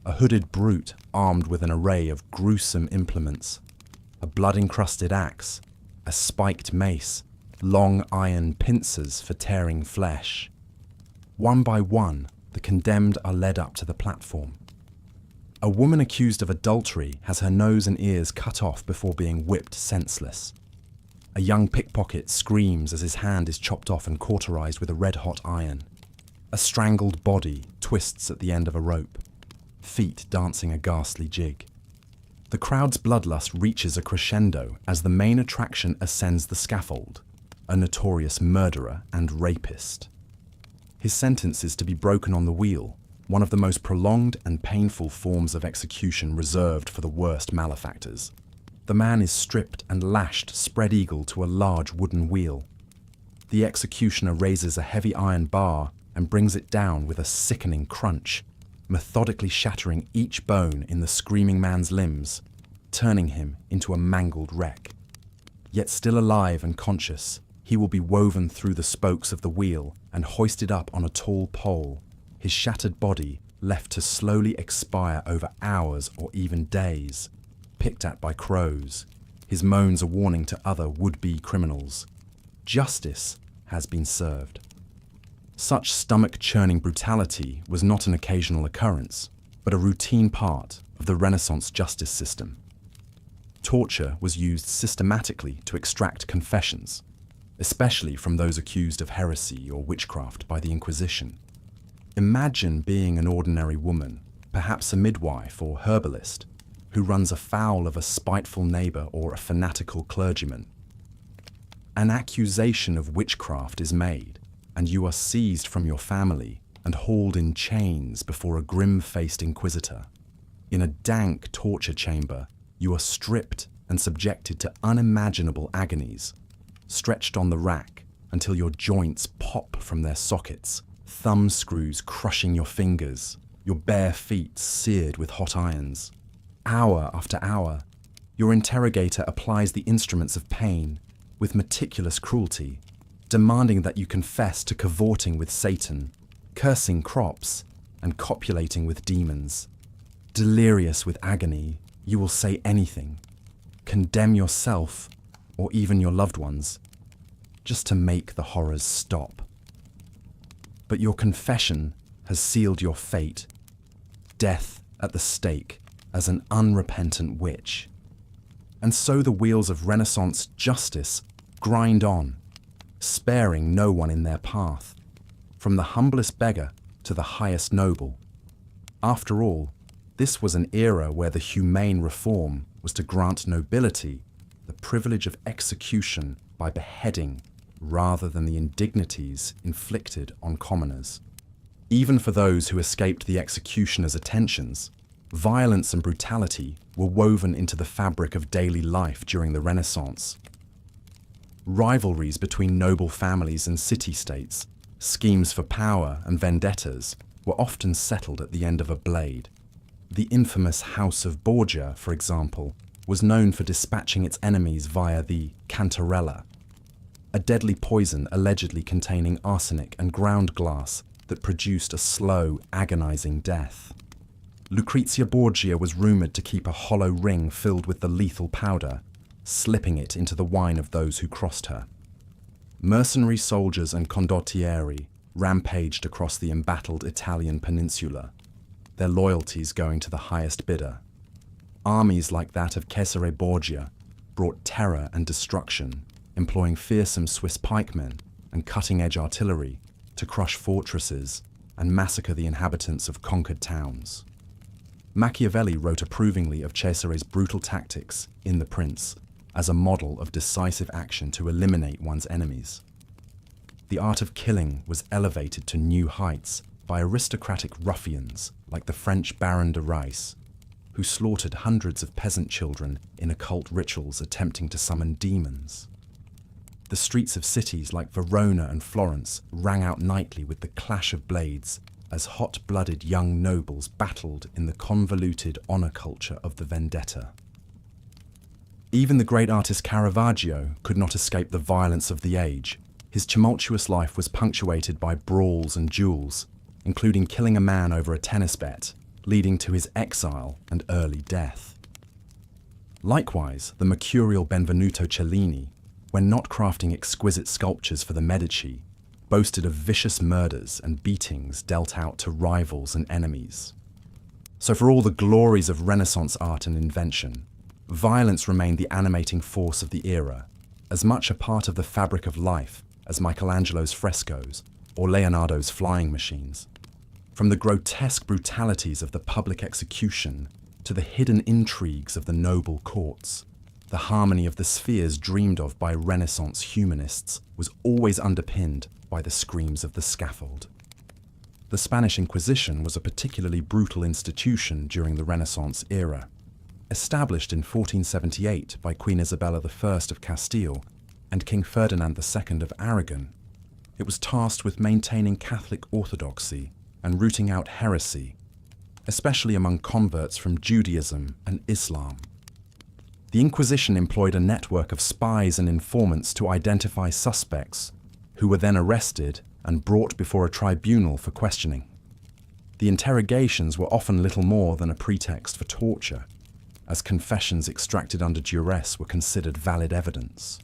a hooded brute armed with an array of gruesome implements, a blood-encrusted axe, a spiked mace, long iron pincers for tearing flesh. One by one, the condemned are led up to the platform. A woman accused of adultery has her nose and ears cut off before being whipped senseless. A young pickpocket screams as his hand is chopped off and cauterized with a red-hot iron. A strangled body twists at the end of a rope, feet dancing a ghastly jig. The crowd's bloodlust reaches a crescendo as the main attraction ascends the scaffold, a notorious murderer and rapist. His sentence is to be broken on the wheel, one of the most prolonged and painful forms of execution reserved for the worst malefactors. The man is stripped and lashed spread-eagle to a large wooden wheel. The executioner raises a heavy iron bar and brings it down with a sickening crunch, methodically shattering each bone in the screaming man's limbs, turning him into a mangled wreck. Yet still alive and conscious, he will be woven through the spokes of the wheel and hoisted up on a tall pole, his shattered body left to slowly expire over hours or even days, picked at by crows, his moans a warning to other would-be criminals. Justice has been served. Such stomach-churning brutality was not an occasional occurrence, but a routine part of the Renaissance justice system. Torture was used systematically to extract confessions, especially from those accused of heresy or witchcraft by the Inquisition. Imagine being an ordinary woman, perhaps a midwife or herbalist, who runs afoul of a spiteful neighbor or a fanatical clergyman. An accusation of witchcraft is made, and you are seized from your family and hauled in chains before a grim-faced inquisitor. In a dank torture chamber, you are stripped and subjected to unimaginable agonies, stretched on the rack until your joints pop from their sockets, thumb screws crushing your fingers, your bare feet seared with hot irons. Hour after hour, your interrogator applies the instruments of pain with meticulous cruelty, demanding that you confess to cavorting with Satan, cursing crops, and copulating with demons. Delirious with agony, you will say anything, condemn yourself or even your loved ones, just to make the horrors stop. But your confession has sealed your fate, death at the stake as an unrepentant witch. And so the wheels of Renaissance justice grind on, sparing no one in their path, from the humblest beggar to the highest noble. After all, this was an era where the humane reform was to grant nobility the privilege of execution by beheading rather than the indignities inflicted on commoners. Even for those who escaped the executioner's attentions, violence and brutality were woven into the fabric of daily life during the Renaissance. Rivalries between noble families and city-states, schemes for power and vendettas were often settled at the end of a blade. The infamous House of Borgia, for example, was known for dispatching its enemies via the cantarella, a deadly poison allegedly containing arsenic and ground glass that produced a slow, agonizing death. Lucrezia Borgia was rumored to keep a hollow ring filled with the lethal powder, slipping it into the wine of those who crossed her. Mercenary soldiers and condottieri rampaged across the embattled Italian peninsula, their loyalties going to the highest bidder. Armies like that of Cesare Borgia brought terror and destruction, employing fearsome Swiss pikemen and cutting-edge artillery to crush fortresses and massacre the inhabitants of conquered towns. Machiavelli wrote approvingly of Cesare's brutal tactics in The Prince as a model of decisive action to eliminate one's enemies. The art of killing was elevated to new heights by aristocratic ruffians like the French Baron de Rice, who slaughtered hundreds of peasant children in occult rituals attempting to summon demons. The streets of cities like Verona and Florence rang out nightly with the clash of blades as hot-blooded young nobles battled in the convoluted honor culture of the vendetta. Even the great artist Caravaggio could not escape the violence of the age. His tumultuous life was punctuated by brawls and duels, including killing a man over a tennis bet, leading to his exile and early death. Likewise, the mercurial Benvenuto Cellini, when not crafting exquisite sculptures for the Medici, boasted of vicious murders and beatings dealt out to rivals and enemies. So for all the glories of Renaissance art and invention, violence remained the animating force of the era, as much a part of the fabric of life as Michelangelo's frescoes or Leonardo's flying machines. From the grotesque brutalities of the public execution to the hidden intrigues of the noble courts, the harmony of the spheres dreamed of by Renaissance humanists was always underpinned by the screams of the scaffold. The Spanish Inquisition was a particularly brutal institution during the Renaissance era. Established in 1478 by Queen Isabella I of Castile and King Ferdinand II of Aragon, it was tasked with maintaining Catholic orthodoxy and rooting out heresy, especially among converts from Judaism and Islam. The Inquisition employed a network of spies and informants to identify suspects, who were then arrested and brought before a tribunal for questioning. The interrogations were often little more than a pretext for torture, as confessions extracted under duress were considered valid evidence.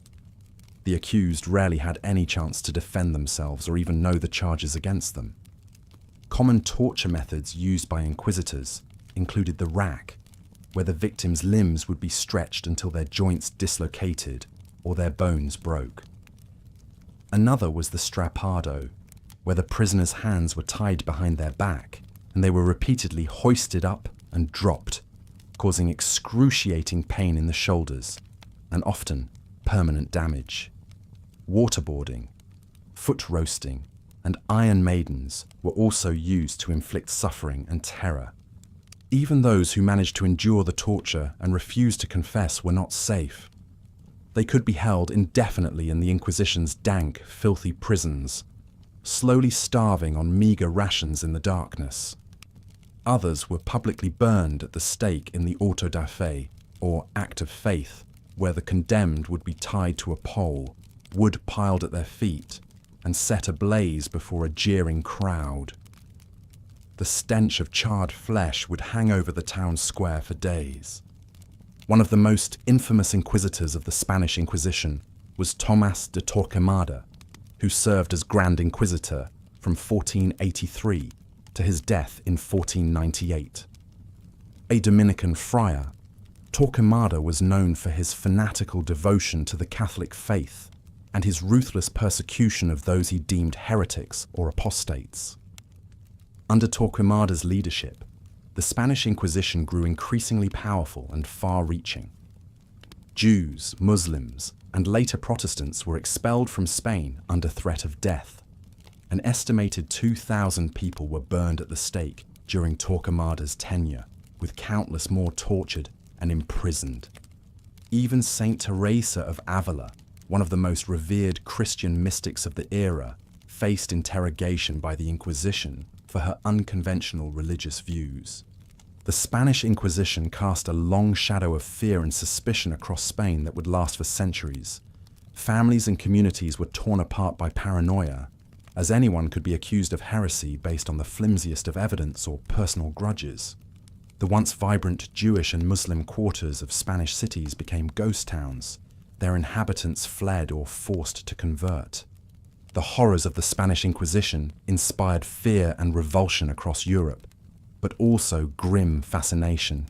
The accused rarely had any chance to defend themselves or even know the charges against them. Common torture methods used by inquisitors included the rack, where the victim's limbs would be stretched until their joints dislocated or their bones broke. Another was the strappado, where the prisoner's hands were tied behind their back and they were repeatedly hoisted up and dropped, causing excruciating pain in the shoulders and often permanent damage. Waterboarding, foot roasting, and iron maidens were also used to inflict suffering and terror. Even those who managed to endure the torture and refused to confess were not safe. They could be held indefinitely in the Inquisition's dank, filthy prisons, slowly starving on meagre rations in the darkness. Others were publicly burned at the stake in the auto da fe, or act of faith, where the condemned would be tied to a pole, wood piled at their feet, and set ablaze before a jeering crowd. The stench of charred flesh would hang over the town square for days. One of the most infamous inquisitors of the Spanish Inquisition was Tomás de Torquemada, who served as Grand Inquisitor from 1483 to his death in 1498. A Dominican friar, Torquemada was known for his fanatical devotion to the Catholic faith and his ruthless persecution of those he deemed heretics or apostates. Under Torquemada's leadership, the Spanish Inquisition grew increasingly powerful and far-reaching. Jews, Muslims, and later Protestants were expelled from Spain under threat of death. An estimated 2,000 people were burned at the stake during Torquemada's tenure, with countless more tortured and imprisoned. Even Saint Teresa of Avila, one of the most revered Christian mystics of the era, faced interrogation by the Inquisition for her unconventional religious views. The Spanish Inquisition cast a long shadow of fear and suspicion across Spain that would last for centuries. Families and communities were torn apart by paranoia, as anyone could be accused of heresy based on the flimsiest of evidence or personal grudges. The once vibrant Jewish and Muslim quarters of Spanish cities became ghost towns, their inhabitants fled or forced to convert. The horrors of the Spanish Inquisition inspired fear and revulsion across Europe, but also grim fascination.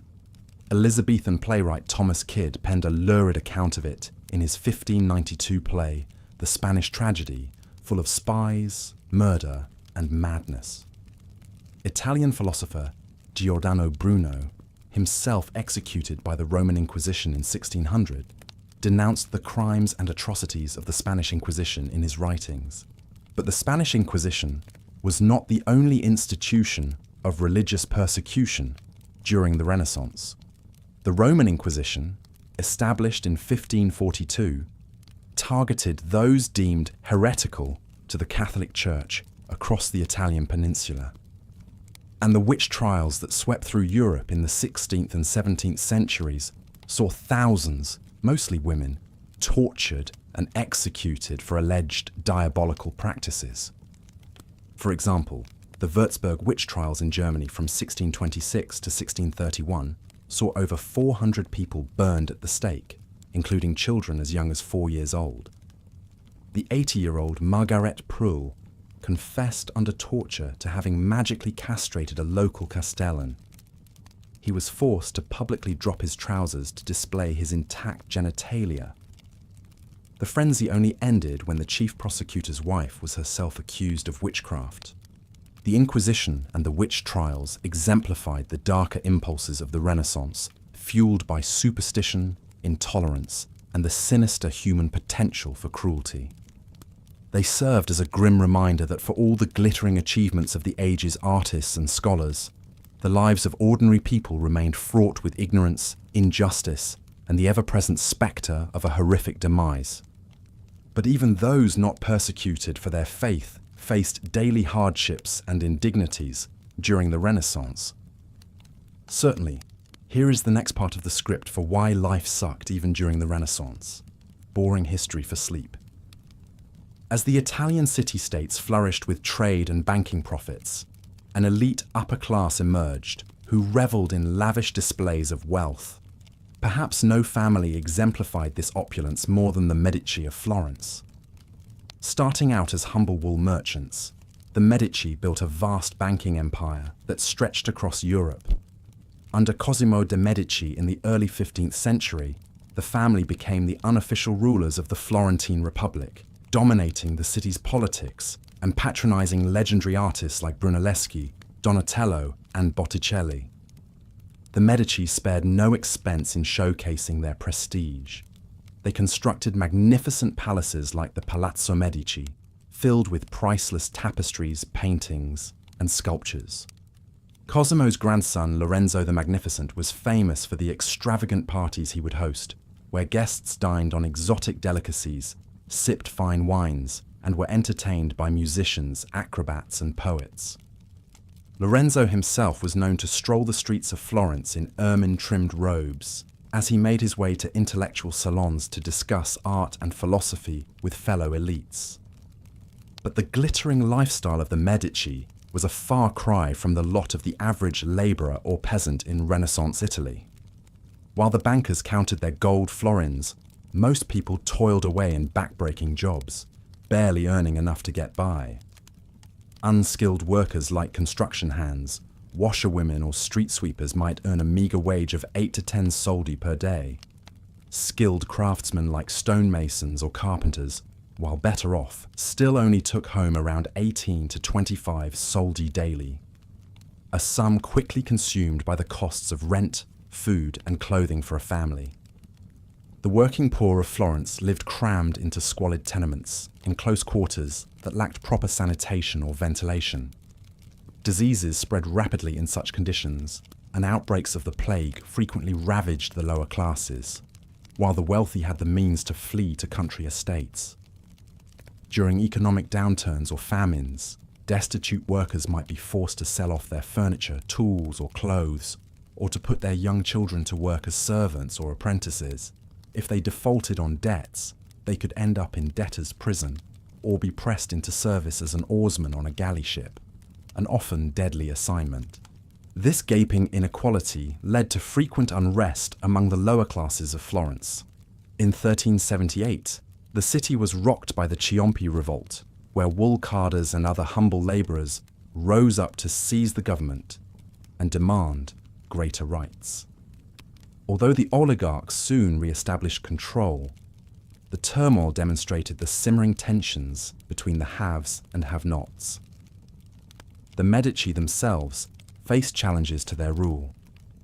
Elizabethan playwright Thomas Kyd penned a lurid account of it in his 1592 play, The Spanish Tragedy, full of spies, murder, and madness. Italian philosopher Giordano Bruno, himself executed by the Roman Inquisition in 1600, denounced the crimes and atrocities of the Spanish Inquisition in his writings. But the Spanish Inquisition was not the only institution of religious persecution during the Renaissance. The Roman Inquisition, established in 1542, targeted those deemed heretical to the Catholic Church across the Italian peninsula. And the witch trials that swept through Europe in the 16th and 17th centuries saw thousands, mostly women, tortured and executed for alleged diabolical practices. For example, the Würzburg witch trials in Germany from 1626 to 1631 saw over 400 people burned at the stake, including children as young as 4 years old. The 80-year-old Margaret Prühl confessed under torture to having magically castrated a local castellan. He was forced to publicly drop his trousers to display his intact genitalia. The frenzy only ended when the chief prosecutor's wife was herself accused of witchcraft. The Inquisition and the witch trials exemplified the darker impulses of the Renaissance, fueled by superstition, intolerance, and the sinister human potential for cruelty. They served as a grim reminder that for all the glittering achievements of the age's artists and scholars, the lives of ordinary people remained fraught with ignorance, injustice, and the ever-present spectre of a horrific demise. But even those not persecuted for their faith faced daily hardships and indignities during the Renaissance. Certainly, here is the next part of the script for why life sucked even during the Renaissance. Boring history for sleep. As the Italian city-states flourished with trade and banking profits, an elite upper class emerged who reveled in lavish displays of wealth. Perhaps no family exemplified this opulence more than the Medici of Florence. Starting out as humble wool merchants, the Medici built a vast banking empire that stretched across Europe. Under Cosimo de' Medici in the early 15th century, the family became the unofficial rulers of the Florentine Republic, dominating the city's politics and patronizing legendary artists like Brunelleschi, Donatello, and Botticelli. The Medici spared no expense in showcasing their prestige. They constructed magnificent palaces like the Palazzo Medici, filled with priceless tapestries, paintings, and sculptures. Cosimo's grandson, Lorenzo the Magnificent, was famous for the extravagant parties he would host, where guests dined on exotic delicacies, sipped fine wines, and were entertained by musicians, acrobats, and poets. Lorenzo himself was known to stroll the streets of Florence in ermine-trimmed robes, as he made his way to intellectual salons to discuss art and philosophy with fellow elites. But the glittering lifestyle of the Medici was a far cry from the lot of the average labourer or peasant in Renaissance Italy. While the bankers counted their gold florins, most people toiled away in backbreaking jobs, barely earning enough to get by. Unskilled workers like construction hands, washerwomen or street sweepers might earn a meagre wage of 8 to 10 soldi per day. Skilled craftsmen like stonemasons or carpenters, while better off, still only took home around 18 to 25 soldi daily, a sum quickly consumed by the costs of rent, food, and clothing for a family. The working poor of Florence lived crammed into squalid tenements, in close quarters that lacked proper sanitation or ventilation. Diseases spread rapidly in such conditions, and outbreaks of the plague frequently ravaged the lower classes, while the wealthy had the means to flee to country estates. During economic downturns or famines, destitute workers might be forced to sell off their furniture, tools, or clothes, or to put their young children to work as servants or apprentices. If they defaulted on debts, they could end up in debtor's prison or be pressed into service as an oarsman on a galley ship, an often deadly assignment. This gaping inequality led to frequent unrest among the lower classes of Florence. In 1378, the city was rocked by the Ciompi revolt, where wool carders and other humble labourers rose up to seize the government and demand greater rights. Although the oligarchs soon re-established control, the turmoil demonstrated the simmering tensions between the haves and have-nots. The Medici themselves faced challenges to their rule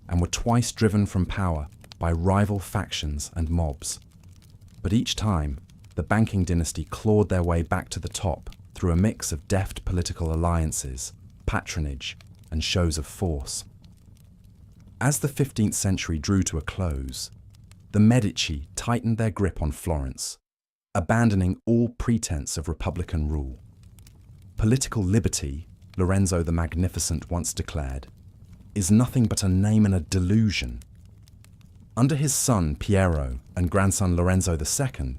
and were twice driven from power by rival factions and mobs. But each time, the banking dynasty clawed their way back to the top through a mix of deft political alliances, patronage, and shows of force. As the 15th century drew to a close, the Medici tightened their grip on Florence, abandoning all pretense of republican rule. Political liberty, Lorenzo the Magnificent once declared, is nothing but a name and a delusion. Under his son Piero and grandson Lorenzo II,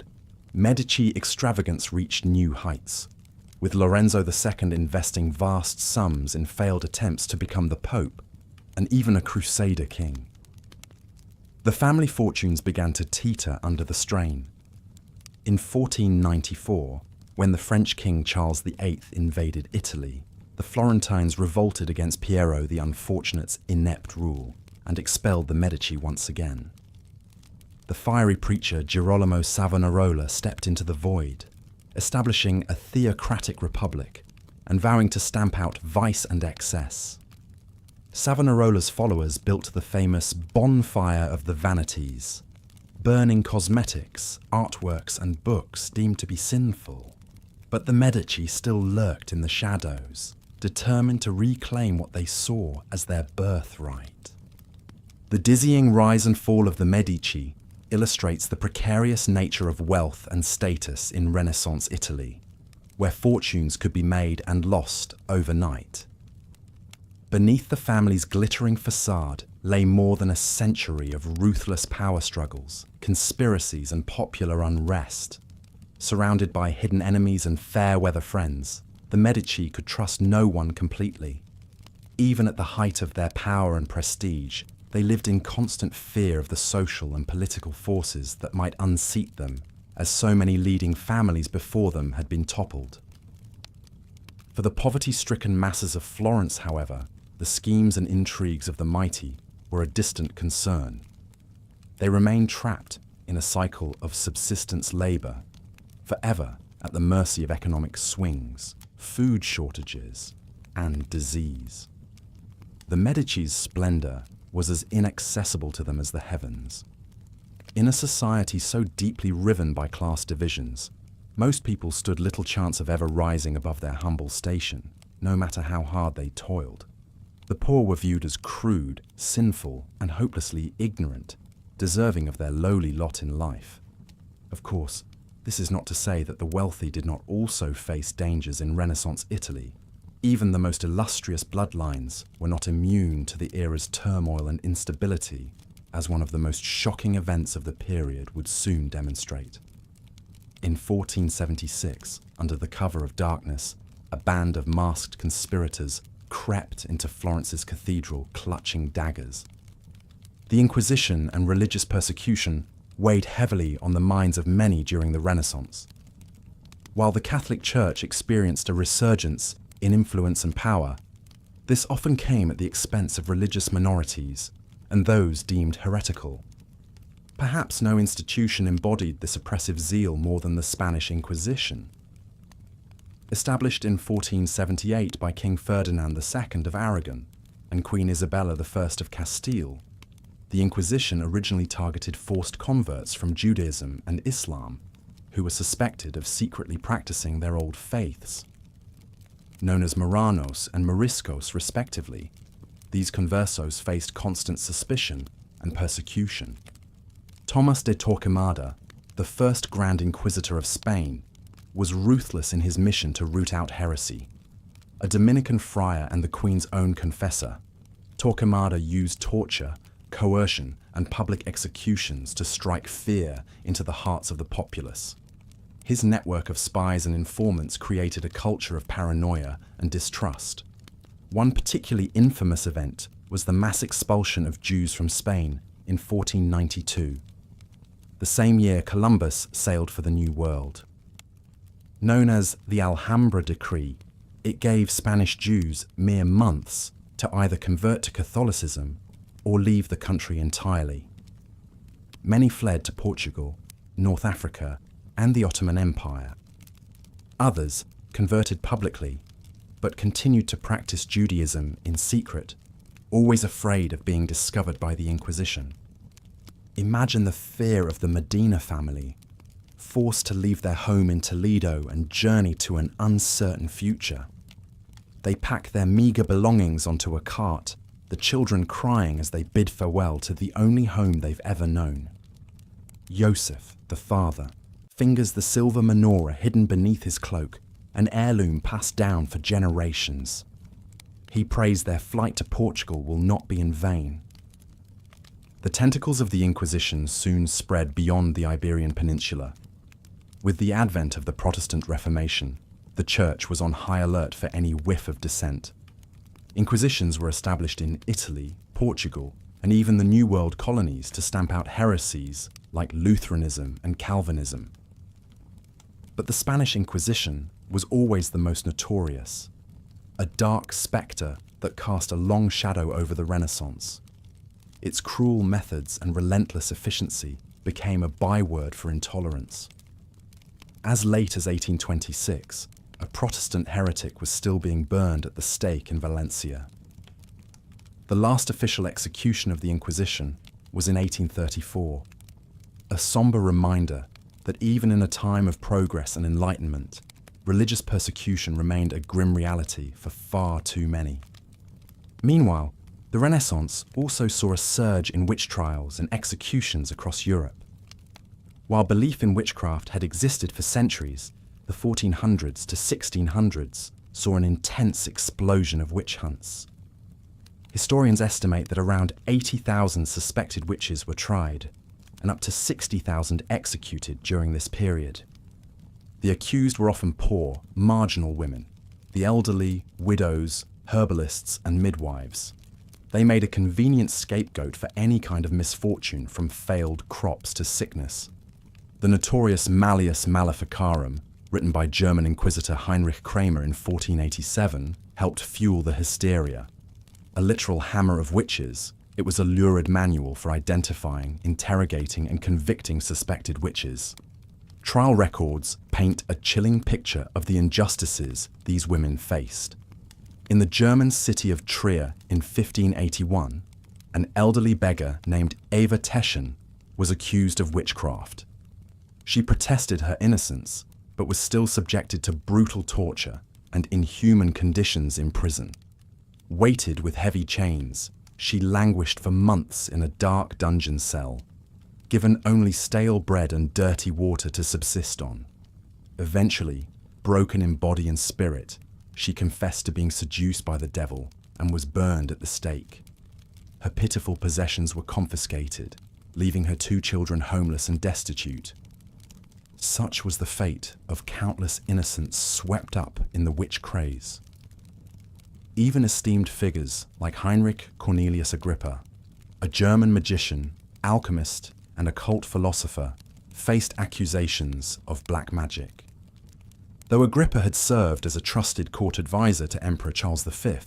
Medici extravagance reached new heights, with Lorenzo II investing vast sums in failed attempts to become the Pope and even a Crusader king. The family fortunes began to teeter under the strain. In 1494, When the French king Charles VIII invaded Italy, the Florentines revolted against Piero the Unfortunate's inept rule and expelled the Medici once again. The fiery preacher Girolamo Savonarola stepped into the void, establishing a theocratic republic and vowing to stamp out vice and excess. Savonarola's followers built the famous bonfire of the vanities, burning cosmetics, artworks and books deemed to be sinful. But the Medici still lurked in the shadows, determined to reclaim what they saw as their birthright. The dizzying rise and fall of the Medici illustrates the precarious nature of wealth and status in Renaissance Italy, where fortunes could be made and lost overnight. Beneath the family's glittering facade lay more than a century of ruthless power struggles, conspiracies and popular unrest. Surrounded by hidden enemies and fair-weather friends, the Medici could trust no one completely. Even at the height of their power and prestige, they lived in constant fear of the social and political forces that might unseat them, as so many leading families before them had been toppled. For the poverty-stricken masses of Florence, however, the schemes and intrigues of the mighty were a distant concern. They remained trapped in a cycle of subsistence labour, forever at the mercy of economic swings, food shortages, and disease. The Medici's splendour was as inaccessible to them as the heavens. In a society so deeply riven by class divisions, most people stood little chance of ever rising above their humble station, no matter how hard they toiled. The poor were viewed as crude, sinful, and hopelessly ignorant, deserving of their lowly lot in life. Of course, this is not to say that the wealthy did not also face dangers in Renaissance Italy. Even the most illustrious bloodlines were not immune to the era's turmoil and instability, as one of the most shocking events of the period would soon demonstrate. In 1476, under the cover of darkness, a band of masked conspirators crept into Florence's cathedral clutching daggers. The Inquisition and religious persecution weighed heavily on the minds of many during the Renaissance. While the Catholic Church experienced a resurgence in influence and power, this often came at the expense of religious minorities and those deemed heretical. Perhaps no institution embodied this oppressive zeal more than the Spanish Inquisition. Established in 1478 by King Ferdinand II of Aragon and Queen Isabella I of Castile, the Inquisition originally targeted forced converts from Judaism and Islam who were suspected of secretly practicing their old faiths. Known as Marranos and Moriscos respectively, these conversos faced constant suspicion and persecution. Thomas de Torquemada, the first Grand Inquisitor of Spain, was ruthless in his mission to root out heresy. A Dominican friar and the Queen's own confessor, Torquemada used torture, coercion, and public executions to strike fear into the hearts of the populace. His network of spies and informants created a culture of paranoia and distrust. One particularly infamous event was the mass expulsion of Jews from Spain in 1492. The same year Columbus sailed for the New World. Known as the Alhambra Decree, it gave Spanish Jews mere months to either convert to Catholicism or leave the country entirely. Many fled to Portugal, North Africa, and the Ottoman Empire. Others converted publicly, but continued to practice Judaism in secret, always afraid of being discovered by the Inquisition. Imagine the fear of the Medina family, forced to leave their home in Toledo and journey to an uncertain future. They pack their meager belongings onto a cart, the children crying as they bid farewell to the only home they've ever known. Joseph, the father, fingers the silver menorah hidden beneath his cloak, an heirloom passed down for generations. He prays their flight to Portugal will not be in vain. The tentacles of the Inquisition soon spread beyond the Iberian Peninsula. With the advent of the Protestant Reformation, the Church was on high alert for any whiff of dissent. Inquisitions were established in Italy, Portugal, and even the New World colonies to stamp out heresies like Lutheranism and Calvinism. But the Spanish Inquisition was always the most notorious, a dark spectre that cast a long shadow over the Renaissance. Its cruel methods and relentless efficiency became a byword for intolerance. As late as 1826, a Protestant heretic was still being burned at the stake in Valencia. The last official execution of the Inquisition was in 1834, a somber reminder that even in a time of progress and enlightenment, religious persecution remained a grim reality for far too many. Meanwhile, the Renaissance also saw a surge in witch trials and executions across Europe. While belief in witchcraft had existed for centuries, the 1400s to 1600s saw an intense explosion of witch hunts. Historians estimate that around 80,000 suspected witches were tried, and up to 60,000 executed during this period. The accused were often poor, marginal women, the elderly, widows, herbalists, and midwives. They made a convenient scapegoat for any kind of misfortune, from failed crops to sickness. The notorious Malleus Maleficarum, written by German Inquisitor Heinrich Kramer in 1487, helped fuel the hysteria. A literal hammer of witches, it was a lurid manual for identifying, interrogating, and convicting suspected witches. Trial records paint a chilling picture of the injustices these women faced. In the German city of Trier in 1581, an elderly beggar named Eva Teschen was accused of witchcraft. She protested her innocence, but was still subjected to brutal torture and inhuman conditions in prison. Weighted with heavy chains, she languished for months in a dark dungeon cell, given only stale bread and dirty water to subsist on. Eventually, broken in body and spirit, she confessed to being seduced by the devil and was burned at the stake. Her pitiful possessions were confiscated, leaving her 2 children homeless and destitute. Such was the fate of countless innocents swept up in the witch craze. Even esteemed figures like Heinrich Cornelius Agrippa, a German magician, alchemist, and occult philosopher, faced accusations of black magic. Though Agrippa had served as a trusted court advisor to Emperor Charles V,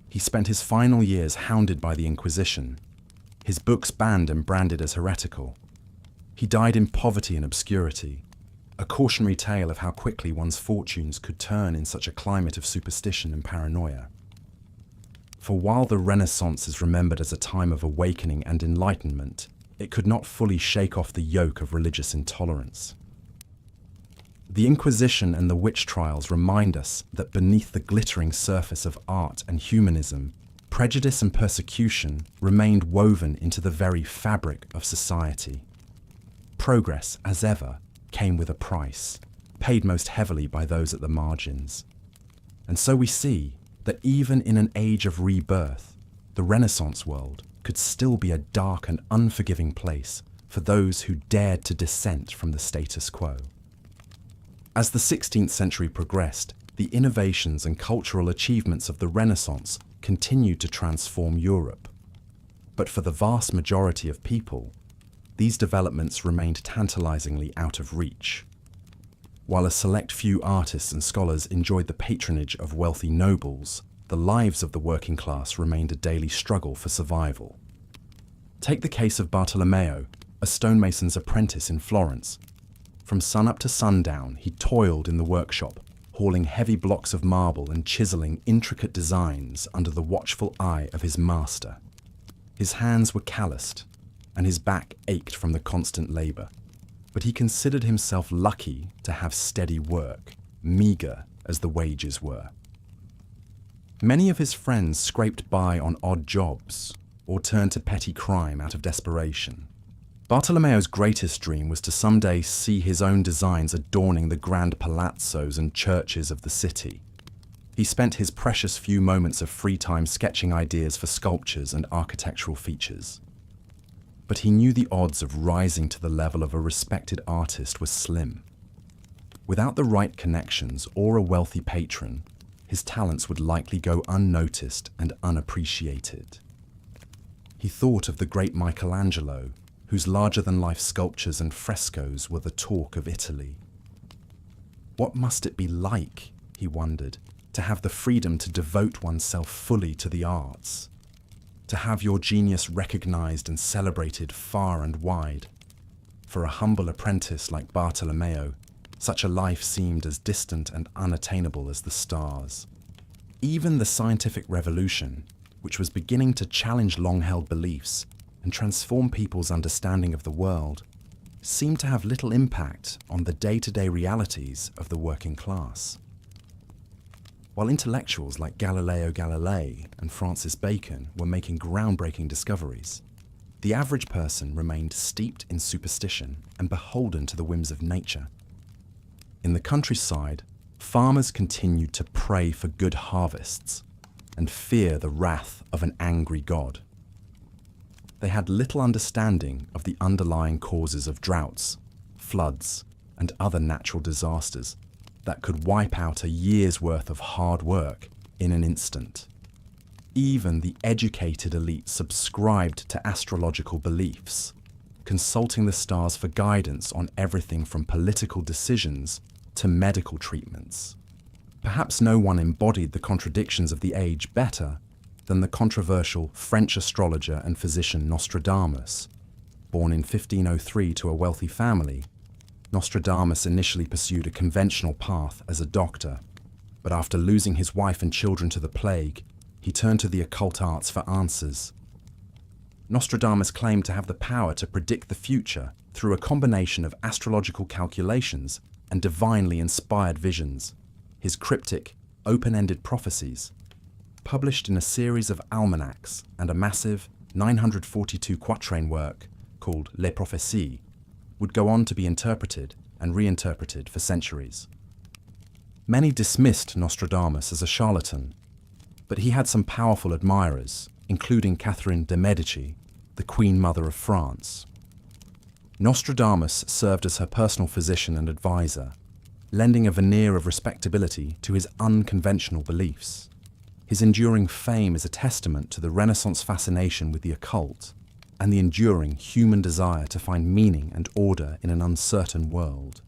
he spent his final years hounded by the Inquisition, his books banned and branded as heretical. He died in poverty and obscurity, a cautionary tale of how quickly one's fortunes could turn in such a climate of superstition and paranoia. For while the Renaissance is remembered as a time of awakening and enlightenment, it could not fully shake off the yoke of religious intolerance. The Inquisition and the witch trials remind us that beneath the glittering surface of art and humanism, prejudice and persecution remained woven into the very fabric of society. Progress, as ever, came with a price, paid most heavily by those at the margins. And so we see that even in an age of rebirth, the Renaissance world could still be a dark and unforgiving place for those who dared to dissent from the status quo. As the 16th century progressed, the innovations and cultural achievements of the Renaissance continued to transform Europe. But for the vast majority of people, these developments remained tantalizingly out of reach. While a select few artists and scholars enjoyed the patronage of wealthy nobles, the lives of the working class remained a daily struggle for survival. Take the case of Bartolomeo, a stonemason's apprentice in Florence. From sunup to sundown, he toiled in the workshop, hauling heavy blocks of marble and chiseling intricate designs under the watchful eye of his master. His hands were calloused, and his back ached from the constant labor. But he considered himself lucky to have steady work, meager as the wages were. Many of his friends scraped by on odd jobs or turned to petty crime out of desperation. Bartolomeo's greatest dream was to someday see his own designs adorning the grand palazzos and churches of the city. He spent his precious few moments of free time sketching ideas for sculptures and architectural features. But he knew the odds of rising to the level of a respected artist were slim. Without the right connections or a wealthy patron, his talents would likely go unnoticed and unappreciated. He thought of the great Michelangelo, whose larger-than-life sculptures and frescoes were the talk of Italy. What must it be like, he wondered, to have the freedom to devote oneself fully to the arts? To have your genius recognized and celebrated far and wide? For a humble apprentice like Bartolomeo, such a life seemed as distant and unattainable as the stars. Even the scientific revolution, which was beginning to challenge long-held beliefs and transform people's understanding of the world, seemed to have little impact on the day-to-day realities of the working class. While intellectuals like Galileo Galilei and Francis Bacon were making groundbreaking discoveries, the average person remained steeped in superstition and beholden to the whims of nature. In the countryside, farmers continued to pray for good harvests and fear the wrath of an angry god. They had little understanding of the underlying causes of droughts, floods, and other natural disasters that could wipe out a year's worth of hard work in an instant. Even the educated elite subscribed to astrological beliefs, consulting the stars for guidance on everything from political decisions to medical treatments. Perhaps no one embodied the contradictions of the age better than the controversial French astrologer and physician Nostradamus. Born in 1503 to a wealthy family, Nostradamus initially pursued a conventional path as a doctor, but after losing his wife and children to the plague, he turned to the occult arts for answers. Nostradamus claimed to have the power to predict the future through a combination of astrological calculations and divinely inspired visions. His cryptic, open-ended prophecies, published in a series of almanacs and a massive 942-quatrain work called Les Prophéties, would go on to be interpreted and reinterpreted for centuries. Many dismissed Nostradamus as a charlatan, but he had some powerful admirers, including Catherine de' Medici, the Queen Mother of France. Nostradamus served as her personal physician and advisor, lending a veneer of respectability to his unconventional beliefs. His enduring fame is a testament to the Renaissance fascination with the occult and the enduring human desire to find meaning and order in an uncertain world.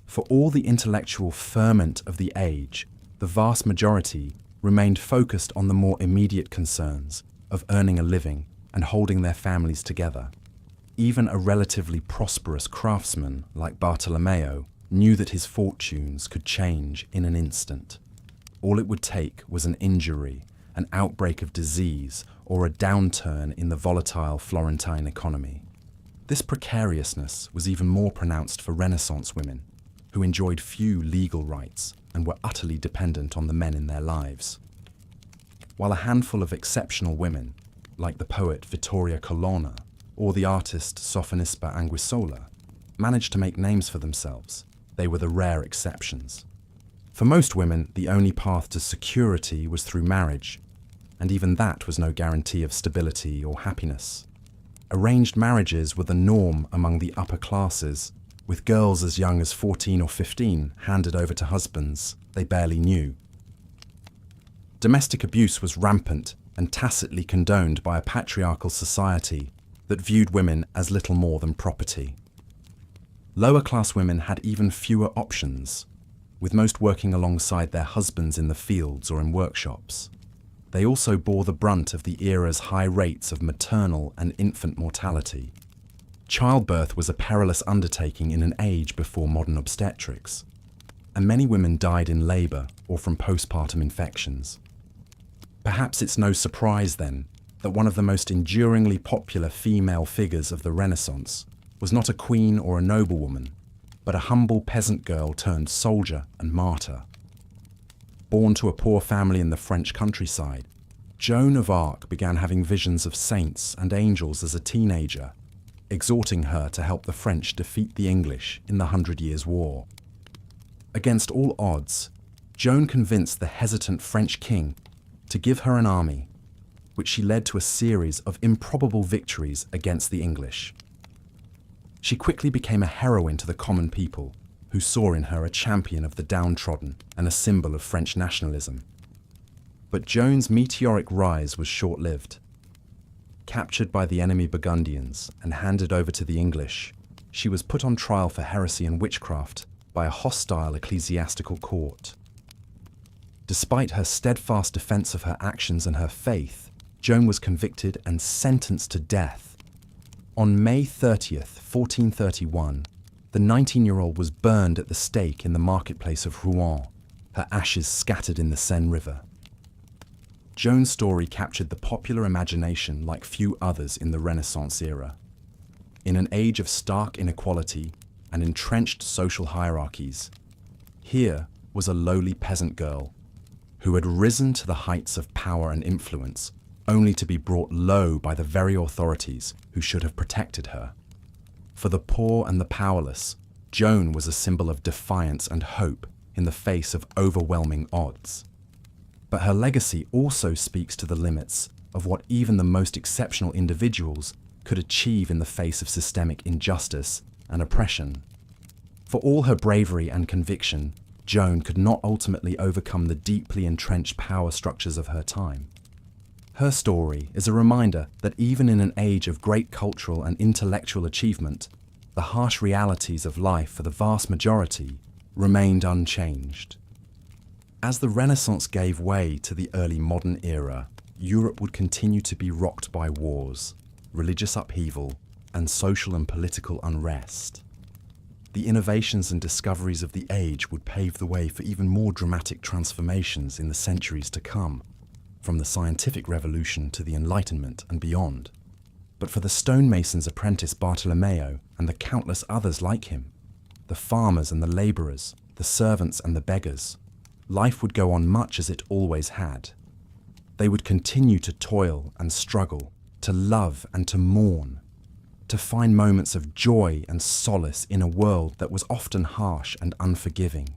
For all the intellectual ferment of the age, the vast majority remained focused on the more immediate concerns of earning a living and holding their families together. Even a relatively prosperous craftsman like Bartolomeo knew that his fortunes could change in an instant. All it would take was an injury, an outbreak of disease, or a downturn in the volatile Florentine economy. This precariousness was even more pronounced for Renaissance women, who enjoyed few legal rights and were utterly dependent on the men in their lives. While a handful of exceptional women, like the poet Vittoria Colonna or the artist Sofonisba Anguissola, managed to make names for themselves, they were the rare exceptions. For most women, the only path to security was through marriage, and even that was no guarantee of stability or happiness. Arranged marriages were the norm among the upper classes, with girls as young as 14 or 15 handed over to husbands they barely knew. Domestic abuse was rampant and tacitly condoned by a patriarchal society that viewed women as little more than property. Lower-class women had even fewer options, with most working alongside their husbands in the fields or in workshops. They also bore the brunt of the era's high rates of maternal and infant mortality. Childbirth was a perilous undertaking in an age before modern obstetrics, and many women died in labour or from postpartum infections. Perhaps it's no surprise, then, that one of the most enduringly popular female figures of the Renaissance was not a queen or a noblewoman, but a humble peasant girl turned soldier and martyr. Born to a poor family in the French countryside, Joan of Arc began having visions of saints and angels as a teenager, exhorting her to help the French defeat the English in the 100 Years' War. Against all odds, Joan convinced the hesitant French king to give her an army, which she led to a series of improbable victories against the English. She quickly became a heroine to the common people, who saw in her a champion of the downtrodden and a symbol of French nationalism. But Joan's meteoric rise was short-lived. Captured by the enemy Burgundians and handed over to the English, she was put on trial for heresy and witchcraft by by a hostile ecclesiastical court. Despite her steadfast defense of her actions and her faith, Joan was convicted and sentenced to death. On May 30th, 1431, the 19-year-old was burned at the stake in the marketplace of Rouen, her ashes scattered in the Seine River. Joan's story captured the popular imagination like few others in the Renaissance era. In an age of stark inequality and entrenched social hierarchies, here was a lowly peasant girl who had risen to the heights of power and influence only to be brought low by the very authorities who should have protected her. For the poor and the powerless, Joan was a symbol of defiance and hope in the face of overwhelming odds. But her legacy also speaks to the limits of what even the most exceptional individuals could achieve in the face of systemic injustice and oppression. For all her bravery and conviction, Joan could not ultimately overcome the deeply entrenched power structures of her time. Her story is a reminder that even in an age of great cultural and intellectual achievement, the harsh realities of life for the vast majority remained unchanged. As the Renaissance gave way to the early modern era, Europe would continue to be rocked by wars, religious upheaval, and social and political unrest. The innovations and discoveries of the age would pave the way for even more dramatic transformations in the centuries to come, from the scientific revolution to the Enlightenment and beyond. But for the stonemason's apprentice Bartolomeo and the countless others like him, the farmers and the labourers, the servants and the beggars, life would go on much as it always had. They would continue to toil and struggle, to love and to mourn, to find moments of joy and solace in a world that was often harsh and unforgiving.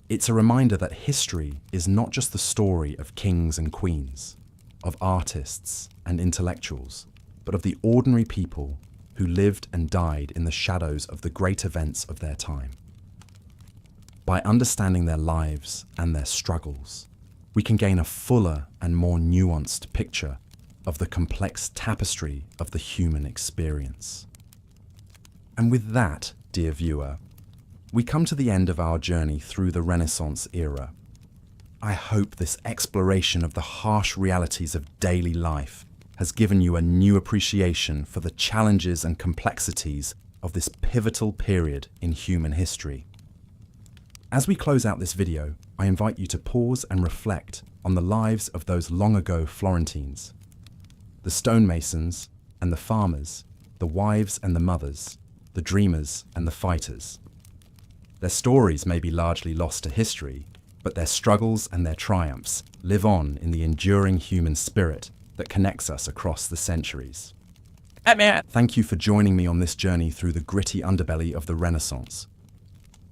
It's a reminder that history is not just the story of kings and queens, of artists and intellectuals, but of the ordinary people who lived and died in the shadows of the great events of their time. By understanding their lives and their struggles, we can gain a fuller and more nuanced picture of the complex tapestry of the human experience. And with that, dear viewer, we come to the end of our journey through the Renaissance era. I hope this exploration of the harsh realities of daily life has given you a new appreciation for the challenges and complexities of this pivotal period in human history. As we close out this video, I invite you to pause and reflect on the lives of those long ago Florentines, the stonemasons and the farmers, the wives and the mothers, the dreamers and the fighters. Their stories may be largely lost to history, but their struggles and their triumphs live on in the enduring human spirit that connects us across the centuries. Thank you for joining me on this journey through the gritty underbelly of the Renaissance.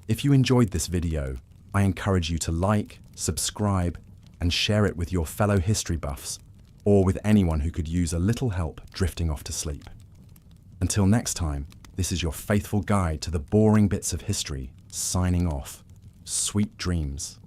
If you enjoyed this video, I encourage you to like, subscribe, and share it with your fellow history buffs, or with anyone who could use a little help drifting off to sleep. Until next time, this is your faithful guide to the boring bits of history, signing off. Sweet dreams.